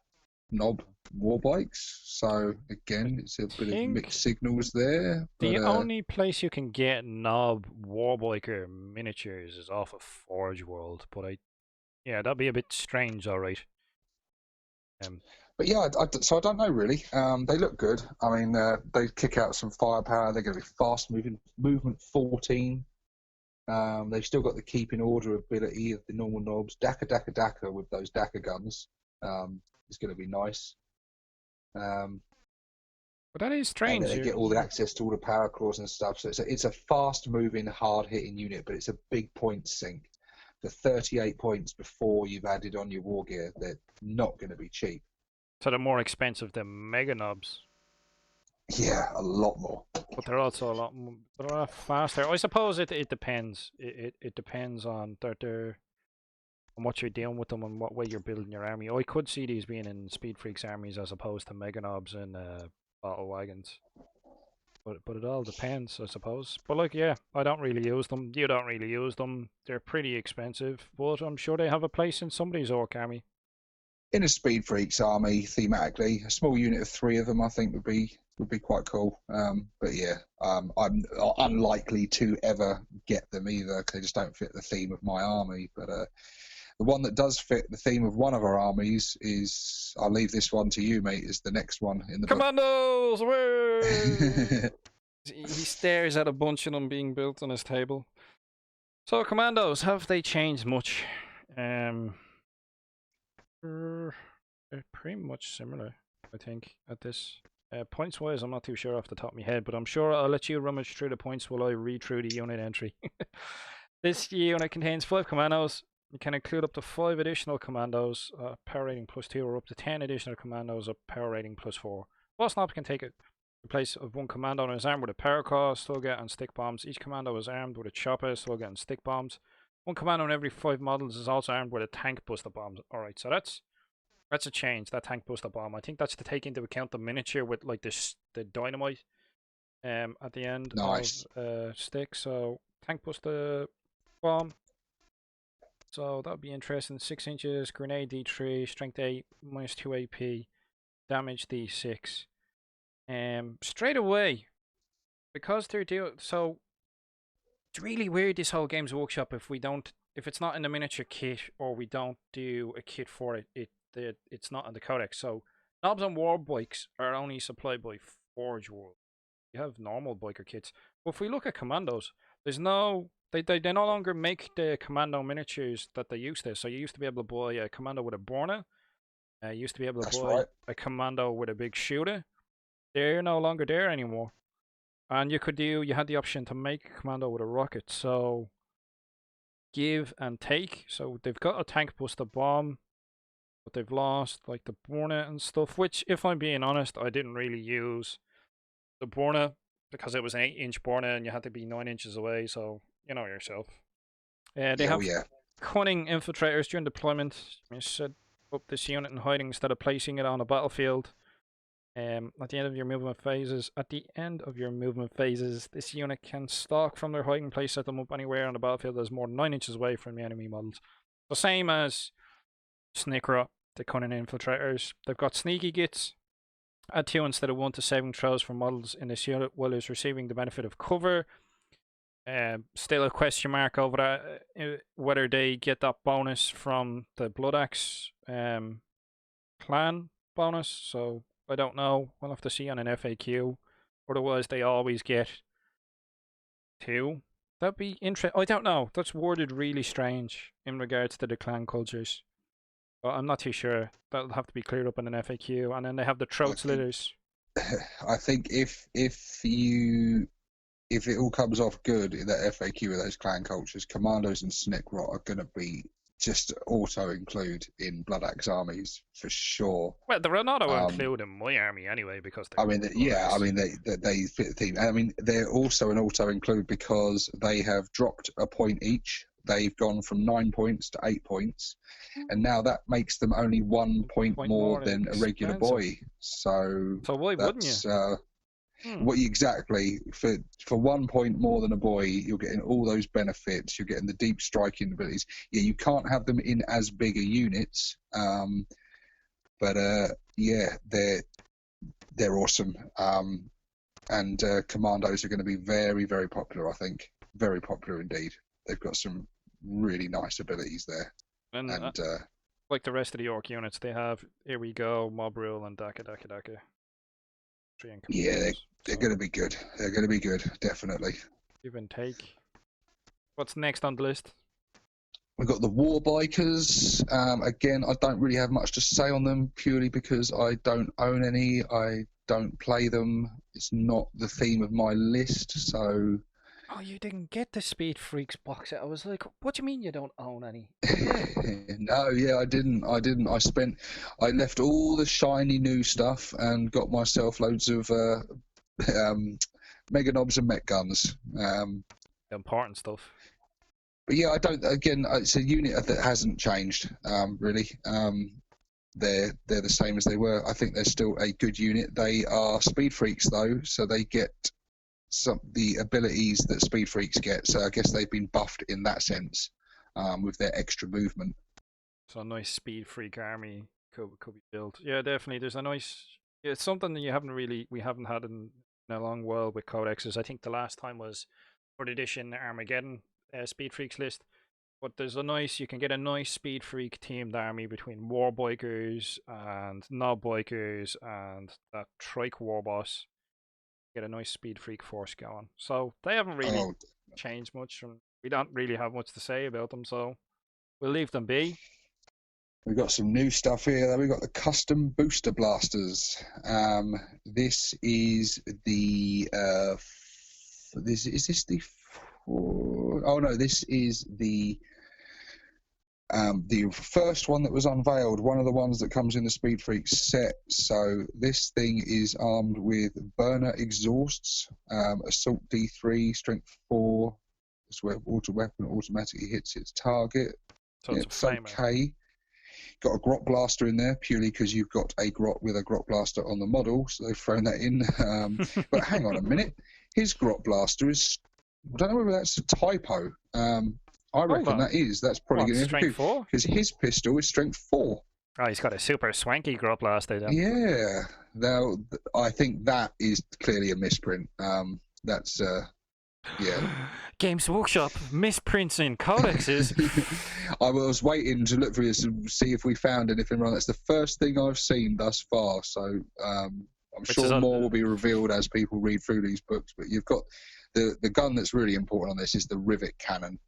knob Warbikes, so again it's a bit of mixed signals there. The only place you can get knob Warbiker miniatures is off of Forge World, but yeah, that'd be a bit strange, alright. But yeah, so I don't know really. They look good. I mean, they kick out some firepower. They're going to be fast moving, movement 14. They've still got the keep in order ability of the normal knobs. Daka with those Daka guns is going to be nice. But that is strange. And they get all the access to all the power claws and stuff. So it's a fast moving, hard hitting unit, but it's a big point sink. The 38 points before you've added on your war gear, they're not going to be cheap. So they're more expensive than Mega Knobs. Yeah, a lot more. But they're also a lot more, they're a lot faster. I suppose it depends. It depends on on what you're doing with them and what way you're building your army. I could see these being in Speed Freaks armies as opposed to Mega Knobs and Battle Wagons. But it all depends, I suppose. But like, yeah, I don't really use them. You don't really use them. They're pretty expensive, but I'm sure they have a place in somebody's Orc army. In a Speed Freaks army, thematically, a small unit of 3 of them, I think, would be quite cool. But yeah, I'm unlikely to ever get them either, because they just don't fit the theme of my army. But the one that does fit the theme of one of our armies is, I'll leave this one to you, mate, is the next one in the Commandos! He stares at a bunch of them being built on his table. So Commandos, have they changed much? They're pretty much similar, I think, at this. Points wise, I'm not too sure off the top of my head, but I'm sure I'll let you rummage through the points while I read through the unit entry. This unit contains 5 commandos. You can include up to 5 additional commandos, power rating +2, or up to 10 additional commandos, of power rating +4. Boss Knob can take the place of 1 commando and is armed with a power claw, slugger, and stick bombs. Each commando is armed with a chopper, slugger, and stick bombs. 1 commando in every 5 models is also armed with a tank buster bomb. Alright, so that's a change, that tank buster bomb. I think that's to take into account the miniature with like the dynamite at the end nice. of stick. So tank buster bomb. So that would be interesting. 6 inches, grenade D3, strength 8, -2 AP, damage D6. Straight away, because they're doing so. It's really weird, this whole Games Workshop, if it's not in the miniature kit or we don't do a kit for it, it's not in the codex. So knobs and war bikes are only supplied by Forge World. You have normal biker kits. But if we look at commandos, there's no they no longer make the commando miniatures that they used to. So you used to be able to buy a commando with a Borna. You used to be able to That's buy right. a commando with a big shooter. They're no longer there anymore. And you had the option to make a commando with a rocket, so give and take. So they've got a tank buster bomb, but they've lost like the Borna and stuff, which, if I'm being honest, I didn't really use the Borna because it was an 8-inch Borna and you had to be 9 inches away, so you know yourself. They Yeah, have yeah. cunning infiltrators during deployment. You set up this unit in hiding instead of placing it on a battlefield. At the end of your movement phases, this unit can stalk from their hiding place, set them up anywhere on the battlefield that is more than 9 inches away from the enemy models. The same as Snickra, the cunning infiltrators. They've got sneaky gits. Add 2 instead of 1 to saving throws for models in this unit while it's receiving the benefit of cover. Still a question mark over that, whether they get that bonus from the Blood Axe clan bonus, so I don't know. We'll have to see on an FAQ. Otherwise, they always get 2. That'd be interesting. I don't know. That's worded really strange in regards to the clan cultures. But I'm not too sure. That'll have to be cleared up in an FAQ. And then they have the throat slitters. I think if it all comes off good in that FAQ with those clan cultures, commandos and Snickra are going to be just auto include in Blood Axe armies for sure. Well, they're not include in my army anyway because I mean, yeah, I mean they fit the theme. I mean, they're also an auto include because they have dropped a point each. They've gone from 9 points to 8 points, and now that makes them only 1 point more than a regular boy. So why wouldn't you? What exactly for 1 point more than a boy, you're getting all those benefits. You're getting the deep striking abilities. Yeah, you can't have them in as big a units, but yeah, they're awesome. And commandos are going to be very, very popular. I think very popular indeed. They've got some really nice abilities there, and like the rest of the Ork units, they have Here We Go, Mob Rule, and Daka. Yeah, they're going to be good. They're going to be good, definitely. Give and take. What's next on the list? We've got the War Bikers. Again, I don't really have much to say on them purely because I don't own any. I don't play them. It's not the theme of my list, so... Oh, you didn't get the Speed Freaks box set. I was like, what do you mean you don't own any? No, yeah, I didn't. I left all the shiny new stuff and got myself loads of Mega Knobs and Mech Guns. The important stuff. But yeah, I don't. Again, it's a unit that hasn't changed really. They're the same as they were. I think they're still a good unit. They are Speed Freaks though, so they get the abilities that Speed Freaks get. So I guess they've been buffed in that sense with their extra movement. So a nice Speed Freak army could be built. Yeah, definitely. There's a nice. It's something that we haven't had in a long while with codexes. I think the last time was 3rd edition Armageddon Speed Freaks list. But you can get a nice Speed Freak teamed army between War Bikers and Knob Bikers and that Trike War Boss. Get a nice Speed Freak force going. So they haven't really changed much. We don't really have much to say about them, so we'll leave them be. We've got some new stuff here. We've got the custom booster blasters. This is the this is the first one that was unveiled, one of the ones that comes in the Speed Freaks set. So this thing is armed with burner exhausts, assault D3, strength 4, auto weapon automatically hits its target. So it's okay. Got a grot blaster in there purely because you've got a grot with a grot blaster on the model, so they've thrown that in. But hang on a minute, his grot blaster is, I don't know whether that's a typo. I Hold reckon on. that's probably What, going to strength be 4? because his pistol is strength 4. Oh, he's got a super swanky grub blaster then. Yeah. Now, I think that is clearly a misprint. That's yeah. Games Workshop misprints in codexes. I was waiting to look for this and see if we found anything wrong. That's the first thing I've seen thus far. So I'm Which sure is more will be revealed as people read through these books. But you've got the gun that's really important on this is the rivet cannon.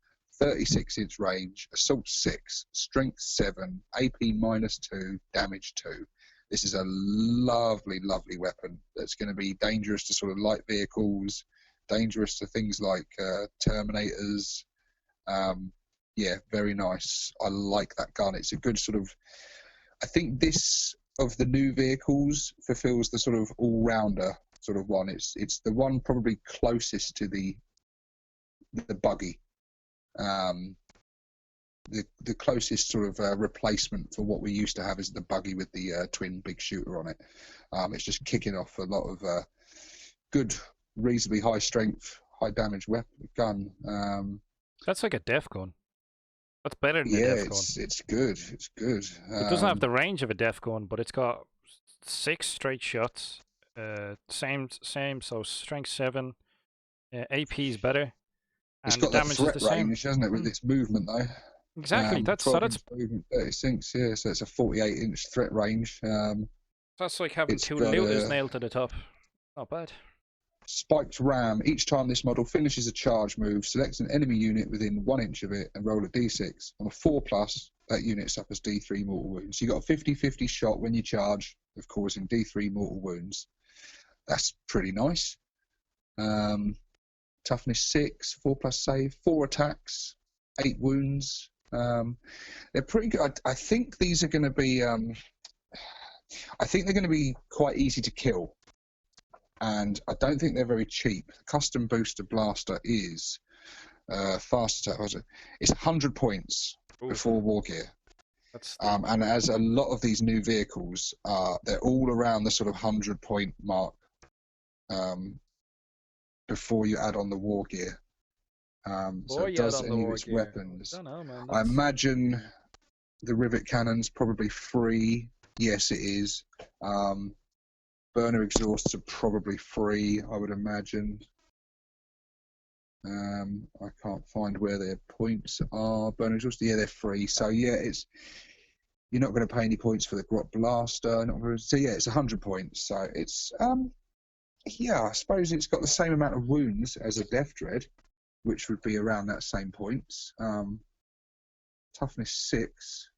36-inch range, assault 6, strength 7, AP -2, damage 2. This is a lovely, lovely weapon that's going to be dangerous to sort of light vehicles, dangerous to things like Terminators. Yeah, very nice. I like that gun. It's a good sort of. I think this of the new vehicles fulfills the sort of all-rounder sort of one. It's the one probably closest to the buggy. The closest sort of replacement for what we used to have is the buggy with the twin big shooter on it. It's just kicking off a lot of good, reasonably high strength, high damage weapon gun. That's like a def gun. That's better than a Yeah, def gun. it's good. It's good. It doesn't have the range of a def gun, but it's got 6 straight shots. Same. So strength 7. AP is better. It's And got the that damage threat is the same. range, hasn't it, with its movement though? Exactly. That's 12-inch movement, 36. Yeah, so it's a 48-inch threat range. That's like having It's 2 got looters nailed to the top. Not bad. spiked ram. Each time this model finishes a charge move, select an enemy unit within 1 inch of it and roll a d6. On a 4+, that unit suffers D3 mortal wounds. You got a 50-50 shot when you charge of causing D3 mortal wounds. That's pretty nice. Toughness 6, 4+ save, 4 attacks, 8 wounds. They're pretty good. I think these are going to be. I think they're going to be quite easy to kill, and I don't think they're very cheap. The custom booster blaster is fast attack. It's 100 points before war gear. And as a lot of these new vehicles they're all around the sort of 100-point mark before you add on the war gear. So it does any of its weapons. I don't know, man. I imagine the rivet cannon's probably free. Yes, it is. Burner exhausts are probably free, I would imagine. I can't find where their points are. Burner exhausts, yeah, they're free. So yeah, you're not going to pay any points for the Grot Blaster. So yeah, it's 100 points. So it's yeah, I suppose it's got the same amount of wounds as a Death Dread, which would be around that same points. Toughness 6.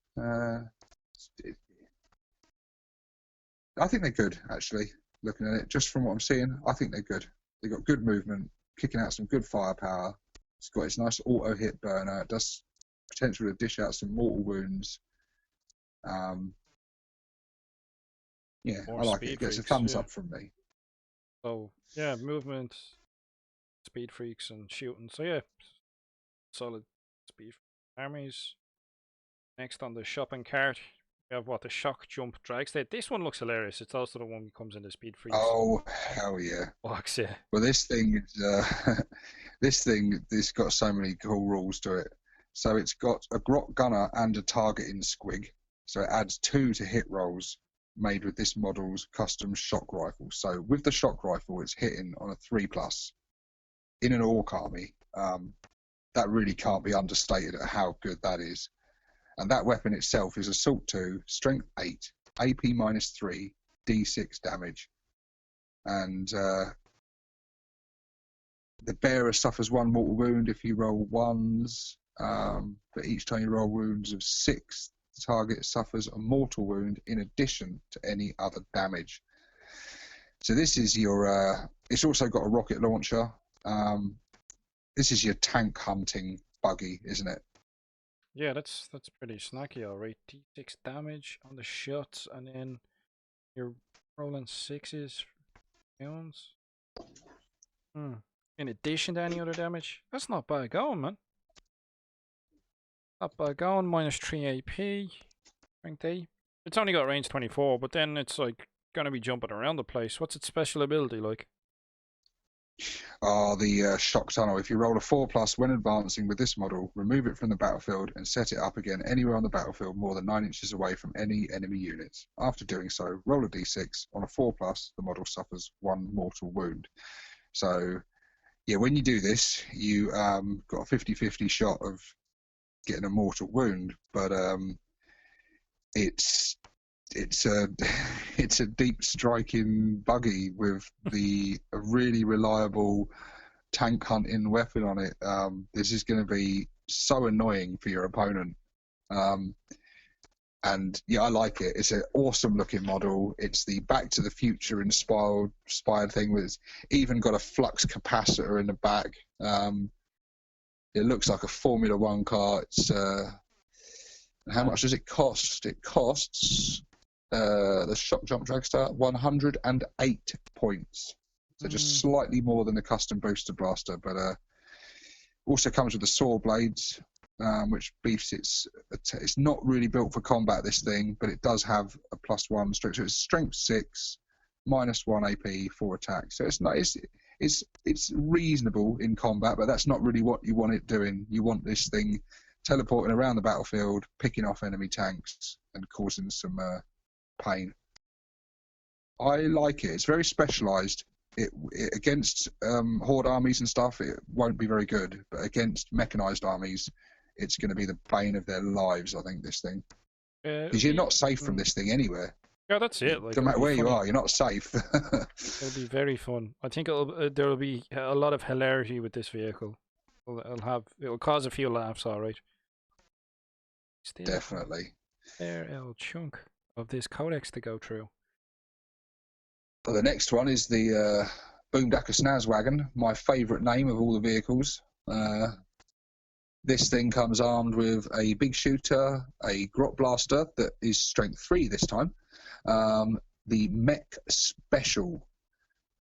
I think they're good, actually, looking at it. Just from what I'm seeing, I think they're good. They've got good movement, kicking out some good firepower. It's got its nice auto-hit burner. It does potential to dish out some mortal wounds. Yeah, More I like it. It gets a thumbs up from me. So, yeah, movement, speed freaks, and shooting. So, yeah, solid speed armies. Next on the shopping cart, we have the shock jump drag state. This one looks hilarious. It's also the one that comes in the speed freaks. Oh, hell yeah. Box, yeah. Well, this thing is, this got so many cool rules to it. So it's got a grot gunner and a targeting squig. So it adds 2 to hit rolls made with this model's custom shock rifle. So with the shock rifle, it's hitting on a 3+ in an orc army. That really can't be understated at how good that is. And that weapon itself is assault 2, strength 8, AP -3, D6 damage. And the bearer suffers 1 mortal wound if you roll 1s. But each time you roll wounds of 6, the target suffers a mortal wound in addition to any other damage. So this is your. It's also got a rocket launcher. This is your tank hunting buggy, isn't it? Yeah, that's pretty snacky, alright. D6 damage on the shots, and then you're rolling 6s rounds. In addition to any other damage. That's not bad going, man. Not bad going. -3 AP. Strength 8. It's only got range 24, but then it's like gonna be jumping around the place. What's its special ability like? The shock tunnel. If you roll a 4+ when advancing with this model, remove it from the battlefield and set it up again anywhere on the battlefield more than 9 inches away from any enemy units. After doing so, roll a d6. On a 4+, the model suffers 1 mortal wound. So, yeah, when you do this, you got a 50-50 shot of getting a mortal wound, but it's a it's a deep striking buggy with a really reliable tank hunting weapon on it. This is going to be so annoying for your opponent. And yeah, I like it. It's an awesome looking model. It's the Back to the Future inspired thing with even got a flux capacitor in the back. It looks like a Formula One car. It's how much does it cost? It costs the Shock Jump Dragster 108 points. So just slightly more than the custom booster blaster, but also comes with the saw blades, which beefs its not really built for combat, this thing, but it does have a +1 strength. So it's strength 6, -1 AP, 4 attack. So it's nice. It's reasonable in combat, but that's not really what you want it doing. You want this thing teleporting around the battlefield, picking off enemy tanks and causing some pain. I like it. It's very specialized. It against horde armies and stuff, it won't be very good, but against mechanized armies, it's going to be the bane of their lives, I think, this thing. Because you're not safe from this thing anywhere. Yeah, that's it. Like, no matter where you are, you're not safe. It'll be very fun. I think there'll be a lot of hilarity with this vehicle. It'll cause a few laughs, all right. Still Definitely. Fair old chunk of this codex to go through. Well, the next one is the Boomdacker Snazwagon, my favourite name of all the vehicles. This thing comes armed with a big shooter, a grot blaster that is strength 3 this time, the Mech Special,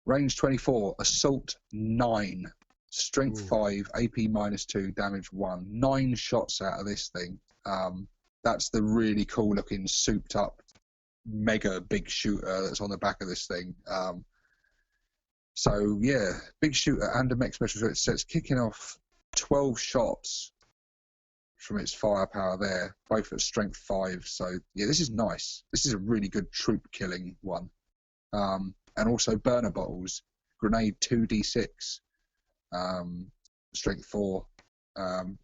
range 24, assault 9, strength 5, AP -2, damage 1. 9 shots out of this thing. That's the really cool looking souped up mega big shooter that's on the back of this thing. So yeah, big shooter and a Mech Special. So it's kicking off 12 shots from its firepower there, both at strength 5. So yeah, this is nice. This is a really good troop killing one. And also burner bottles, grenade 2d6, strength 4.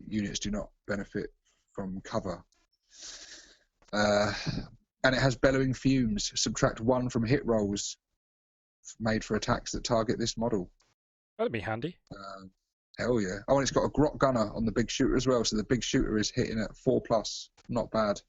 Units do not benefit from cover. And it has bellowing fumes, subtract 1 from hit rolls made for attacks that target this model. That'd be handy. Hell yeah. Oh, and it's got a grot gunner on the big shooter as well, so the big shooter is hitting at 4+. Not bad.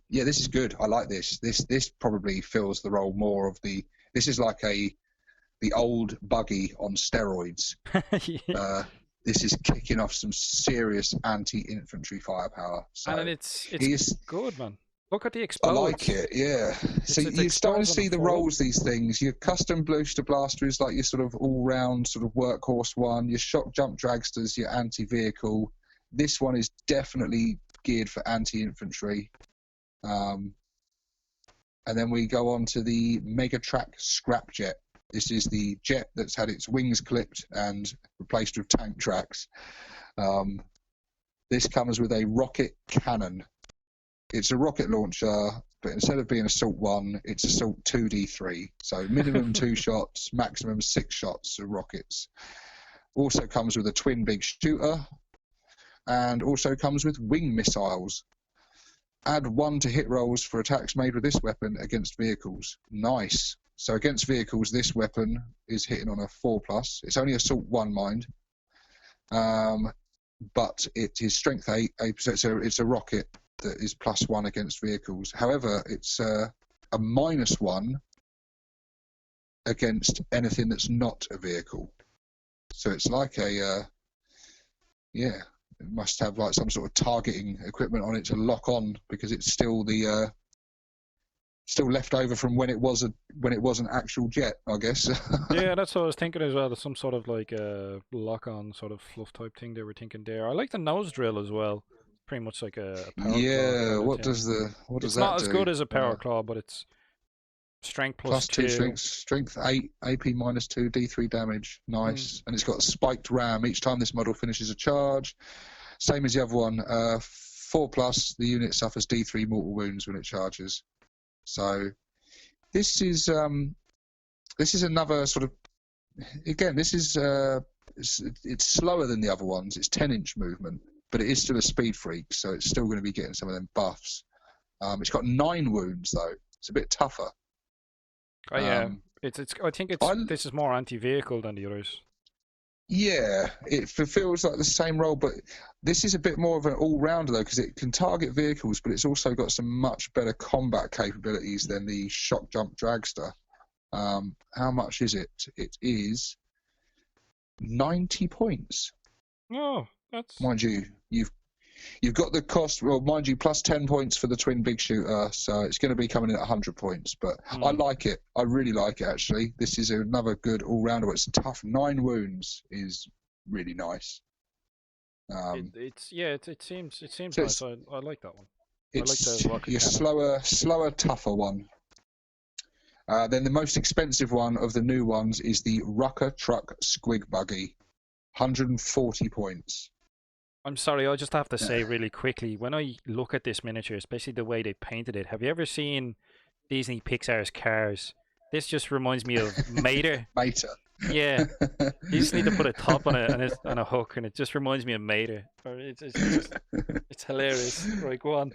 Yeah, this is good. I like this. This probably fills the role more of the... This is like the old buggy on steroids. Yeah. This is kicking off some serious anti-infantry firepower. So and it's good, man. Look at the I explodes. like it, yeah. So you're starting to see the roles, these things. Your custom booster blaster is like your sort of all-round sort of workhorse one. Your shock jump dragster's your anti-vehicle. This one is definitely geared for anti-infantry. And then we go on to the Megatrack Scrapjet. This is the jet that's had its wings clipped and replaced with tank tracks. This comes with a rocket cannon. It's a rocket launcher, but instead of being assault 1, it's assault 2d3. So minimum 2 shots, maximum 6 shots of rockets. Also comes with a twin big shooter, and also comes with wing missiles. Add 1 to hit rolls for attacks made with this weapon against vehicles. Nice. So against vehicles, this weapon is hitting on a 4+. It's only assault 1, mind. But it is strength 8, so it's a rocket that is +1 against vehicles. However, it's a -1 against anything that's not a vehicle. So it's like a yeah, it must have like some sort of targeting equipment on it to lock on, because it's still the still left over from when it was an actual jet, I guess. Yeah, that's what I was thinking as well. There's some sort of like a lock-on sort of fluff type thing they were thinking there. I like the nose drill as well. Pretty much like a power claw. Yeah, kind of what thing. does that do? It's not as good as a power claw, but it's Strength Plus 2 +2. strength 8, AP -2, D3 damage. Nice. And it's got a spiked ram. Each time this model finishes a charge, same as the other one, 4+, the unit suffers D3 mortal wounds when it charges. So this is another sort of, again, this is it's slower than the other ones. It's 10-inch movement, but it is still a speed freak, so it's still going to be getting some of them buffs. It's got 9 wounds though. It's a bit tougher. Oh yeah, it's. I think this is more anti-vehicle than the others. Yeah, it feels like the same role, but this is a bit more of an all-rounder though, because it can target vehicles, but it's also got some much better combat capabilities than the shock jump dragster. How much is it? It is 90 points. Oh, that's. Mind you, you've got the cost. Well, mind you, plus 10 points for the twin big shooter, so it's going to be coming in at 100 points. But I like it. I really like it actually. This is another good all-rounder. It's tough. 9 wounds is really nice. It seems so nice. I like that one. It's I like the rocket your slower, tougher one. Then the most expensive one of the new ones is the Rucker Truck Squig Buggy, 140 points. I'm sorry, I just have to say really quickly, when I look at this miniature, especially the way they painted it, have you ever seen Disney Pixar's Cars? This just reminds me of Mater. Mater. Yeah, you just need to put a top on it and a hook, and it just reminds me of Mater. It's hilarious. Right, go on.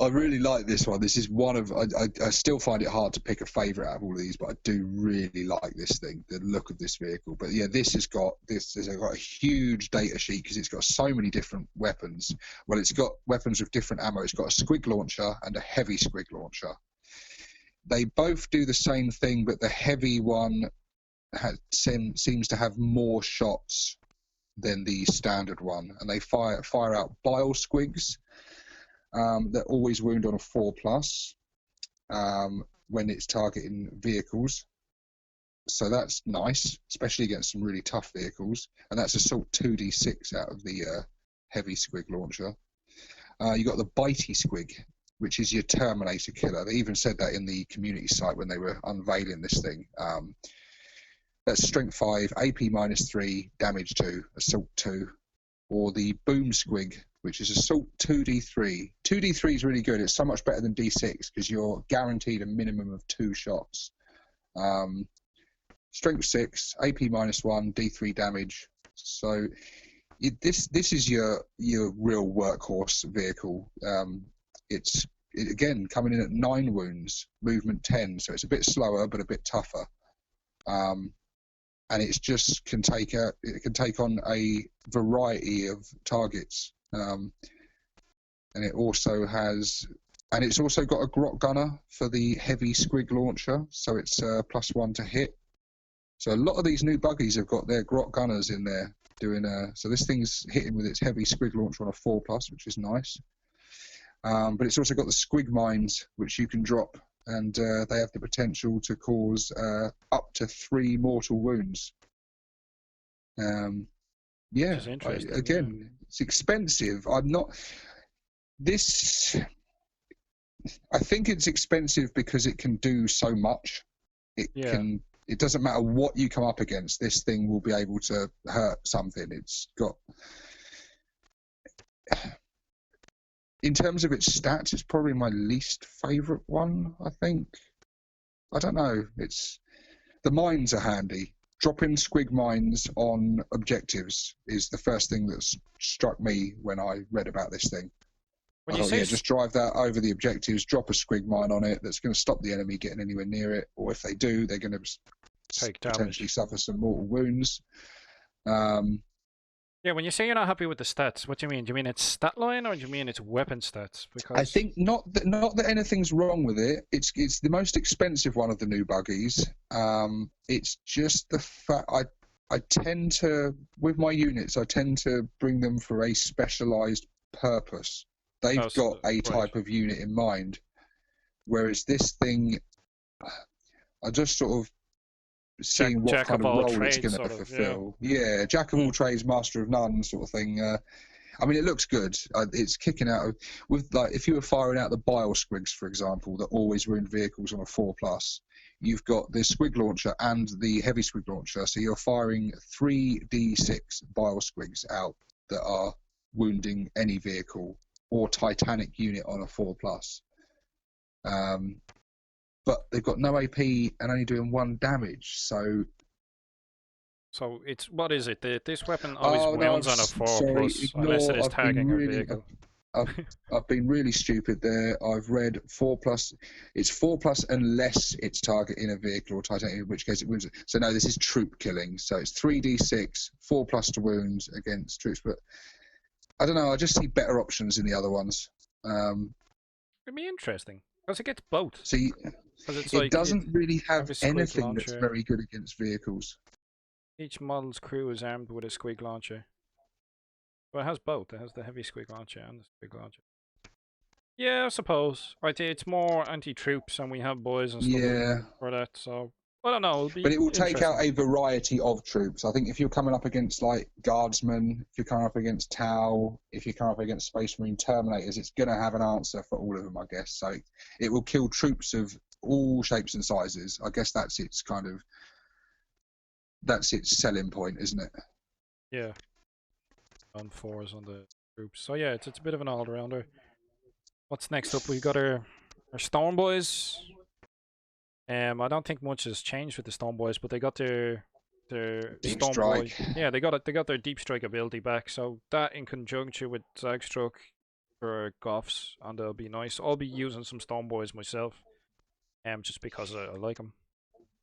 I really like this one. This is one of I still find it hard to pick a favourite out of all of these, but I do really like this thing, the look of this vehicle. But yeah, this has got a huge data sheet because it's got so many different weapons. Well, it's got weapons with different ammo. It's got a squig launcher and a heavy squig launcher. They both do the same thing, but the heavy one seems to have more shots than the standard one, and they fire out bile squigs that always wound on a 4+ when it's targeting vehicles. So that's nice, especially against some really tough vehicles. And that's assault 2d6 out of the heavy squig launcher. You got the bitey squig, which is your Terminator killer. They even said that in the community site when they were unveiling this thing. That's strength 5, AP -3, damage 2, assault 2. Or the boom squig, which is assault 2d3. 2d3 is really good. It's so much better than d6 because you're guaranteed a minimum of 2 shots. Strength 6, AP -1, d3 damage. So this is your real workhorse vehicle. It's again coming in at 9 wounds, movement 10, so it's a bit slower but a bit tougher. And it's just can take on a variety of targets, and it's also got a grot gunner for the heavy squig launcher, so it's +1 to hit. So a lot of these new buggies have got their grot gunners in there doing so this thing's hitting with its heavy squig launcher on a 4+, which is nice. But it's also got the squig mines, which you can drop, and they have the potential to cause up to 3 mortal wounds. Yeah, it's expensive. I think it's expensive because it can do so much. It doesn't matter what you come up against, this thing will be able to hurt something. It's got, in terms of its stats, it's probably my least favourite one, I think. I don't know. The mines are handy. Dropping squig mines on objectives is the first thing that struck me when I read about this thing. Just drive that over the objectives, drop a squig mine on it. That's going to stop the enemy getting anywhere near it. Or if they do, they're going to potentially suffer some mortal wounds. Yeah, when you say you're not happy with the stats, what do you mean? Do you mean it's stat line, or do you mean it's weapon stats? Because I think not that anything's wrong with it. It's the most expensive one of the new buggies. It's just the fact I tend to, with my units, I tend to bring them for a specialised purpose. They've got a type of unit in mind, whereas this thing, I just sort of seeing what kind of role it's going to fulfill. Yeah, jack of all trades, master of none sort of thing. I mean, it looks good. It's kicking out with like if you were firing out the bile squigs, for example, that always ruin vehicles on a 4+. You've got the squig launcher and the heavy squig launcher, so you're firing 3d6 bile squigs out that are wounding any vehicle or Titanic unit on a 4+. But they've got no AP and only doing 1 damage, so. So it's what is it? This weapon always wounds on a 4+, sorry, unless it is tagging a vehicle. I've been really stupid there. I've read 4+. It's 4+ unless it's targeting a vehicle or Titanic, in which case it wounds. So no, this is troop killing. So it's 3d6, 4+ to wounds against troops. But I don't know. I just see better options in the other ones. It'd be interesting because it gets both. See, it doesn't really have anything that's very good against vehicles. Each model's crew is armed with a squig launcher. Well, it has both. It has the heavy squig launcher and the squig launcher. Yeah, I suppose. Right, it's more anti-troops, and we have boys and stuff for that. So I don't know. But it will take out a variety of troops. I think if you're coming up against like guardsmen, if you're coming up against Tau, if you're coming up against Space Marine Terminators, it's going to have an answer for all of them, I guess. So it will kill troops of all shapes and sizes. I guess that's its selling point, isn't it? Yeah. On 4s on the troops. So yeah, it's a bit of an all-rounder. What's next up? We've got our Storm Boys. I don't think much has changed with the Storm Boys, but they got their Deep Storm Strike. Boy. Yeah, they got their Deep Strike ability back. So that in conjunction with Zagstruck for Goffs, and they'll be nice. I'll be using some Storm Boys myself. Just because I like them.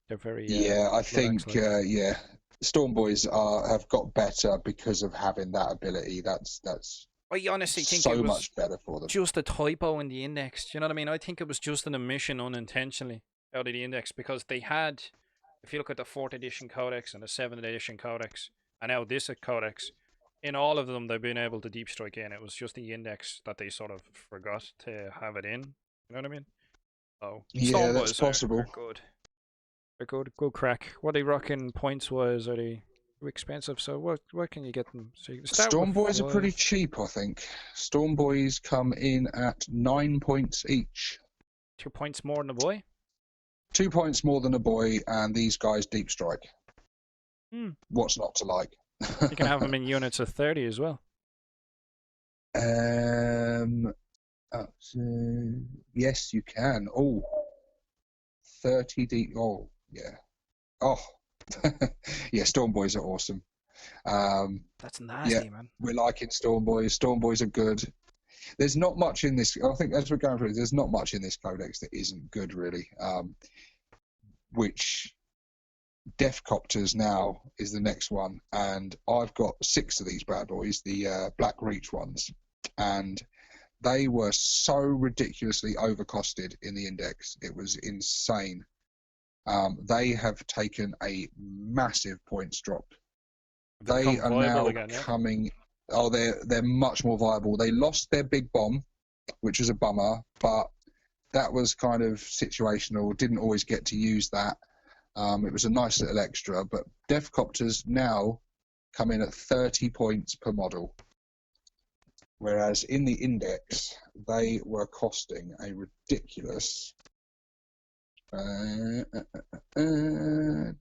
They're very I think Storm Boys have got better because of having that ability. That's I honestly think so it was much better for them. Just a typo in the index. Do you know what I mean? I think it was just an omission unintentionally out of the index, because they had, if you look at the 4th edition codex and the 7th edition codex and now this codex, in all of them they've been able to deep strike in. It was just the index that they sort of forgot to have it in. You know what I mean? So yeah, that's possible. Are good. They're good crack. What are they rocking points wise? Are they too expensive? So what can you get them? So you can start Storm with Boys are pretty cheap, I think. Storm Boys come in at 9 points each. 2 points more than a boy? 2 points more than a boy, and these guys deep strike. What's not to like? You can have them in units of 30 as well. Yes, you can. Oh, 30 deep. Oh, yeah. Oh, yeah. Storm Boys are awesome. That's nasty, man. We're liking Storm Boys. Storm Boys are good. There's not much in this. I think as we're going through, there's not much in this codex that isn't good, really. Which Deathcopters now is the next one, and I've got 6 of these bad boys, the Black Reach ones, and they were so ridiculously overcosted in the index. It was insane. They have taken a massive points drop. They are now again, coming. Oh, they're much more viable. They lost their big bomb, which was a bummer, but that was kind of situational. Didn't always get to use that. It was a nice little extra, but Deathcopters now come in at 30 points per model, whereas in the index they were costing a ridiculous.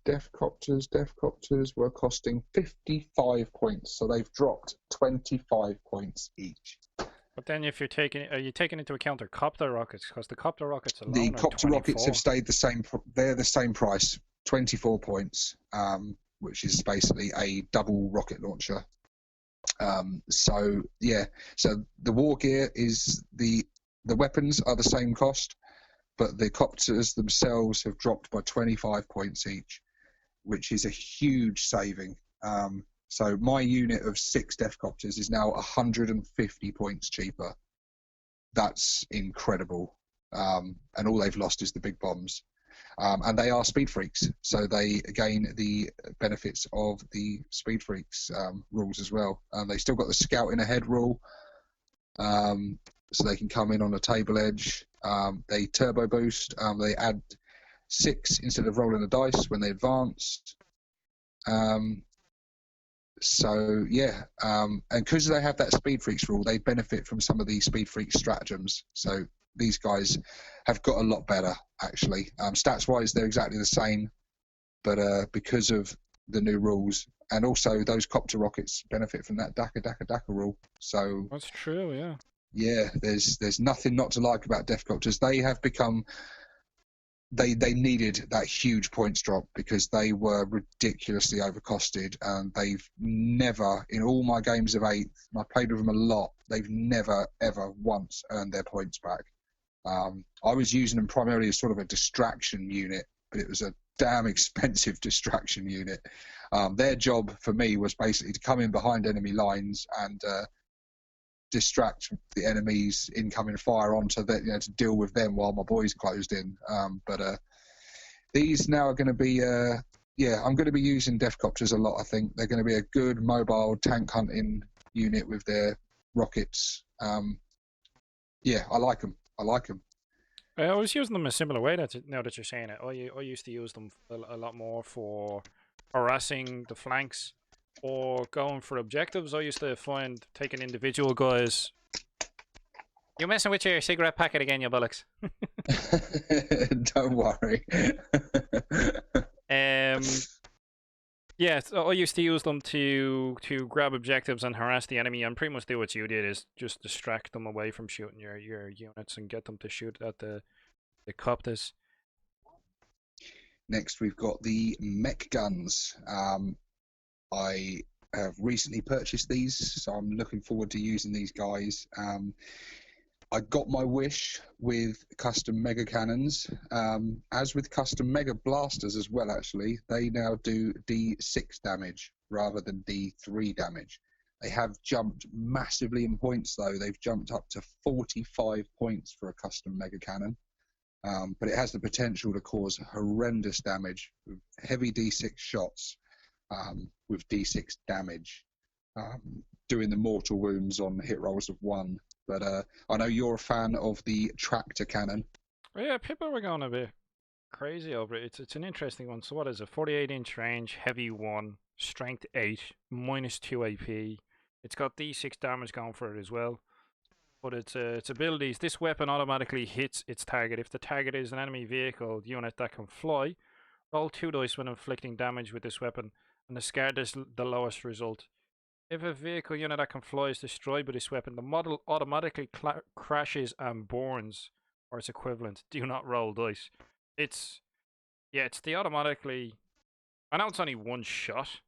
Deathcopters were costing 55 points, so they've dropped 25 points each. But then, if you're are you taking into account their copter rockets? Because the copter rockets alone the are copter 24. rockets have stayed the same. They're the same price, 24 points, which is basically a double rocket launcher. So the war gear is the weapons are the same cost, but the copters themselves have dropped by 25 points each, which is a huge saving. So my unit of 6 Deathcopters is now 150 points cheaper. That's incredible. And all they've lost is the big bombs. And they are speed freaks, so they gain the benefits of the speed freaks rules as well. They still got the scouting ahead rule, so they can come in on a table edge. They turbo boost. They add 6 instead of rolling a dice when they advance. So yeah, and because they have that speed freaks rule, they benefit from some of these speed freak stratagems. So these guys have got a lot better actually. Stats wise, they're exactly the same, but because of the new rules, and also those copter rockets benefit from that Daka rule. So That's true, yeah. yeah, there's nothing not to like about Defcopters. They have become they needed that huge points drop because they were ridiculously overcosted, and they've never, in all my games of 8th, and I played with them a lot, they've never ever once earned their points back. I was using them primarily as sort of a distraction unit, but it was a damn expensive distraction unit. Their job for me was basically to come in behind enemy lines and distract the enemy's incoming fire onto that, to deal with them while my boys closed in. But these now are going to be, I'm going to be using Defcopters a lot. I think they're going to be a good mobile tank hunting unit with their rockets. I like them. I was using them a similar way now that you're saying it. I used to use them a lot more for harassing the flanks or going for objectives. I used to find taking individual guys. You're messing with your cigarette packet again, you bollocks. Don't worry. Yeah, so I used to use them to grab objectives and harass the enemy, and pretty much do what you did, is just distract them away from shooting your units and get them to shoot at the copters. Next, we've got the mech guns. I have recently purchased these, so I'm looking forward to using these guys. I got my wish with custom mega cannons, as with custom mega blasters as well. Actually, they now do D6 damage rather than D3 damage. They have jumped massively in points, though. They've jumped up to 45 points for a custom mega cannon, but it has the potential to cause horrendous damage with heavy D6 shots, with D6 damage, doing the mortal wounds on hit rolls of 1. But I know you're a fan of the tractor cannon. Oh, yeah, people were going a bit crazy over it. It's an interesting one. So what is it? 48-inch range, heavy 1, strength 8, -2 AP. It's got D6 damage going for it as well. But its abilities, this weapon automatically hits its target. If the target is an enemy vehicle unit that can fly, roll 2 dice when inflicting damage with this weapon, and discard the lowest result. If a vehicle unit that can fly is destroyed by this weapon, the model automatically crashes and burns, or its equivalent. Do not roll dice. It's the automatically. I know it's only one shot.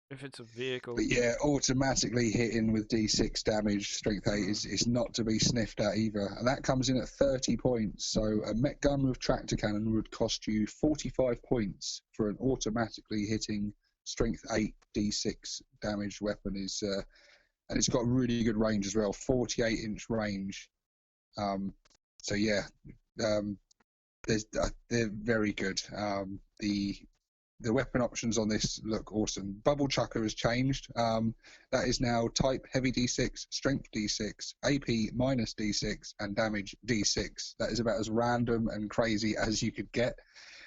If it's a vehicle, But yeah, automatically hitting with D6 damage, strength 8 is not to be sniffed at either. And that comes in at 30 points. So a mech gun with tractor cannon would cost you 45 points for an automatically hitting strength 8 D6 damage weapon. And it's got really good range as well, 48-inch range. So yeah, they're very good. The weapon options on this look awesome. Bubble Chucker has changed. That is now type heavy D6, strength D6, AP minus D6, and damage D6. That is about as random and crazy as you could get.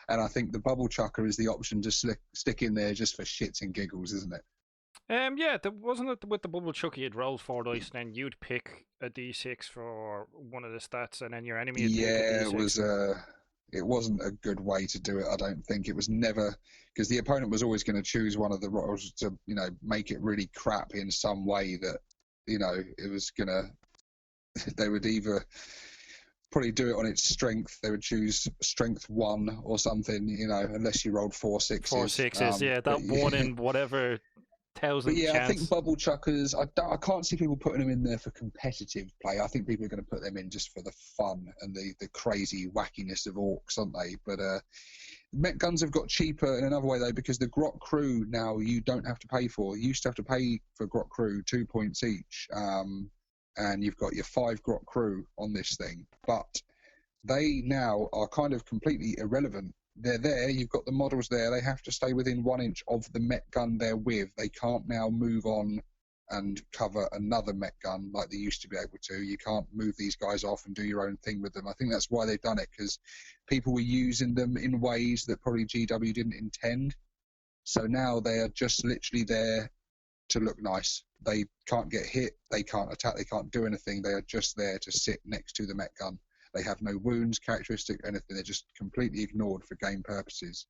And I think the Bubble Chucker is the option to stick in there just for shits and giggles, isn't it? yeah, wasn't it with the bubble chucky? You'd roll 4 dice, and then you'd pick a D6 for one of the stats, and then your enemy would pick a D6. It wasn't a good way to do it. I don't think it was never, because the opponent was always going to choose one of the rolls to make it really crap in some way that it was gonna. They would either probably do it on its strength. They would choose strength 1 or something, unless you rolled 4 6s. 4 6s, yeah, that one in whatever thousand. But yeah, chance. I think bubble chuckers. I can't see people putting them in there for competitive play. I think people are going to put them in just for the fun and the crazy wackiness of orcs, aren't they? But mech guns have got cheaper in another way though, because the grot crew now you don't have to pay for. You used to have to pay for grot crew 2 points each, and you've got your 5 grot crew on this thing. But they now are kind of completely irrelevant. They're there, you've got the models there, they have to stay within 1 inch of the mech gun they're with. They can't now move on and cover another mech gun like they used to be able to. You can't move these guys off and do your own thing with them. I think that's why they've done it, because people were using them in ways that probably GW didn't intend. So now they are just literally there to look nice. They can't get hit, they can't attack, they can't do anything. They are just there to sit next to the mech gun. They have no wounds, characteristic, anything. They're just completely ignored for game purposes.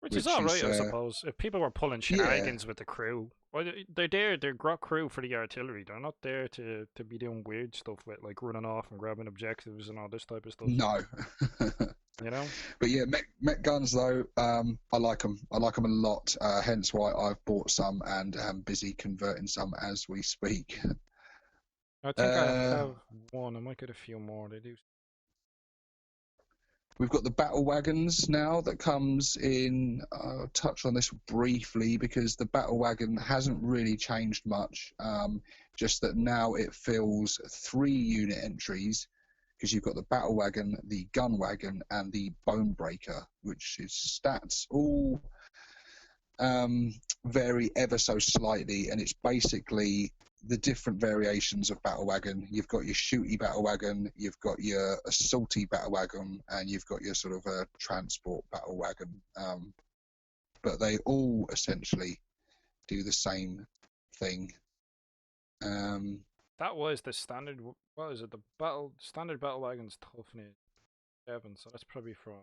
Which is all right, I suppose. If people were pulling shenanigans with the crew, well, they're there. They're grot crew for the artillery. They're not there to be doing weird stuff with like running off and grabbing objectives and all this type of stuff. No. You know. But yeah, mech guns though, I like them. I like them a lot. Hence why I've bought some and am busy converting some as we speak. I think I have one. I might get a few more. They do. We've got the battle wagons now that comes in. I'll touch on this briefly because the battle wagon hasn't really changed much. Just that now it fills 3 unit entries because you've got the battle wagon, the gun wagon, and the bone breaker, which is stats all vary ever so slightly, and it's basically the different variations of battle wagon. You've got your shooty battle wagon, you've got your assaulty battle wagon, and you've got your sort of a transport battle wagon. But they all essentially do the same thing. That was the standard. What is it? The standard battle wagon's toughness 7, so that's probably from.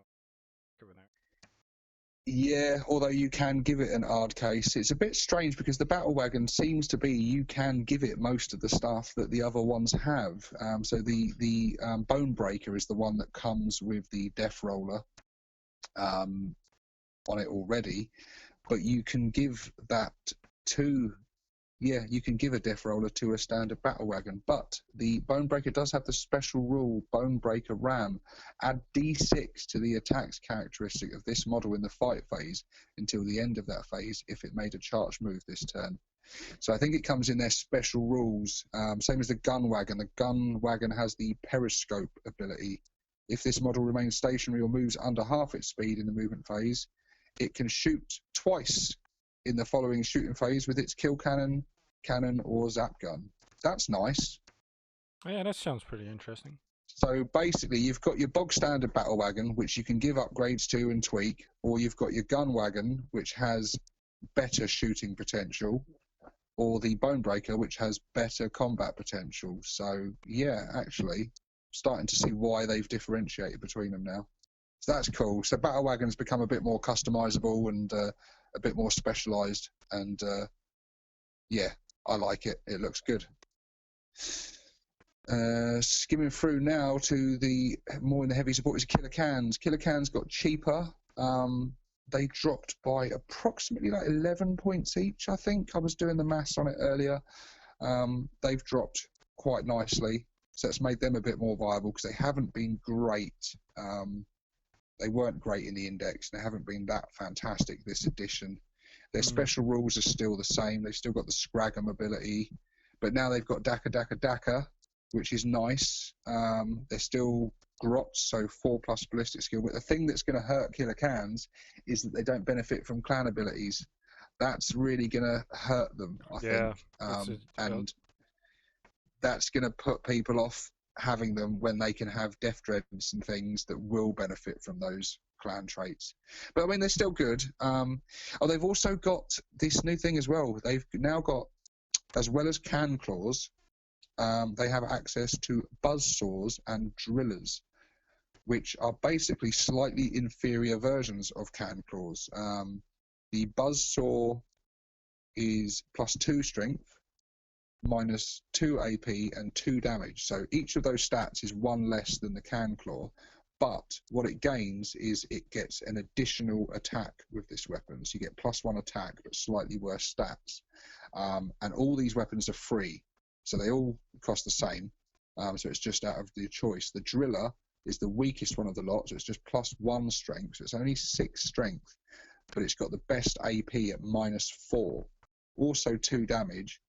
Yeah, although you can give it an hard case. It's a bit strange because the battle wagon seems to be you can give it most of the stuff that the other ones have. So the bone breaker is the one that comes with the death roller on it already, but you can give that to. Yeah, you can give a death roller to a standard battle wagon, but the bone breaker does have the special rule, bone breaker ram. Add D6 to the attack's characteristic of this model in the fight phase until the end of that phase if it made a charge move this turn. So I think it comes in their special rules, same as the gun wagon. The gun wagon has the periscope ability. If this model remains stationary or moves under half its speed in the movement phase, it can shoot twice in the following shooting phase with its kill cannon, or zap gun. That's nice. Yeah, that sounds pretty interesting. So basically, you've got your bog standard battle wagon, which you can give upgrades to and tweak, or you've got your gun wagon, which has better shooting potential, or the bone breaker, which has better combat potential. So yeah, actually, starting to see why they've differentiated between them now. So that's cool. So battle wagons become a bit more customizable and a bit more specialized, and yeah, I like it. It looks good. Skimming through now to the more in the heavy support is killer cans. Killer cans got cheaper. They dropped by approximately like 11 points each, I think. I was doing the maths on it earlier. They've dropped quite nicely, so it's made them a bit more viable because they haven't been great. They weren't great in the index. They haven't been that fantastic this edition. Their special rules are still the same. They've still got the Scragam ability, but now they've got Daka, which is nice. They're still grots, so 4+ ballistic skill. But the thing that's going to hurt killer cans is that they don't benefit from clan abilities. That's really going to hurt them, I think. And that's going to put people off having them when they can have death dreads and things that will benefit from those clan traits. But I mean, they're still good. They've also got this new thing as well. They've now got, as well as can claws, they have access to buzzsaws and drillers, which are basically slightly inferior versions of can claws. The buzzsaw is +2 strength, -2 AP and 2 damage. So each of those stats is 1 less than the can claw. But what it gains is it gets an additional attack with this weapon. So you get +1 attack, but slightly worse stats. And all these weapons are free. So they all cost the same. So it's just out of the choice. The driller is the weakest one of the lot. So it's just +1 strength. So it's only 6 strength, but it's got the best AP at -4. Also 2 damage.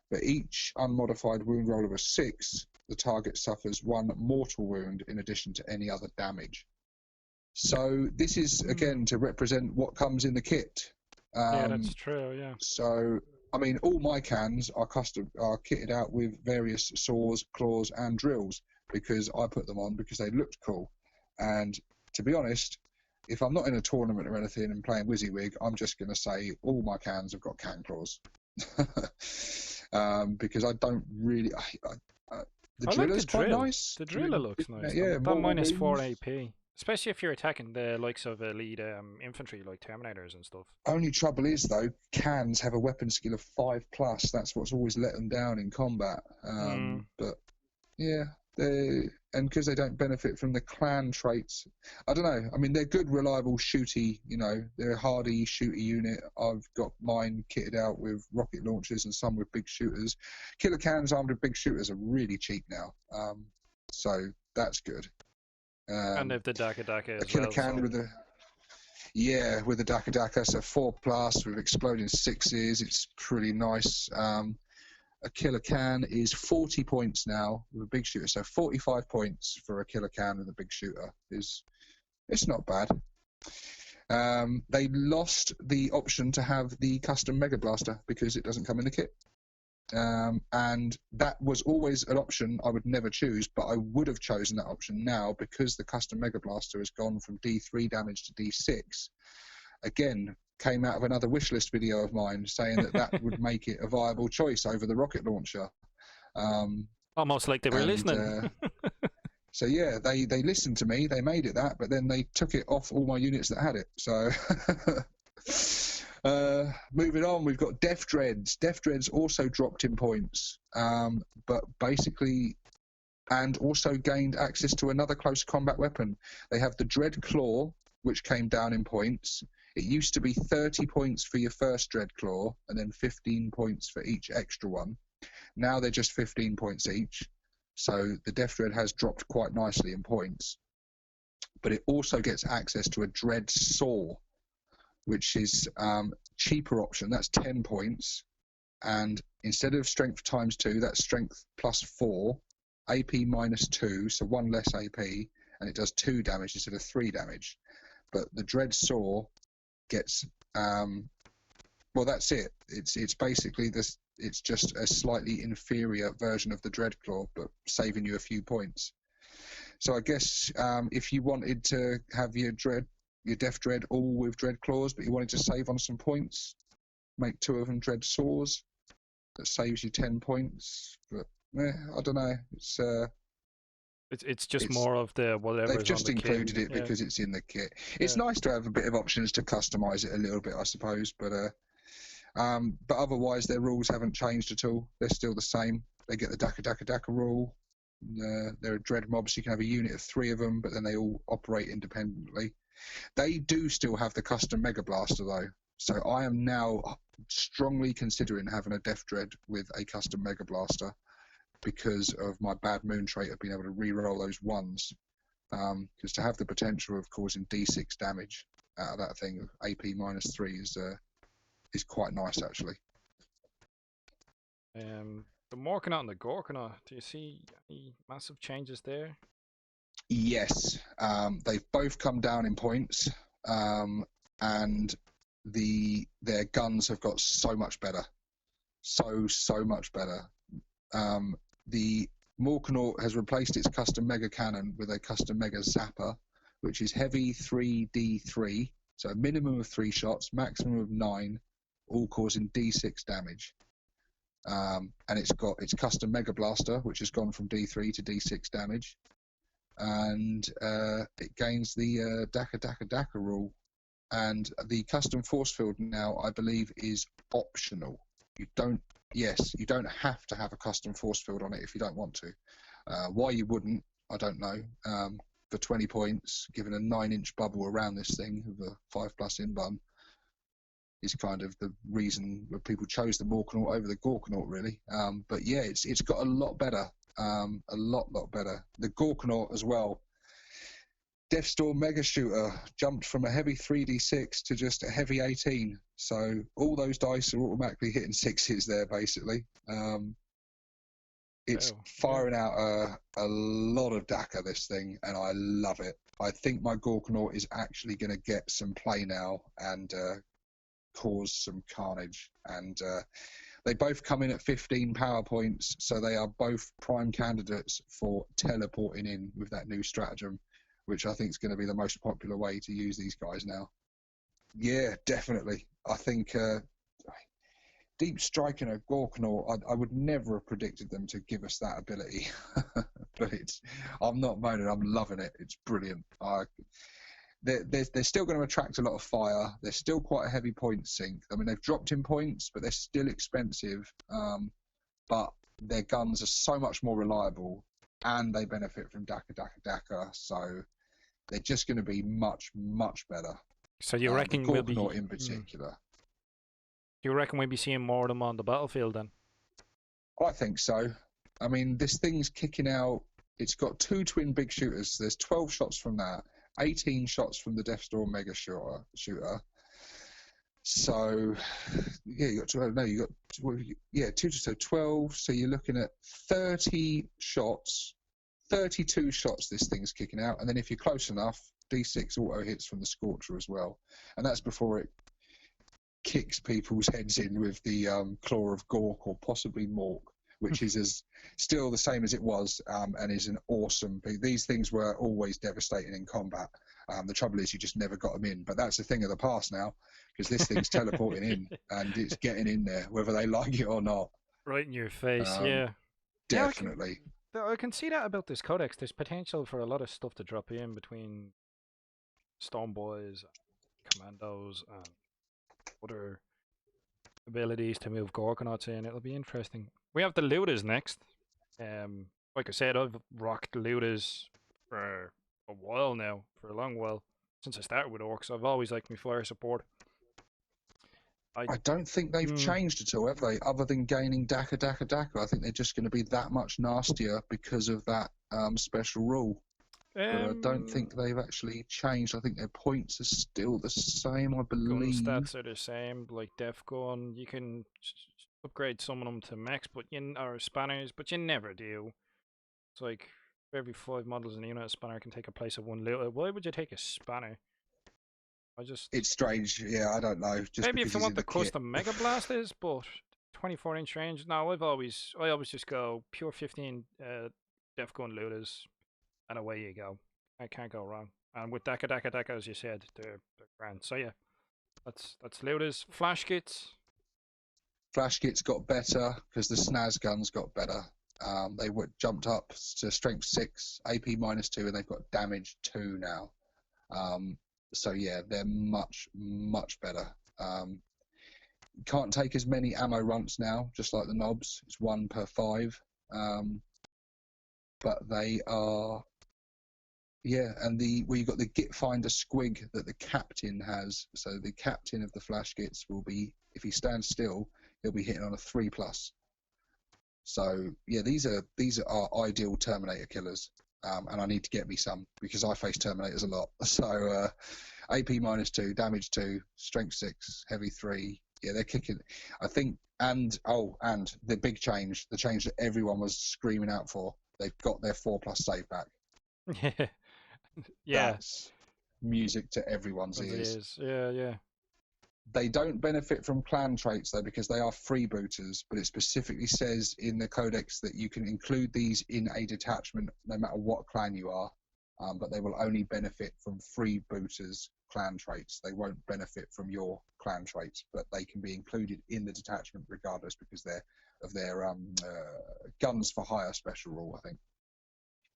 But each unmodified wound roll of a 6, the target suffers 1 mortal wound in addition to any other damage. So this is, again, to represent what comes in the kit. Yeah, that's true, yeah. So, I mean, all my cans are kitted out with various saws, claws, and drills because I put them on because they looked cool. And to be honest, if I'm not in a tournament or anything and playing WYSIWYG, I'm just going to say all my cans have got can claws. Because I don't really... the I like driller's the quite drill. nice. The driller looks nice. Yeah, That more minus 4 wounds. AP. Especially if you're attacking the likes of elite infantry like Terminators and stuff. Only trouble is, though, cans have a weapon skill of 5+. That's what's always let them down in combat. But, yeah, and because they don't benefit from the clan traits, I don't know. I mean, they're good, reliable, shooty, you know, they're a hardy, shooty unit. I've got mine kitted out with rocket launchers and some with big shooters. Killer cans armed with big shooters are really cheap now. So that's good. And they've the Daka A as killer well. can So. with a... Yeah, with the Daka, so 4+ with exploding 6s. It's pretty nice. A killer can is 40 points now with a big shooter, so 45 points for a killer can with a big shooter it's not bad. They lost the option to have the custom Mega Blaster because it doesn't come in the kit. And that was always an option I would never choose, but I would have chosen that option now because the custom Mega Blaster has gone from D3 damage to D6. Again, came out of another wishlist video of mine saying that would make it a viable choice over the rocket launcher. Almost like they were listening. So yeah, they listened to me, they made it that, but then they took it off all my units that had it. So moving on, we've got Death Dreads. Death Dreads also dropped in points, but basically, and also gained access to another close combat weapon. They have the Dread Claw, which came down in points. It used to be 30 points for your first Dread Claw, and then 15 points for each extra one. Now they're just 15 points each. So the Death Dread has dropped quite nicely in points. But it also gets access to a Dread Saw, which is cheaper option. That's 10 points. And instead of strength ×2, that's strength +4, AP -2, so 1 less AP, and it does 2 damage instead of 3 damage. But the Dread Saw gets, well, that's it. It's basically this. It's just a slightly inferior version of the Dread Claw, but saving you a few points. So I guess if you wanted to have your Death Dread all with Dread Claws, but you wanted to save on some points, make 2 of them Dread Saws. That saves you 10 points. But I don't know. It's just more of the whatever. They've just included it yeah. because it's in the kit. It's nice to have a bit of options to customize it a little bit, I suppose. But otherwise, their rules haven't changed at all. They're still the same. They get the Daka rule. They're a dread mob, so you can have a unit of 3 of them, but then they all operate independently. They do still have the custom Mega Blaster, though. So I am now strongly considering having a Death Dread with a custom Mega Blaster because of my bad moon trait of being able to re-roll those ones. Because to have the potential of causing D6 damage out of that thing, AP -3 is quite nice, actually. The Morkanaut and the Gorkanaut, do you see any massive changes there? Yes, they've both come down in points, and their guns have got so much better, so much better. The Morkanaut has replaced its custom Mega Cannon with a custom Mega Zapper, which is heavy 3d3, so a minimum of 3 shots, maximum of 9, all causing D6 damage. And it's got its custom Mega Blaster, which has gone from D3 to D6 damage. And it gains the Daka rule. And the custom force field now, I believe, is optional. You don't have to have a custom force field on it if you don't want to. Why you wouldn't, I don't know. For 20 points, given a 9-inch bubble around this thing with a 5+ in bun, is kind of the reason that people chose the Morkanaut over the Gorkanaut, really. But yeah, it's got a lot better, a lot better. The Gorkanaut as well. Deathstorm Mega Shooter jumped from a heavy 3d6 to just a heavy 18. So all those dice are automatically hitting 6s there, basically. It's firing out a lot of Daka, this thing, and I love it. I think my Gorkanaut is actually going to get some play now and cause some carnage. And they both come in at 15 power points, so they are both prime candidates for teleporting in with that new stratagem, which I think is going to be the most popular way to use these guys now. Yeah, definitely. I think Deep Strike and a Gorkanaut, I would never have predicted them to give us that ability. But I'm not moaning, I'm loving it. It's brilliant. They're still going to attract a lot of fire. They're still quite a heavy point sink. I mean, they've dropped in points, but they're still expensive. But their guns are so much more reliable, and they benefit from Daka. So they're just going to be much, much better. So you reckon the we'll be in particular? You reckon we'll be seeing more of them on the battlefield then? I think so. I mean, this thing's kicking out. It's got 2 twin big shooters. There's 12 shots from that, 18 shots from the Deathstorm mega shooter. So yeah, you got 12. No, you got 2 so 12. So you're looking at 30 shots, 32 shots. This thing's kicking out, and then if you're close enough, D6 auto hits from the Scorcher as well, and that's before it kicks people's heads in with the Claw of Gork or possibly Mork, which is still the same as it was, and is an awesome. These things were always devastating in combat. The trouble is you just never got them in, but that's a thing of the past now, because this thing's teleporting in and it's getting in there, whether they like it or not. Right in your face, yeah. Definitely. Yeah, I can see that about this codex. There's potential for a lot of stuff to drop in between Storm Boys, Commandos, and other abilities to move Gorkanauts in. It'll be interesting. We have the Looters next. Like I said, I've rocked Looters for a while now, for a long while. Since I started with Orcs, I've always liked my fire support. I don't think they've changed at all, have they? Other than gaining Daka. I think they're just going to be that much nastier because of that special rule. But I don't think they've actually changed. I think their points are still the same, I believe. Gun stats are the same, like Def Gun. You can upgrade some of them to max, or spanners, but you never do. It's like for every 5 models in a unit, a spanner can take a place of 1 looter. Why would you take a spanner? It's strange. Yeah, I don't know. Just maybe if you want the custom kit. Mega Blasters, but 24-inch range. No, I always just go pure 15 Def Gun looters, and away you go. I can't go wrong. And with Daka, as you said, they're grand. So yeah, that's looters. Flash kits. Flash kits got better because the snaz guns got better. They jumped up to strength 6, AP -2, and they've got damage 2 now. So yeah, they're much, much better. Can't take as many ammo runts now, just like the knobs. It's 1 per 5. But they are, yeah, and you got the Git Finder squig that the captain has. So the captain of the flash gits will be, if he stands still, he'll be hitting on a 3+. So yeah, these are ideal Terminator killers. And I need to get me some because I face Terminators a lot. So AP -2, damage 2, strength 6, heavy 3. Yeah, they're kicking. I think, and the big change, the change that everyone was screaming out for, they've got their 4+ save back. Yeah. That's music to everyone's ears. Yeah. They don't benefit from clan traits though because they are freebooters, but it specifically says in the codex that you can include these in a detachment no matter what clan you are, but they will only benefit from freebooters' clan traits. They won't benefit from your clan traits, but they can be included in the detachment regardless because they're of their guns for hire special rule, I think.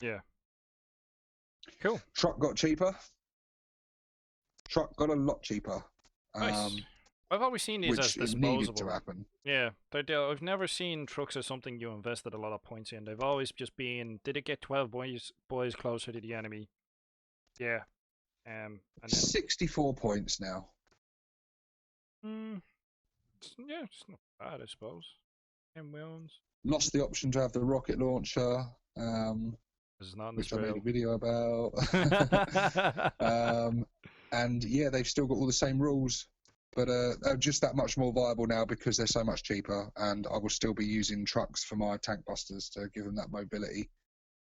Yeah. Cool. Truck got cheaper. Truck got a lot cheaper. Nice. I've always seen these as disposable. Needed to happen. Yeah, I've never seen trucks as something you invested a lot of points in. They've always just been, did it get 12 boys closer to the enemy? Yeah. And then, 64 points now. Yeah, it's not bad, I suppose. 10 wounds. Lost the option to have the rocket launcher, which I made a video about. And yeah, they've still got all the same rules, but they're just that much more viable now because they're so much cheaper. And I will still be using trucks for my tank busters to give them that mobility.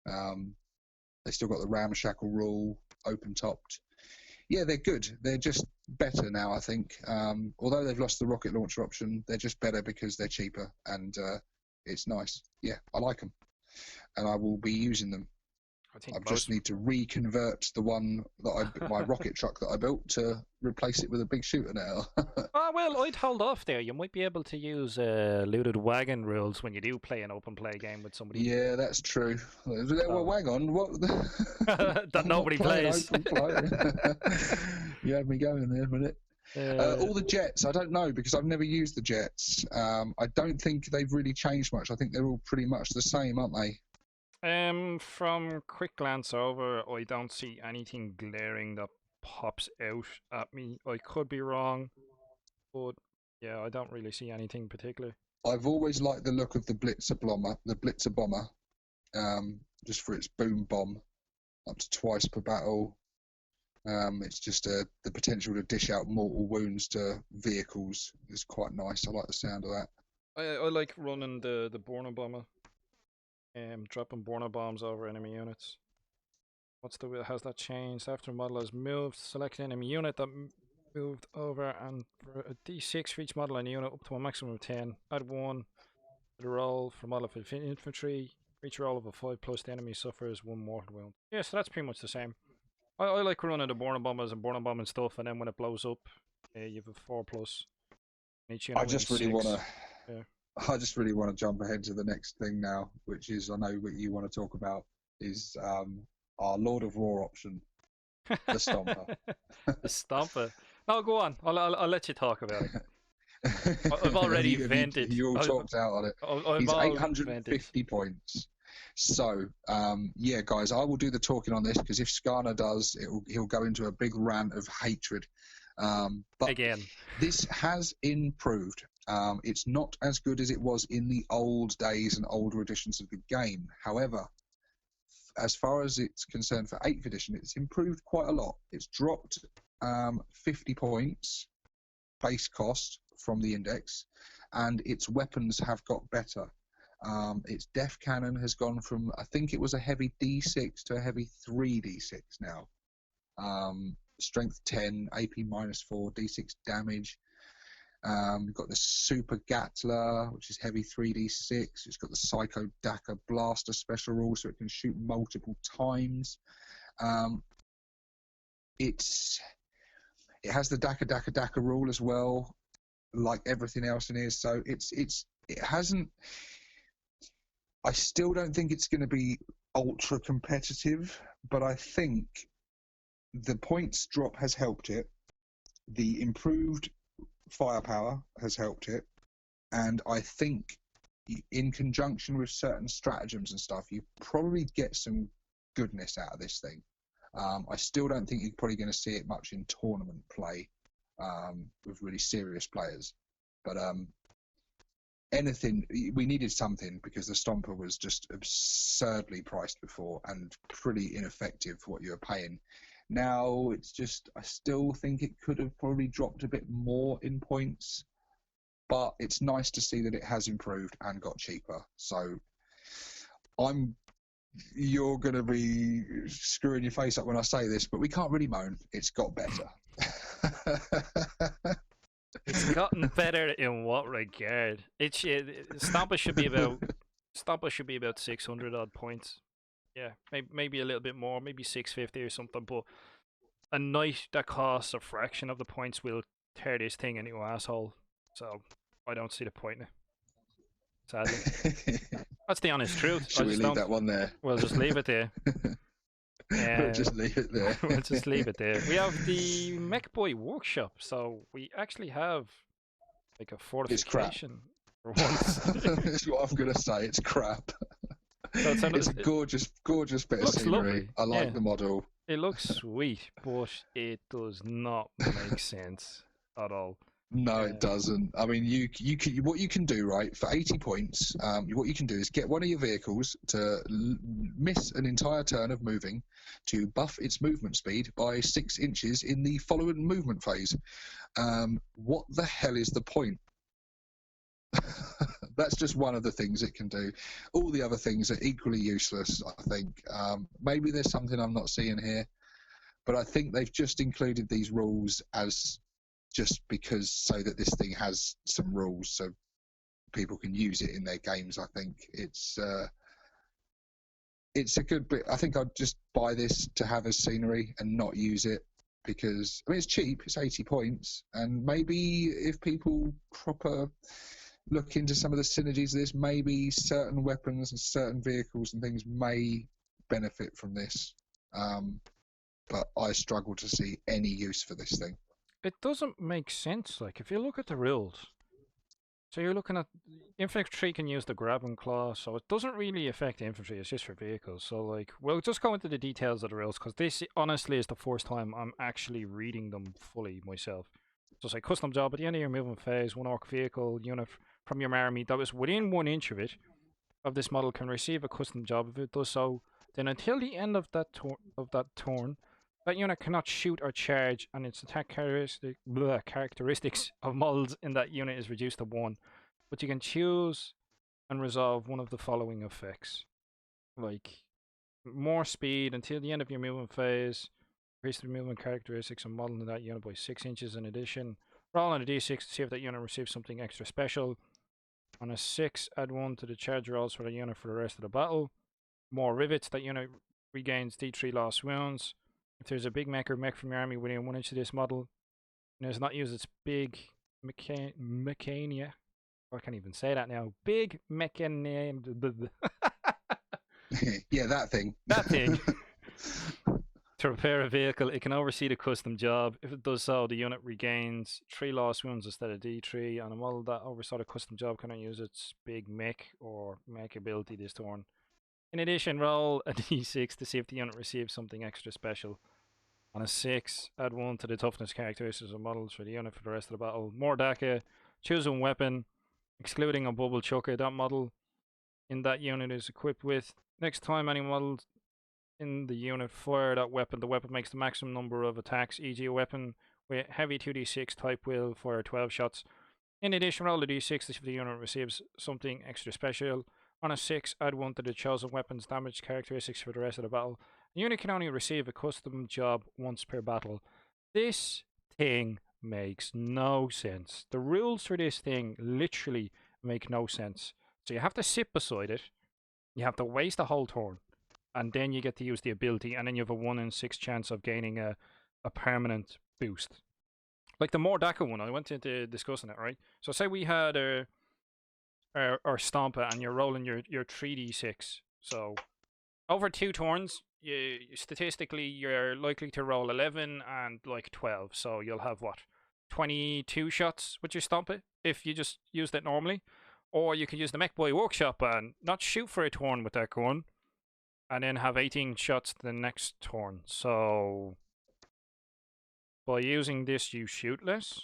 They still got the ramshackle rule, open topped. Yeah, they're good. They're just better now, I think. Although they've lost the rocket launcher option, they're just better because they're cheaper and it's nice. Yeah, I like them, and I will be using them. I think I just need to reconvert the one that my rocket truck that I built to replace it with a big shooter now. Oh, well, I'd hold off there. You might be able to use looted wagon rules when you do play an open play game with somebody. Yeah, that's true. Well, hang on, what? That I'm nobody not playing plays. open play. You had me going there a minute. All the jets, I don't know because I've never used the jets. I don't think they've really changed much. I think they're all pretty much the same, aren't they? From quick glance over, I don't see anything glaring that pops out at me. I could be wrong, but yeah, I don't really see anything particular. I've always liked the look of the Blitzer bomber, just for its boom bomb, up to twice per battle. It's just the potential to dish out mortal wounds to vehicles is quite nice. I like the sound of that. I like running the Borna bomber. Dropping Borna bombs over enemy units. Has that changed? After a model has moved, select enemy unit that moved over, and for a d6 for each model in a unit up to a maximum of 10. Add 1 to the roll for model of infantry. For each roll of a 5+, the enemy suffers 1 mortal wound. Yeah, so that's pretty much the same. I like running the Borna bombers and Borna bombing stuff, and then when it blows up, you have a 4+. Each unit I just really want to. Yeah. I just really want to jump ahead to the next thing now, which is I know what you want to talk about is our Lord of War option, the Stomper. The Stomper. No, go on. I'll let you talk about it. I've already vented. You all talked out on it. He's 850 points. So, yeah, guys, I will do the talking on this because if Skarner does, he'll go into a big rant of hatred. But again, this has improved. It's not as good as it was in the old days and older editions of the game. However, as far as it's concerned for 8th edition, it's improved quite a lot. It's dropped 50 points base cost from the index, and its weapons have got better. Its def cannon has gone from, I think it was a heavy D6 to a heavy 3D6 now. Strength 10, AP -4, D6 damage. We've got the Super Gatler, which is heavy 3D6. It's got the Psycho Daka Blaster special rule, so it can shoot multiple times. It has the Daka rule as well, like everything else in here. So it hasn't. I still don't think it's going to be ultra competitive, but I think the points drop has helped it. The improved firepower has helped it, and I think in conjunction with certain stratagems and stuff, you probably get some goodness out of this thing. I still don't think you're probably going to see it much in tournament play with really serious players, but anything, we needed something because the Stomper was just absurdly priced before and pretty ineffective for what you were paying. Now it's just, I still think it could have probably dropped a bit more in points, but it's nice to see that it has improved and got cheaper. So you're going to be screwing your face up when I say this, but we can't really moan. It's got better. It's gotten better in what regard? Stomper should be about 600 odd points. Yeah, maybe a little bit more, maybe 650 or something. But a knight that costs a fraction of the points will tear this thing into an asshole. So I don't see the point in it. Sadly, that's the honest truth. Should we leave that one there? We'll just leave it there. We'll just leave it there. We'll just leave it there. We have the Mech Boy workshop, so we actually have like a fortification for once. That's what I'm gonna say. It's crap. So it's a gorgeous bit of scenery. Lovely. I like the model. It looks sweet, but it does not make sense at all. No, it doesn't. I mean, what you can do, right, for 80 points, what you can do is get one of your vehicles to miss an entire turn of moving to buff its movement speed by 6 inches in the following movement phase. What the hell is the point? That's just one of the things it can do. All the other things are equally useless, I think. Maybe there's something I'm not seeing here, but I think they've just included these rules as just because so that this thing has some rules so people can use it in their games. I think it's it's a good bit. I think I'd just buy this to have as scenery and not use it because I mean it's cheap. It's 80 points, and maybe if people proper look into some of the synergies of this, maybe certain weapons and certain vehicles and things may benefit from this. But I struggle to see any use for this thing. It doesn't make sense. Like, if you look at the rules, so you're looking at infantry can use the grabbing claw, so it doesn't really affect infantry. It's just for vehicles. So like, we'll just go into the details of the rules because this honestly is the first time I'm actually reading them fully myself. So say custom job at the end of your movement phase, one orc vehicle unit from your army that was within 1 inch of it of this model can receive a custom job. If it does so, then until the end of that turn, that unit cannot shoot or charge, and its attack characteristics of models in that unit is reduced to 1. But you can choose and resolve one of the following effects. Like, more speed until the end of your movement phase, increase the movement characteristics of model in that unit by 6 inches in addition. Roll on a d6 to see if that unit receives something extra special. On a 6, add 1 to the charge rolls for the unit for the rest of the battle. More rivets, that unit regains d3 lost wounds. If there's a big mech or mech from your army within 1 inch of this model, and does not use its big mechania. I can't even say that now. Big mechania. Yeah, that thing. That thing. To repair a vehicle, it can oversee the custom job. If it does so, the unit regains 3 lost wounds instead of d3, and a model that oversaw the custom job cannot use its big mech or mech ability this turn. In addition, roll a d6 to see if the unit receives something extra special. On a 6, add 1 to the toughness characteristics of models for the unit for the rest of the battle. More DACA, choose a weapon, excluding a bubble chucker. That model in that unit is equipped with. Next time any model in the unit fire that weapon, the weapon makes the maximum number of attacks, e.g. a weapon with heavy 2d6 type will fire 12 shots. In addition, roll a d6 to see if the unit receives something extra special. On a 6, add 1 to the chosen weapon's damage characteristics for the rest of the battle. The unit can only receive a custom job once per battle. This thing makes no sense. The rules for this thing literally make no sense. So you have to sit beside it, you have to waste a whole turn, and then you get to use the ability, and then you have a 1 in 6 chance of gaining a permanent boost. Like the more DACA one, I went into discussing it, right? So say we had or Stompa, and you're rolling your 3d6. So over 2 turns, statistically you're likely to roll 11 and like 12. So you'll have what, 22 shots with your Stompa if you just used it normally. Or you could use the Mech Boy Workshop and not shoot for a turn with that gun, and then have 18 shots the next turn. So by using this, you shoot less.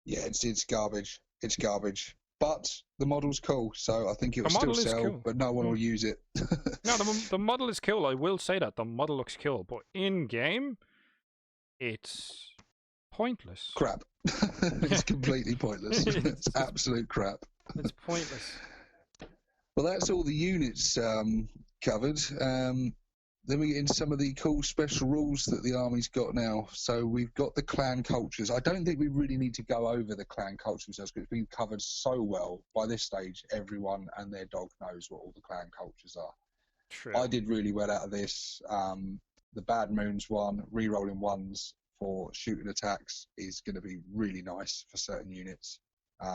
Yeah, it's garbage. It's garbage. But the model's cool, so I think it will still sell, cool. but no one will use it. No, the model is cool. I will say that. The model looks cool. But in-game, it's pointless. Crap. It's completely pointless. It's absolute crap. It's pointless. Well, that's all the units covered. Then we get into some of the cool special rules that the army's got now. So we've got the clan cultures. I don't think we really need to go over the clan cultures because it's been covered so well. By this stage, everyone and their dog knows what all the clan cultures are. True. I did really well out of this. The Bad Moons one, re-rolling ones for shooting attacks is going to be really nice for certain units.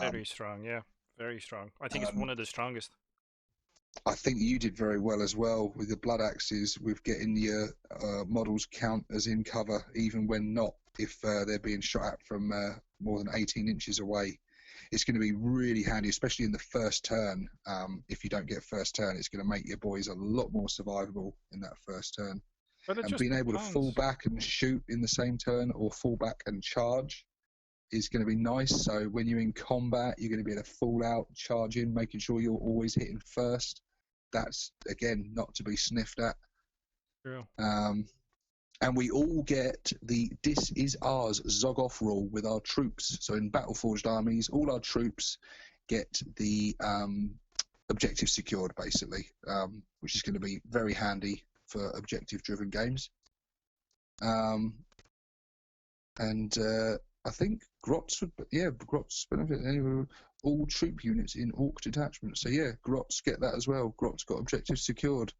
Very strong, yeah. Very strong. I think it's one of the strongest. I think you did very well as well with the blood axes, with getting your models count as in cover, even when not, if they're being shot at from more than 18 inches away. It's going to be really handy, especially in the first turn. If you don't get first turn, it's going to make your boys a lot more survivable in that first turn. And being able to fall back and shoot in the same turn, or fall back and charge, is going to be nice. So when you're in combat, you're going to be able to fall out, charge in, making sure you're always hitting first. That's, again, not to be sniffed at. True. And we all get the "this is ours" Zog-off rule with our troops. So in Battle-Forged armies, all our troops get the objective secured, basically, which is going to be very handy for objective-driven games. And I think Grots would, yeah, Grots benefit all troop units in Ork detachments. So yeah, Grots get that as well. Grots got objectives secured.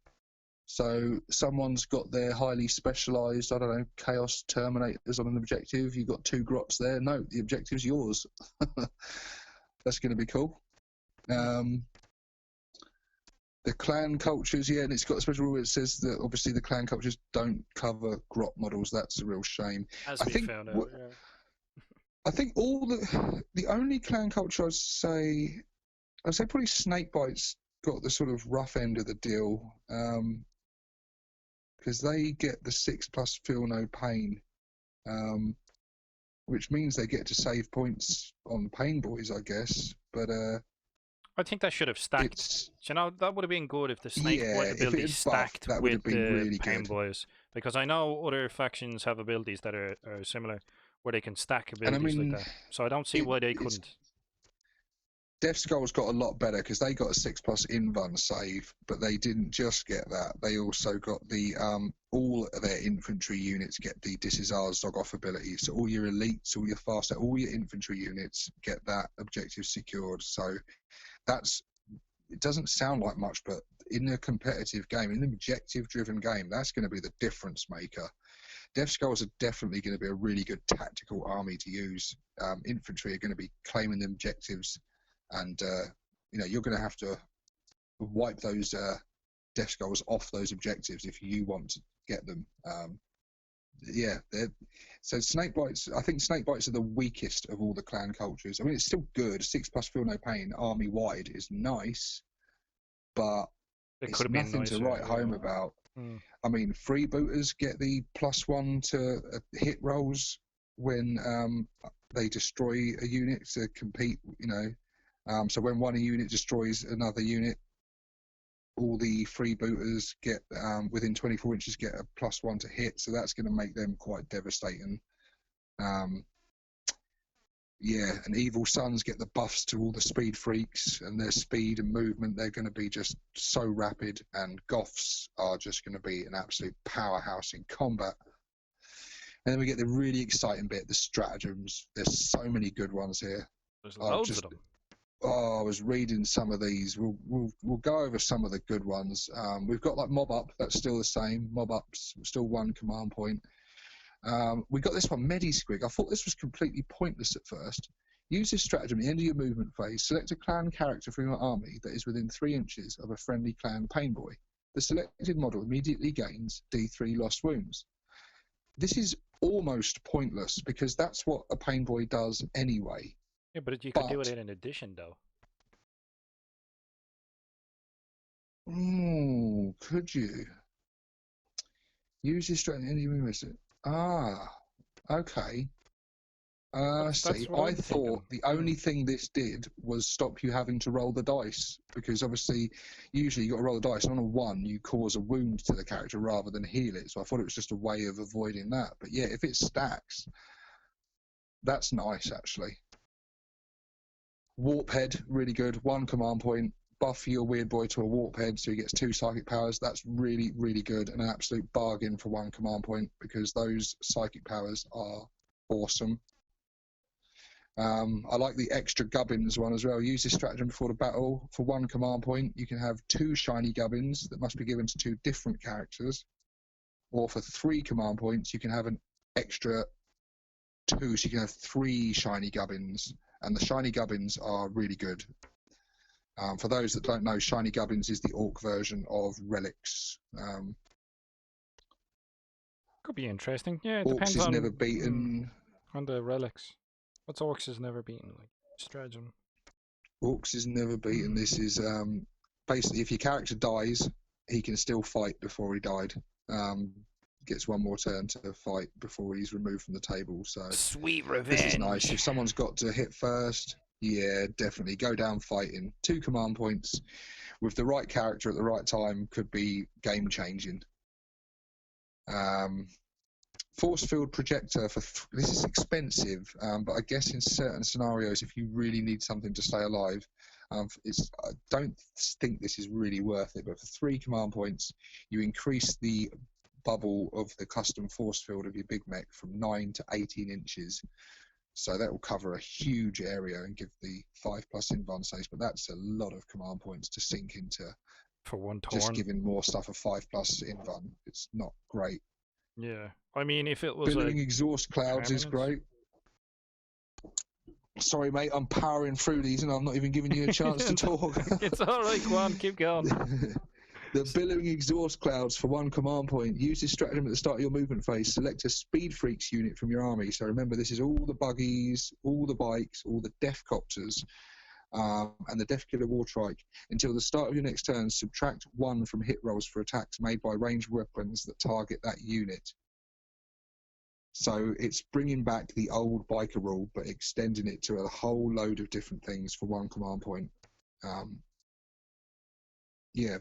So someone's got their highly specialised, I don't know, Chaos Terminators on an objective. You've got 2 Grots there. No, the objective's yours. That's going to be cool. The clan cultures, yeah, and it's got a special rule. It says that obviously the clan cultures don't cover Grot models. That's a real shame. As we found out, yeah. I think all the only clan culture I'd say probably Snakebite's got the sort of rough end of the deal, because they get the 6+ feel no pain, which means they get to save points on Pain Boys, I guess. But I think that should have stacked. You know, that would have been good if the Snakebite ability stacked that would with have been the really Pain good. Boys, because I know other factions have abilities that are similar, where they can stack abilities like that. So I don't see why they couldn't. Death Skull's got a lot better because they got a 6+ invuln save, but they didn't just get that. They also got the all of their infantry units get the This Is Ours Zog Off ability. So all your elites, all your fast, all your infantry units get that objective secured. So it doesn't sound like much, but in a competitive game, in an objective-driven game, that's going to be the difference maker. Death Skulls are definitely going to be a really good tactical army to use. Infantry are going to be claiming the objectives, and you're going to have to wipe those Death Skulls off those objectives if you want to get them. So Snakebites, I think Snakebites are the weakest of all the clan cultures. I mean, it's still good. 6+ feel no pain army wide is nice, but it's nothing to write home about. I mean, freebooters get the +1 to hit rolls when they destroy a unit to compete. So when one unit destroys another unit, all the freebooters get within 24 inches get a +1 to hit. So that's going to make them quite devastating. And Evil Sons get the buffs to all the speed freaks, and their speed and movement, they're going to be just so rapid, and Goths are just going to be an absolute powerhouse in combat. And then we get the really exciting bit, the stratagems. There's so many good ones here. There's loads of them. I was reading some of these. We'll go over some of the good ones. We've got like Mob Up, that's still the same. Mob Up's still 1 command point. We got this one, Medisquig. I thought this was completely pointless at first. Use this stratagem at the end of your movement phase. Select a clan character from your army that is within 3 inches of a friendly clan pain boy. The selected model immediately gains D3 lost wounds. This is almost pointless because that's what a pain boy does anyway. Yeah, but you could do it in an addition, though. Could you? Use this stratagem at the end of your movement. Okay. I thought the only thing this did was stop you having to roll the dice, because obviously usually you got to roll the dice, and on a 1 you cause a wound to the character rather than heal it. So I thought it was just a way of avoiding that. But yeah, if it stacks, that's nice actually. Warp Head, really good. 1 command point. Buff your weird boy to a warp head so he gets 2 psychic powers. That's really, really good, and an absolute bargain for 1 command point, because those psychic powers are awesome. I like the extra gubbins one as well. Use this stratagem before the battle. For 1 command point, you can have 2 shiny gubbins that must be given to 2 different characters. Or for 3 command points, you can have an extra 2, so you can have 3 shiny gubbins. And the shiny gubbins are really good. For those that don't know, shiny gubbins is the orc version of relics. Could be interesting. Yeah, it Orcs depends is on never beaten. On the relics. What's Orcs is never beaten? Like stratagem. Orcs is never beaten. This is basically if your character dies, he can still fight before he died. Gets 1 more turn to fight before he's removed from the table. So sweet revenge. This is nice. If someone's got to hit first, yeah, definitely go down fighting. 2 command points with the right character at the right time could be game changing. Force field projector this is expensive, but I guess in certain scenarios, if you really need something to stay alive, I don't think this is really worth it. But for 3 command points, you increase the bubble of the custom force field of your big mech from 9 to 18 inches. So that will cover a huge area and give the 5+ invuln saves, but that's a lot of command points to sink into. For one Just turn. giving more stuff a 5+ invuln. It's not great. Yeah. I mean, if it was Billowing like exhaust clouds is permanent. great. Sorry, mate, I'm powering through these and I'm not even giving you a chance to talk. It's alright, go on, keep going. The billowing exhaust clouds for 1 command point. Use this stratagem at the start of your movement phase. Select a Speed Freaks unit from your army. So remember, this is all the buggies, all the bikes, all the Death Copters, and the Death Killer Wartrike. Until the start of your next turn, subtract 1 from hit rolls for attacks made by ranged weapons that target that unit. So it's bringing back the old biker rule, but extending it to a whole load of different things for 1 command point. Yeah.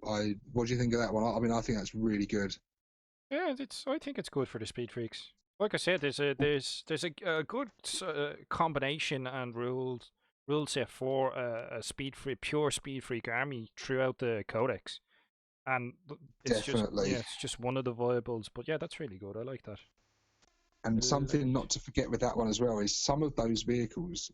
What do you think of that one? I mean, I think that's really good. Yeah, I think it's good for the speed freaks. Like I said, there's a good combination and rule set for a pure speed freak army throughout the codex, and it's Definitely. it's just one of the viables. But yeah, that's really good. I like that. And something not to forget with that one as well is some of those vehicles,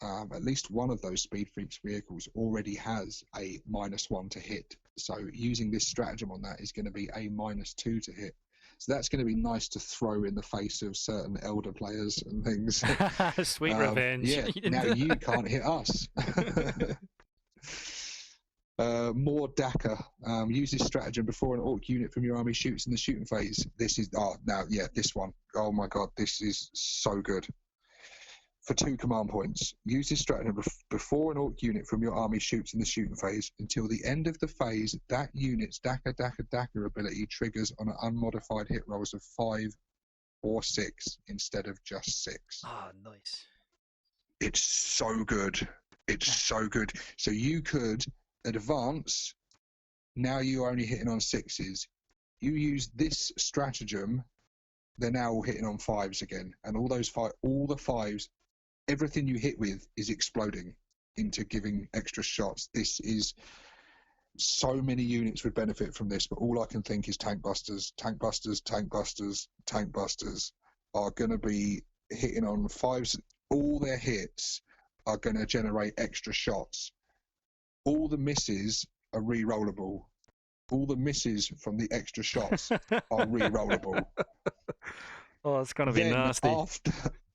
at least one of those Speed Freaks vehicles already has a -1 to hit. So using this stratagem on that is going to be a -2 to hit. So that's going to be nice to throw in the face of certain elder players and things. Sweet revenge. Yeah, now you can't hit us. More Daka. Use this stratagem before an Ork unit from your army shoots in the shooting phase. This is this one. Oh my god, this is so good. For 2 command points, use this stratagem before an Ork unit from your army shoots in the shooting phase. Until the end of the phase, that unit's Daka ability triggers on an unmodified hit rolls of 5 or 6 instead of just 6. Oh, nice. It's so good. It's so good. So you could advance. Now you're only hitting on 6s. You use this stratagem, they're now all hitting on 5s again, and all the 5s, everything you hit with is exploding into giving extra shots. This is so many units would benefit from this, but all I can think is tank busters are going to be hitting on 5s. All their hits are going to generate extra shots. All the misses are re-rollable. All the misses from the extra shots are re-rollable. Oh, it's going to be nasty.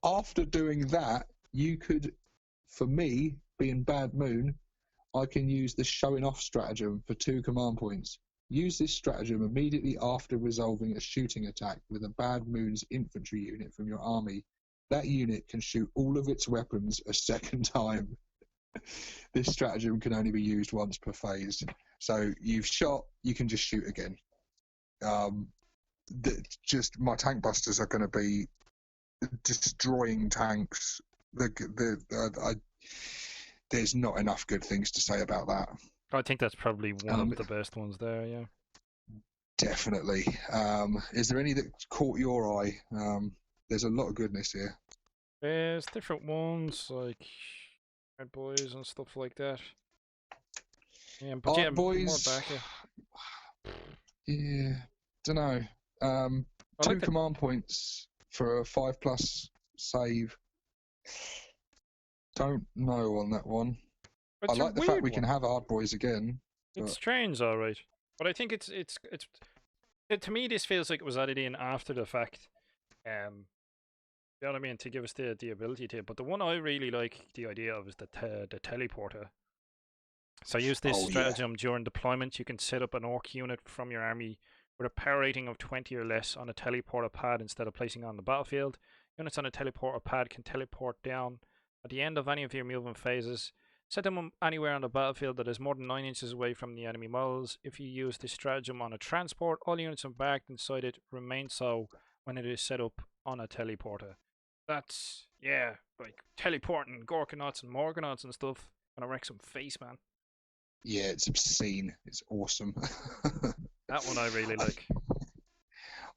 After doing that, you could, for me, being Bad Moon, I can use the showing off stratagem for 2 command points. Use this stratagem immediately after resolving a shooting attack with a Bad Moon's infantry unit from your army. That unit can shoot all of its weapons a second time. This stratagem can only be used once per phase. So you've shot, you can just shoot again. Just my tank busters are going to be destroying tanks. There's not enough good things to say about that. I think that's probably one of the best ones there, yeah. Definitely. Is there any that caught your eye? There's a lot of goodness here. There's different ones, like Red Boys and stuff like that. Yeah, but Art Boys, more back, yeah, don't know. 2 command points for a 5+ save. Don't know on that one. I like the fact we can have Art Boys again. It's strange, alright. But I think it's to me this feels like it was added in after the fact. You know what I mean, to give us the ability to. But the one I really like the idea of is the teleporter. So use this stratagem during deployment. You can set up an Ork unit from your army with a power rating of 20 or less on a teleporter pad instead of placing it on the battlefield. Units on a teleporter pad can teleport down at the end of any of your movement phases. Set them anywhere on the battlefield that is more than 9 inches away from the enemy models. If you use this stratagem on a transport, all units embarked inside it remain so when it is set up on a teleporter. That's, yeah, like teleporting Gorkanauts and Morganauts and stuff. Gonna wreck some face, man. Yeah, it's obscene. It's awesome. That one I really like.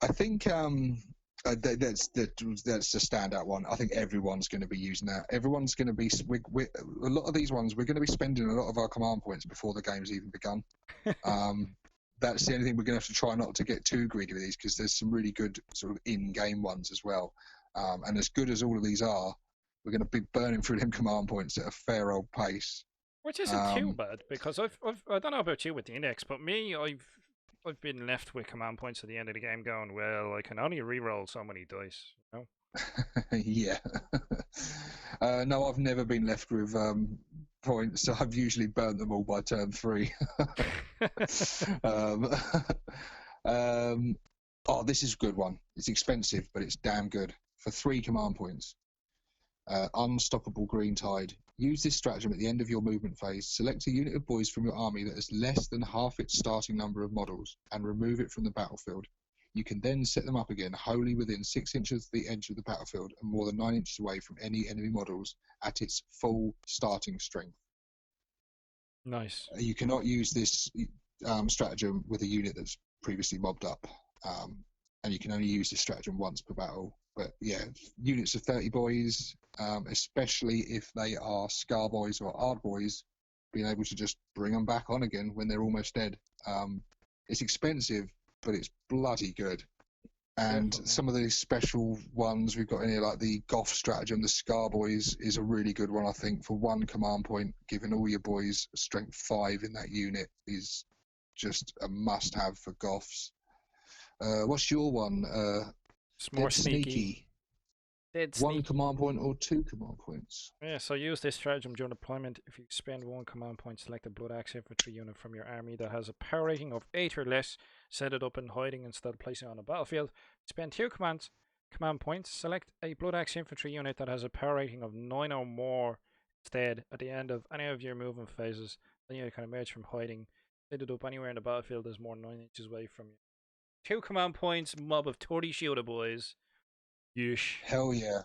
I think that's the standout one. I think everyone's going to be using that. Everyone's going to be a lot of these ones. We're going to be spending a lot of our command points before the game's even begun. That's the only thing we're going to have to try not to get too greedy with these, because there's some really good sort of in-game ones as well. And as good as all of these are, we're going to be burning through them command points at a fair old pace. Which isn't too bad, because I don't know about you with the index, but me, I've been left with command points at the end of the game going, well, I can only re-roll so many dice, you know? Yeah. No, I've never been left with points. I've usually burnt them all by turn 3. Oh, this is a good one. It's expensive, but it's damn good. For 3 command points. Unstoppable Green Tide. Use this stratagem at the end of your movement phase. Select a unit of boys from your army that has less than half its starting number of models and remove it from the battlefield. You can then set them up again wholly within 6 inches of the edge of the battlefield and more than 9 inches away from any enemy models at its full starting strength. Nice. You cannot use this stratagem with a unit that's previously mobbed up, and you can only use this stratagem once per battle. But yeah, units of 30 boys, especially if they are Scar boys or Ard boys, being able to just bring them back on again when they're almost dead. It's expensive, but it's bloody good. And Definitely. some of the special ones we've got in here, like the Goth stratagem, the Scar boys, is a really good one, I think, for 1 command point. Giving all your boys strength 5 in that unit is just a must-have for Goths. What's your one? It's more Dead sneaky. Dead 1 sneaky. command point or 2 command points? Yeah, so use this stratagem during deployment. If you spend 1 command point, select a Blood Axe Infantry unit from your army that has a power rating of 8 or less. Set it up in hiding instead of placing it on the battlefield. Spend 2 command points. Select a Blood Axe Infantry unit that has a power rating of 9 or more. Instead, at the end of any of your movement phases, then you can emerge from hiding. Set it up anywhere in the battlefield that's more than 9 inches away from you. 2 command points, mob of 30 shooter boys. Yeesh. Hell yeah.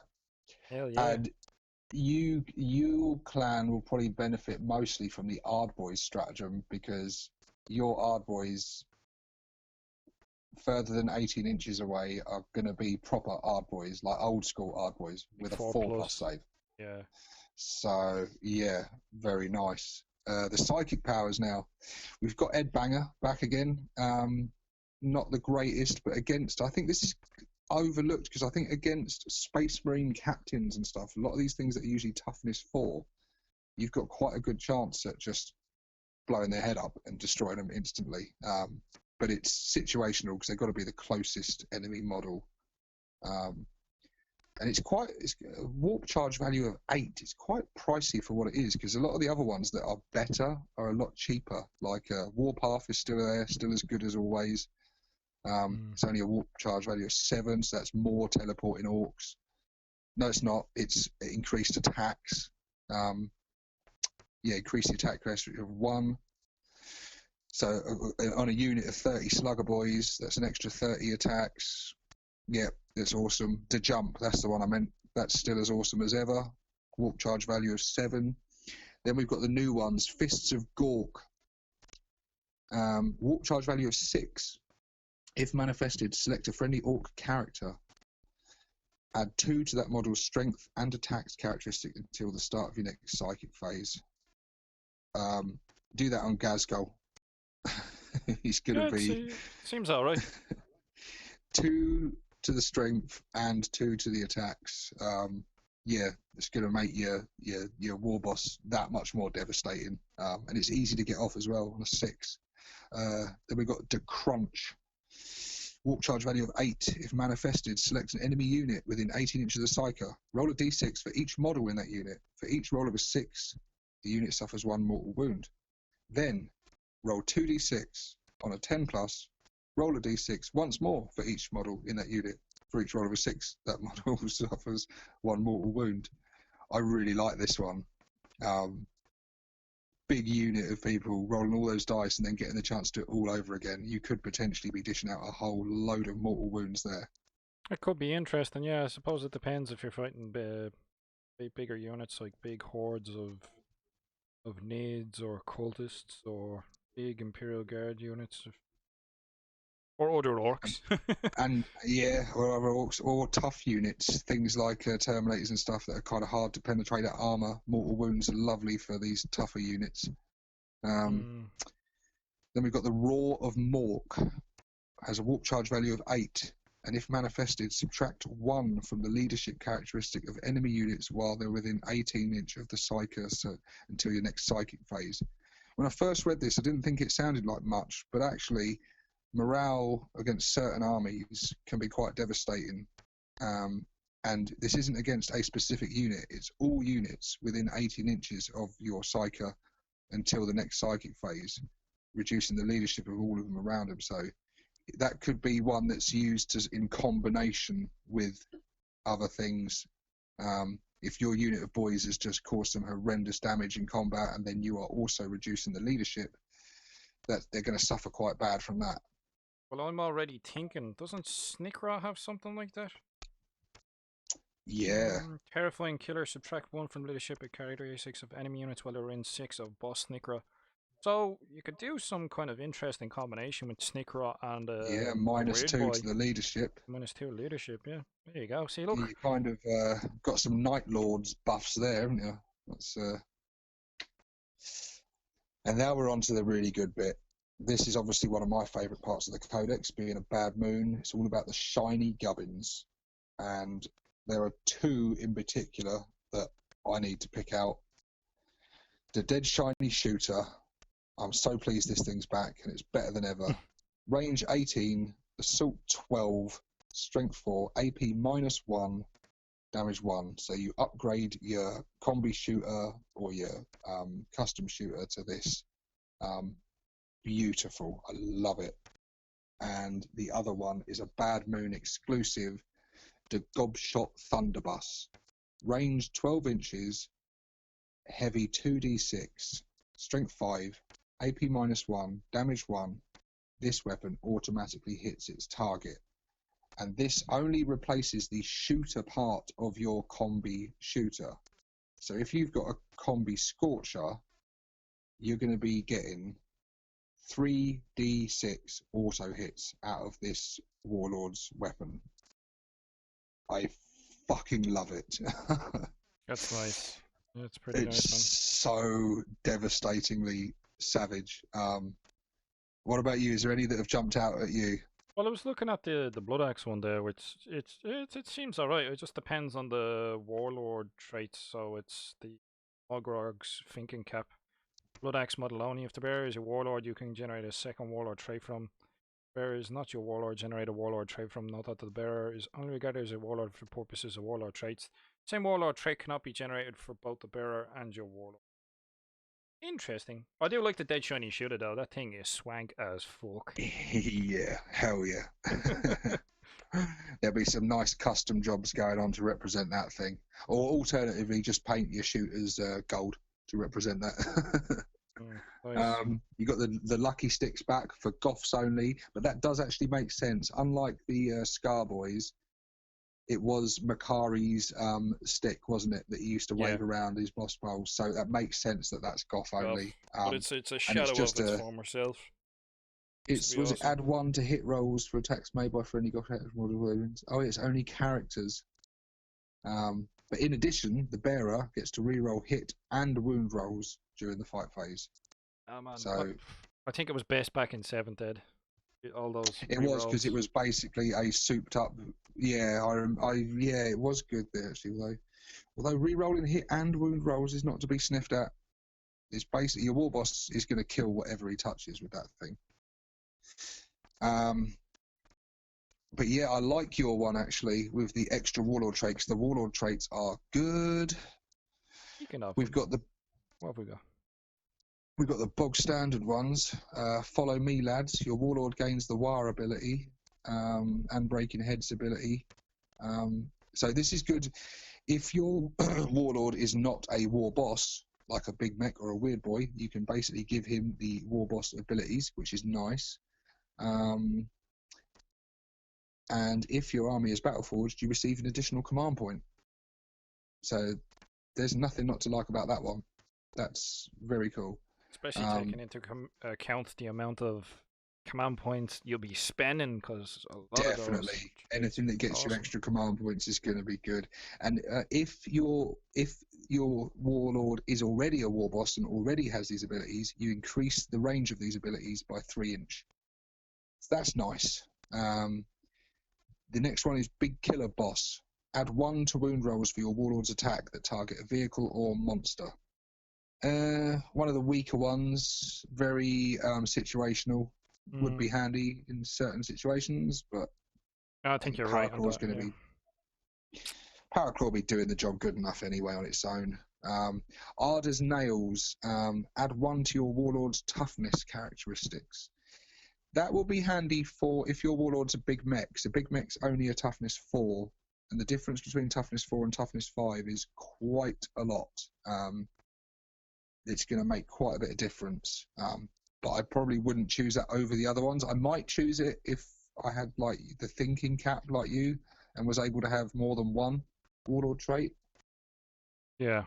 Hell yeah. And you clan will probably benefit mostly from the Ard Boys stratagem, because your Ard Boys further than 18 inches away are going to be proper Ard Boys, like old school Ard Boys with a 4+ save. Yeah. So yeah, very nice. The psychic powers now. We've got Ed Banger back again. Not the greatest, but against, I think this is overlooked, because I think against Space Marine captains and stuff, a lot of these things that are usually toughness 4, you've got quite a good chance at just blowing their head up and destroying them instantly. But it's situational, because they've got to be the closest enemy model. And it's a warp charge value of 8. It's quite pricey for what it is, because a lot of the other ones that are better are a lot cheaper. Like Warpath is still there, still as good as always. It's only a warp charge value of 7, so that's more teleporting orcs. No, it's not. It's increased attacks. Increase the attack rate of 1. So on a unit of 30 slugger boys, that's an extra 30 attacks. Yeah, that's awesome. The jump, that's the one I meant. That's still as awesome as ever. Warp charge value of 7. Then we've got the new ones, Fists of Gork. Warp charge value of 6. If manifested, select a friendly orc character. Add 2 to that model's strength and attacks characteristic until the start of your next psychic phase. Do that on Gazgul. He's going to be... Seems alright. 2 to the strength and 2 to the attacks. It's going to make your war boss that much more devastating. And it's easy to get off as well on a 6. Then we've got the Crunch. Warp charge value of 8. If manifested, select an enemy unit within 18 inches of the Psyker. Roll a d6 for each model in that unit. For each roll of a 6, the unit suffers 1 mortal wound. Then, roll 2d6 on a 10+. Roll a d6 once more for each model in that unit. For each roll of a 6, that model suffers 1 mortal wound. I really like this one. Big unit of people rolling all those dice and then getting the chance to do it all over again. You could potentially be dishing out a whole load of mortal wounds there. It could be interesting, yeah. I suppose it depends if you're fighting bigger units, like big hordes of nades or cultists, or big Imperial Guard units, or other orcs. Or other orcs, or tough units, things like Terminators and stuff that are kind of hard to penetrate at armor. Mortal wounds are lovely for these tougher units. Then we've got the Roar of Mork. Has a warp charge value of 8. and if manifested, subtract 1 from the leadership characteristic of enemy units while they're within 18 inch of the psyker until your next psychic phase. When I first read this, I didn't think it sounded like much, but actually morale against certain armies can be quite devastating. And this isn't against a specific unit, it's all units within 18 inches of your psyker until the next psychic phase, reducing the leadership of all of them around them. So that could be one that's used in combination with other things. If your unit of boys has just caused some horrendous damage in combat, and then you are also reducing the leadership, that they're going to suffer quite bad from that. Well, I'm already thinking, doesn't Snickra have something like that? Yeah. Terrifying killer, subtract 1 from leadership at character 6 of enemy units while they're in 6 of boss Snickra. So you could do some kind of interesting combination with Snickra and yeah, -2 to the leadership. -2 leadership, yeah. There you go. See, look. You kind of got some Night Lords buffs there, haven't you? That's And now we're on to the really good bit. This is obviously one of my favourite parts of the Codex, being a bad moon. It's all about the shiny gubbins. And there are 2 in particular that I need to pick out. The Dead Shiny Shooter. I'm so pleased this thing's back, and it's better than ever. Range 18, Assault 12, Strength 4, AP -1, Damage 1. So you upgrade your combi shooter or your custom shooter to this. Beautiful. I love it. And the other one is a Bad Moon exclusive, the Gobshot Thunderbus. Range 12 inches, heavy 2d6, strength 5, AP -1, damage 1. This weapon automatically hits its target. And this only replaces the shooter part of your combi shooter. So if you've got a combi Scorcher, you're going to be getting 3d6 auto hits out of this Warlord's weapon. I fucking love it. That's nice. That's pretty It's nice one. so devastatingly savage. What about you? Is there any that have jumped out at you? Well, I was looking at the Blood Axe one there, which it seems alright. It just depends on the Warlord traits. So it's the Ogrog's Thinking Cap. Blood Axe model only. If the bearer is your Warlord, you can generate a second Warlord trait from. Bearer is not your Warlord, generate a Warlord trait from. Note that the bearer is only regarded as a Warlord for purposes of Warlord traits. Same Warlord trait cannot be generated for both the bearer and your Warlord. Interesting. I do like the Dead Shiny Shooter though. That thing is swank as fuck. Yeah, hell yeah. There'll be some nice custom jobs going on to represent that thing. Or alternatively, just paint your shooters gold to represent that. Nice. You got the lucky sticks back for Goths only, but that does actually make sense. Unlike the Scar Boys, it was Makari's stick, wasn't it, that he used to wave around his boss bowls. So that makes sense that that's Goth only. But it's a shadow of its former self. Was it add 1 to hit rolls for attacks made by friendly Goth models? Oh, it's only characters. But in addition, the bearer gets to reroll hit and wound rolls during the fight phase. Oh man, so I think it was best back in 7th Ed. All those. It was, because it was basically a souped up. Yeah, yeah, it was good there actually. Although re-rolling hit and wound rolls is not to be sniffed at. It's basically your war boss is going to kill whatever he touches with that thing. But yeah, I like your one actually with the extra Warlord traits. The Warlord traits are good. We've got the. What have we got? We've got the bog standard ones. Follow me, lads. Your Warlord gains the War ability and Breaking Heads ability. So this is good. If your Warlord is not a war boss, like a big mech or a weird boy, you can basically give him the war boss abilities, which is nice. And if your army is battle-forged, you receive an additional command point. So there's nothing not to like about that one. That's very cool. Especially taking into account the amount of command points you'll be spending, because a lot definitely of those, anything that gets you extra command points is going to be good. And if your Warlord is already a war boss and already has these abilities, you increase the range of these abilities by 3 inch. So that's nice. The next one is Big Killer Boss. Add 1 to wound rolls for your Warlord's attack that target a vehicle or monster. One of the weaker ones, very situational, would be handy in certain situations, but I think you're right on Powerclaw's that. going to be Powerclaw will be doing the job good enough anyway on its own. Arda's Nails. Add 1 to your Warlord's toughness characteristics. That will be handy for if your Warlord's a big mech. So big mech's only a toughness 4, and the difference between toughness 4 and toughness 5 is quite a lot. It's going to make quite a bit of difference. But I probably wouldn't choose that over the other ones. I might choose it if I had like the thinking cap like you and was able to have more than 1 Warlord trait. Yeah.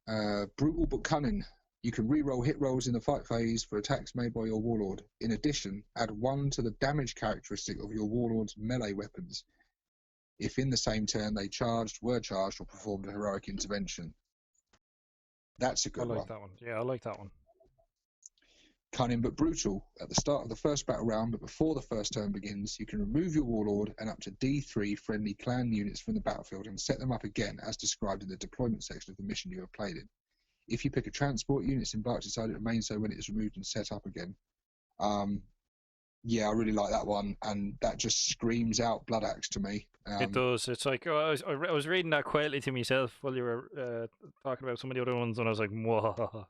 Brutal but cunning. You can reroll hit rolls in the fight phase for attacks made by your Warlord. In addition, add 1 to the damage characteristic of your Warlord's melee weapons if in the same turn they charged, were charged, or performed a heroic intervention. That's a good one. I like that one. Yeah, I like that one. Cunning but brutal. At the start of the first battle round, but before the first turn begins, you can remove your Warlord and up to D3 friendly clan units from the battlefield and set them up again as described in the deployment section of the mission you have played in. If you pick a transport unit, it's embarked inside it remains so when it is removed and set up again. Yeah, I really like that one, and that just screams out Blood Axe to me. It does. It's like I was reading that quietly to myself while you were talking about some of the other ones, and I was like, "Whoa,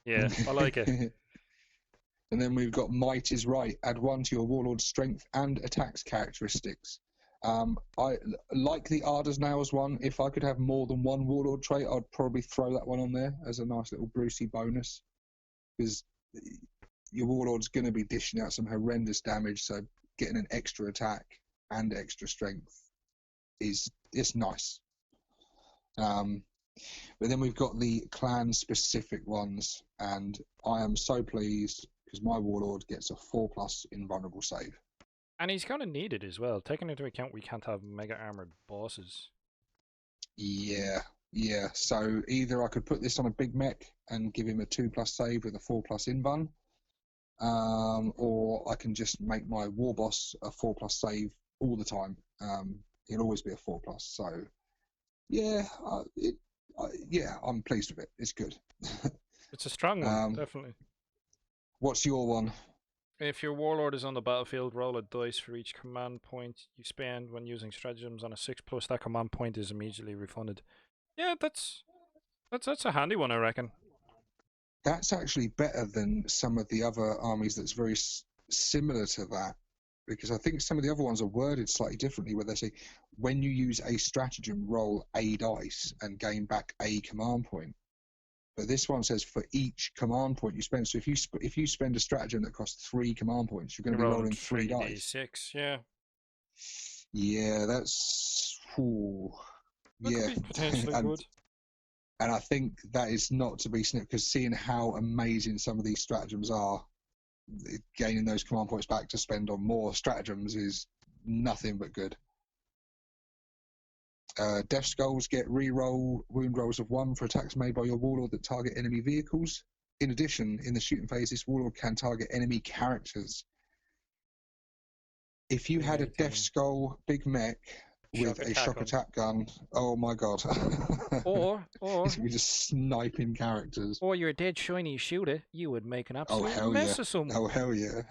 yeah, I like it." And then we've got Might is Right. Add 1 to your Warlord's strength and attacks characteristics. I like the Arda's Nails one. If I could have more than 1 Warlord trait, I'd probably throw that one on there as a nice little Brucey bonus, because your Warlord's going to be dishing out some horrendous damage, so getting an extra attack and extra strength it's nice. But then we've got the clan specific ones, and I am so pleased because my Warlord gets a 4+ invulnerable save. And he's kind of needed as well, taking into account we can't have mega armored bosses. Yeah. So either I could put this on a big mech and give him a 2+ save with a 4+ invuln, or I can just make my war boss a 4+ save all the time. He'll always be a 4+. So yeah, I'm pleased with it. It's good. It's a strong one, definitely. What's your one? If your Warlord is on the battlefield, roll a dice for each command point you spend when using stratagems on a 6+. That command point is immediately refunded. Yeah, that's a handy one, I reckon. That's actually better than some of the other armies that's very similar to that, because I think some of the other ones are worded slightly differently, where they say when you use a stratagem, roll a dice and gain back a command point. But this one says for each command point you spend. So if you spend a stratagem that costs 3 command points, you're going to be rolling 3 dice. 3d6, yeah. Yeah, that's That could be potentially good. And I think that is not to be snipped, because seeing how amazing some of these stratagems are, gaining those command points back to spend on more stratagems is nothing but good. Death Skulls get reroll wound rolls of 1 for attacks made by your Warlord that target enemy vehicles. In addition, in the shooting phase, this Warlord can target enemy characters. If you had a Death Skull big mech with a shock attack gun, oh my god. Or it's gonna be just sniping characters. Or you're a dead shiny shooter, you would make an absolute mess of someone. Oh hell yeah.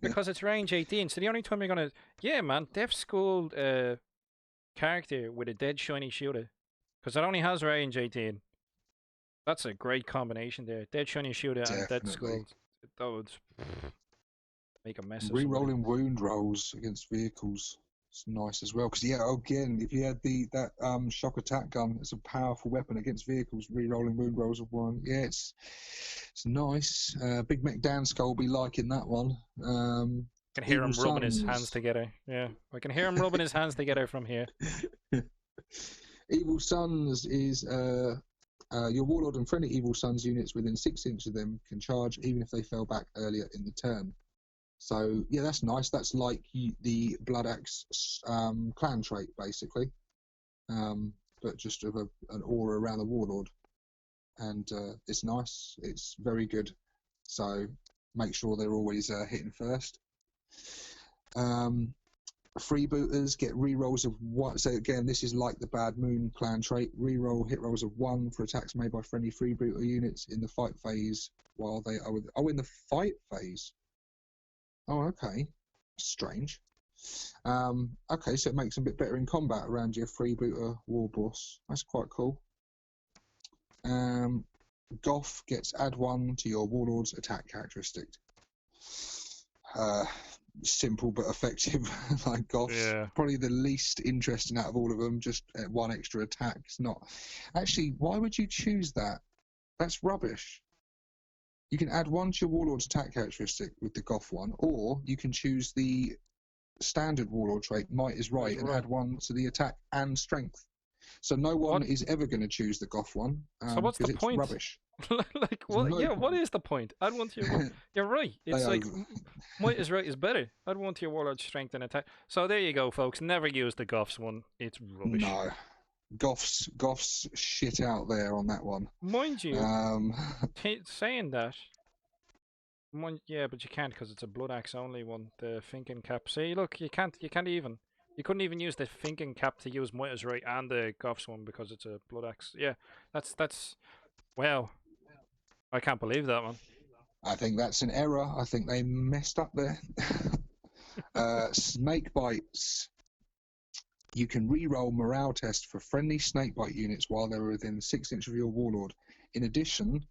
Because it's range 18, so the only time you're gonna Death Skull character with a dead shiny shooter, because it only has range 18. That's a great combination there. Dead shiny shooter and Dead Skull. That would make a mess of re-rolling wound rolls against vehicles. It's nice as well, because again, if you had that shock attack gun, it's a powerful weapon against vehicles. Re-rolling wound rolls of 1. Yeah, it's nice. Big Mech Dan Skull will be liking that one. I can hear him rubbing his hands together. Yeah, I can hear him rubbing his hands together from here. Evil Sons is your Warlord and friendly Evil Sons units within 6 inches of them can charge even if they fell back earlier in the turn. So yeah, that's nice. That's like the Blood Axe clan trait basically, but just with an aura around the Warlord, and it's nice. It's very good. So make sure they're always hitting first. freebooters get rerolls of 1. So again, this is like the Bad Moon clan trait. Reroll hit rolls of 1 for attacks made by friendly freebooter units in the fight phase while they are in the fight phase. Oh, okay. Strange. Okay, so it makes them a bit better in combat around your freebooter war boss. That's quite cool. Goff gets add 1 to your warlord's attack characteristic. Simple but effective. Like Goff's probably the least interesting out of all of them. Just 1 extra attack. It's not actually. Why would you choose that? That's rubbish. You can add 1 to your warlord's attack characteristic with the Goff one, or you can choose the standard warlord trait, Might is Right, and add 1 to the attack and strength. So no one is ever going to choose the Goff one. So what's the point? Rubbish. Like what? No point. What is the point? Add 1 to your. You're right. It's like Might is Right is better. Add 1 to your warlord's strength and attack. So there you go, folks. Never use the Goff's one. It's rubbish. No. Goff's shit out there on that one. Mind you, saying that. Yeah, but you can't because it's a blood axe only one. The thinking cap. See, look, you can't even. You couldn't even use the thinking cap to use Might is Right and the Goff's one because it's a blood axe. Yeah, that's. Wow. I can't believe that one. I think that's an error. I think they messed up there. Snake bites. You can re-roll morale test for friendly snakebite units while they're within 6 inches of your warlord. In addition,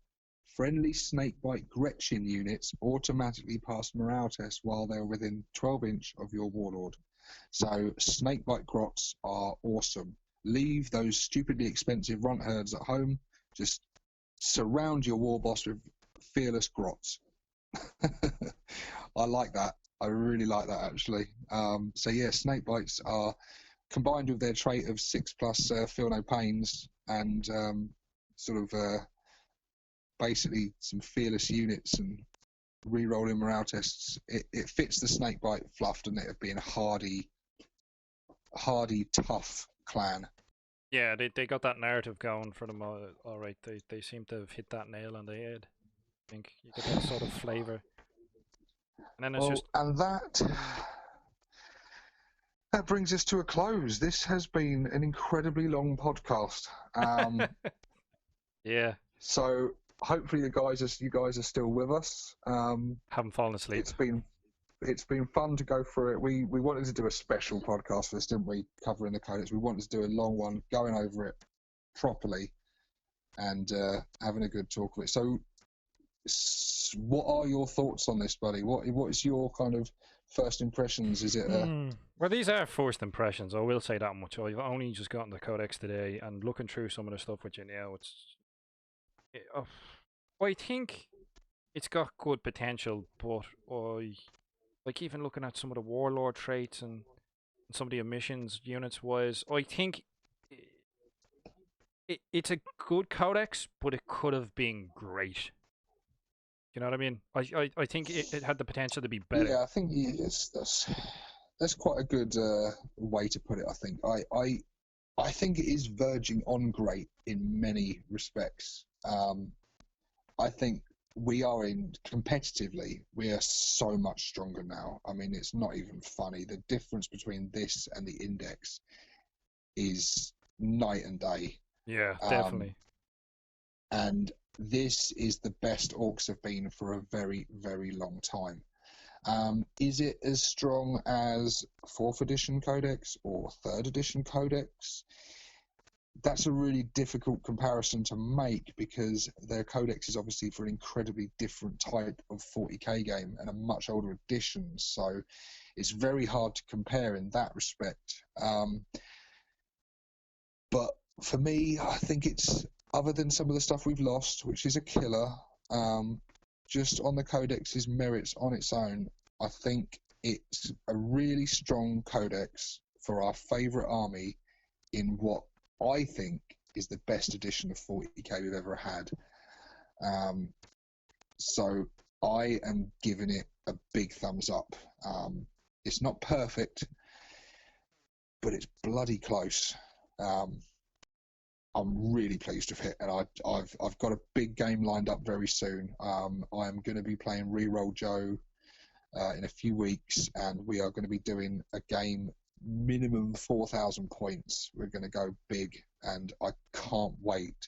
friendly snakebite Gretchin units automatically pass morale tests while they're within 12 inch of your warlord. So snakebite grots are awesome. Leave those stupidly expensive runt herds at home. Just surround your war boss with fearless grots. I like that. I really like that actually. So yeah, snakebites are combined with their trait of 6+ feel no pains and basically some fearless units and re-rolling morale tests. It fits the snakebite fluff, doesn't it, of being a hardy, tough clan. Yeah, they got that narrative going for them all right. They seem to have hit that nail on the head. I think you get that sort of flavour. And then it's that brings us to a close. This has been an incredibly long podcast. Yeah. So hopefully you guys are still with us. Haven't fallen asleep. It's been fun to go through it. We wanted to do a special podcast for this, didn't we? Covering the codex. We wanted to do a long one, going over it properly, and having a good talk of it. So, what are your thoughts on this, buddy? What is your kind of first impressions? Is it? Well, these are first impressions. I will say that much. I've only just gotten the codex today, and looking through some of the stuff with you now, I think it's got good potential, but like even looking at some of the warlord traits and some of the emissions units wise, I think it's a good codex, but it could have been great. You know what I mean? I think it had the potential to be better. Yeah, I think that's quite a good way to put it. I think I think it is verging on great in many respects. I think we are competitively, we are so much stronger now. I mean, it's not even funny. The difference between this and the index is night and day. Yeah, definitely. And this is the best orcs have been for a very, very long time. Is it as strong as 4th edition codex or 3rd edition codex? That's a really difficult comparison to make because their codex is obviously for an incredibly different type of 40k game and a much older edition, so it's very hard to compare in that respect. But for me, I think it's, other than some of the stuff we've lost, which is a killer, just on the codex's merits on its own, I think it's a really strong codex for our favourite army in what I think is the best edition of 40k we've ever had. So I am giving it a big thumbs up. It's not perfect, but it's bloody close. I'm really pleased with it, and I've got a big game lined up very soon. I'm going to be playing Reroll Joe in a few weeks, and we are going to be doing a game minimum 4,000 points. We're going to go big, and I can't wait.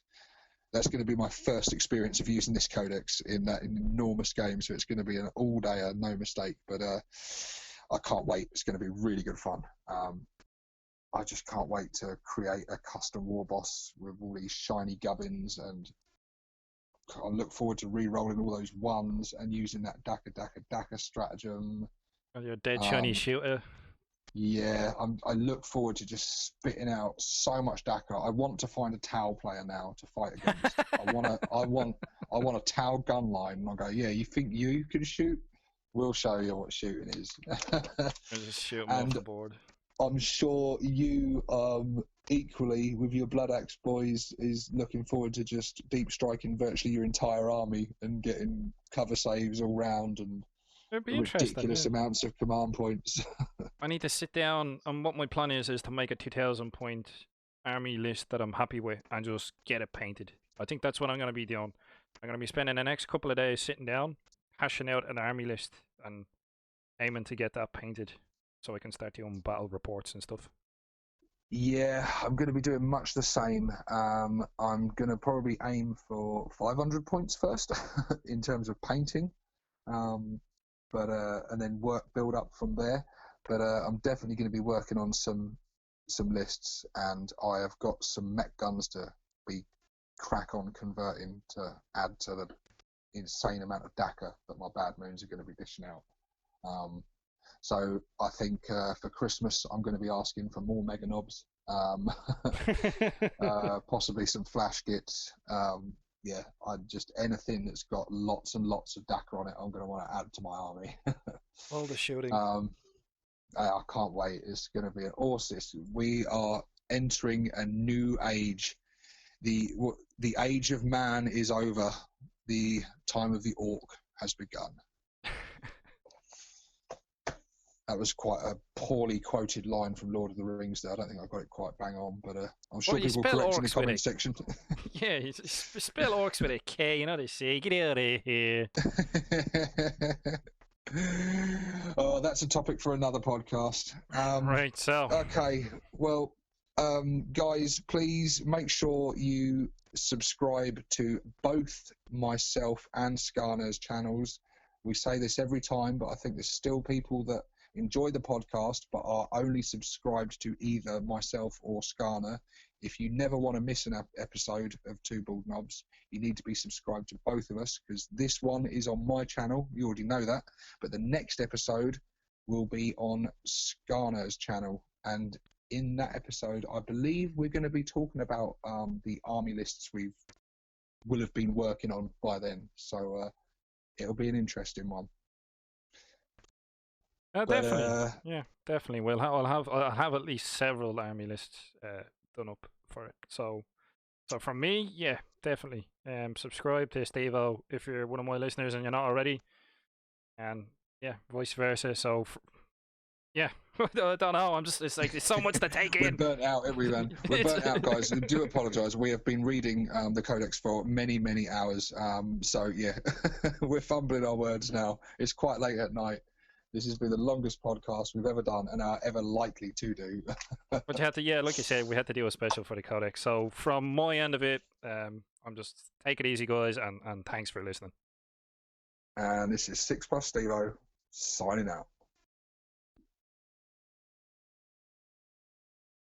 That's going to be my first experience of using this codex in that enormous game, so it's going to be an all-dayer, no mistake. But I can't wait. It's going to be really good fun. I just can't wait to create a custom war boss with all these shiny gubbins, and I look forward to re-rolling all those ones and using that Daka stratagem. And your dead shiny shooter. Yeah, I look forward to just spitting out so much Daka. I want to find a Tau player now to fight against. I want a Tau gun line, and I go, yeah, you think you can shoot? We'll show you what shooting is. Just shoot them off the board. I'm sure you equally with your Blood Axe boys is looking forward to just deep striking virtually your entire army and getting cover saves all round and ridiculous amounts of command points. I need to sit down, and what my plan is to make a 2,000 point army list that I'm happy with and just get it painted. I think that's what I'm going to be doing. I'm going to be spending the next couple of days sitting down, hashing out an army list and aiming to get that painted so I can start doing battle reports and stuff. Yeah, I'm going to be doing much the same. I'm going to probably aim for 500 points first in terms of painting. And then build up from there. But I'm definitely going to be working on some lists, and I have got some mech guns to be crack on converting to add to the insane amount of Daka that my Bad Moons are going to be dishing out. So I think for Christmas I'm going to be asking for more Mega Knobs, possibly some flash kits. Yeah, just anything that's got lots and lots of Daka on it, I'm going to want to add to my army. All the shooting. I can't wait. It's going to be an awesome. We are entering a new age. The age of man is over. The time of the Ork has begun. That was quite a poorly quoted line from Lord of the Rings there. I don't think I got it quite bang on, but I'm sure people will correct in the comment section. Yeah, you spell orcs with a K, you know what they say. Get out of here. Oh, that's a topic for another podcast. Right, so. Okay, well, guys, please make sure you subscribe to both myself and Skarner's channels. We say this every time, but I think there's still people that enjoy the podcast but are only subscribed to either myself or Skarner. If you never want to miss an episode of Two Bald Knobs, you need to be subscribed to both of us, because this one is on my channel. You already know that. But the next episode will be on Skarner's channel. And in that episode, I believe we're going to be talking about the army lists we will have been working on by then. So it'll be an interesting one. Definitely, yeah, definitely. I'll have at least several army lists done up for it. So from me, yeah, definitely. Subscribe to Stevo if you're one of my listeners and you're not already, and yeah, vice versa. So yeah, I don't know. It's like there's so much to take in. We're burnt out, everyone. We're burnt out, guys. I do apologise. We have been reading the Codex for many hours. So yeah, we're fumbling our words now. It's quite late at night. This has been the longest podcast we've ever done and are ever likely to do. But you had to, yeah, like you said, we had to do a special for the Codex. So from my end of it, I'm just take it easy, guys, and thanks for listening. And this is 6+ Stevo signing out.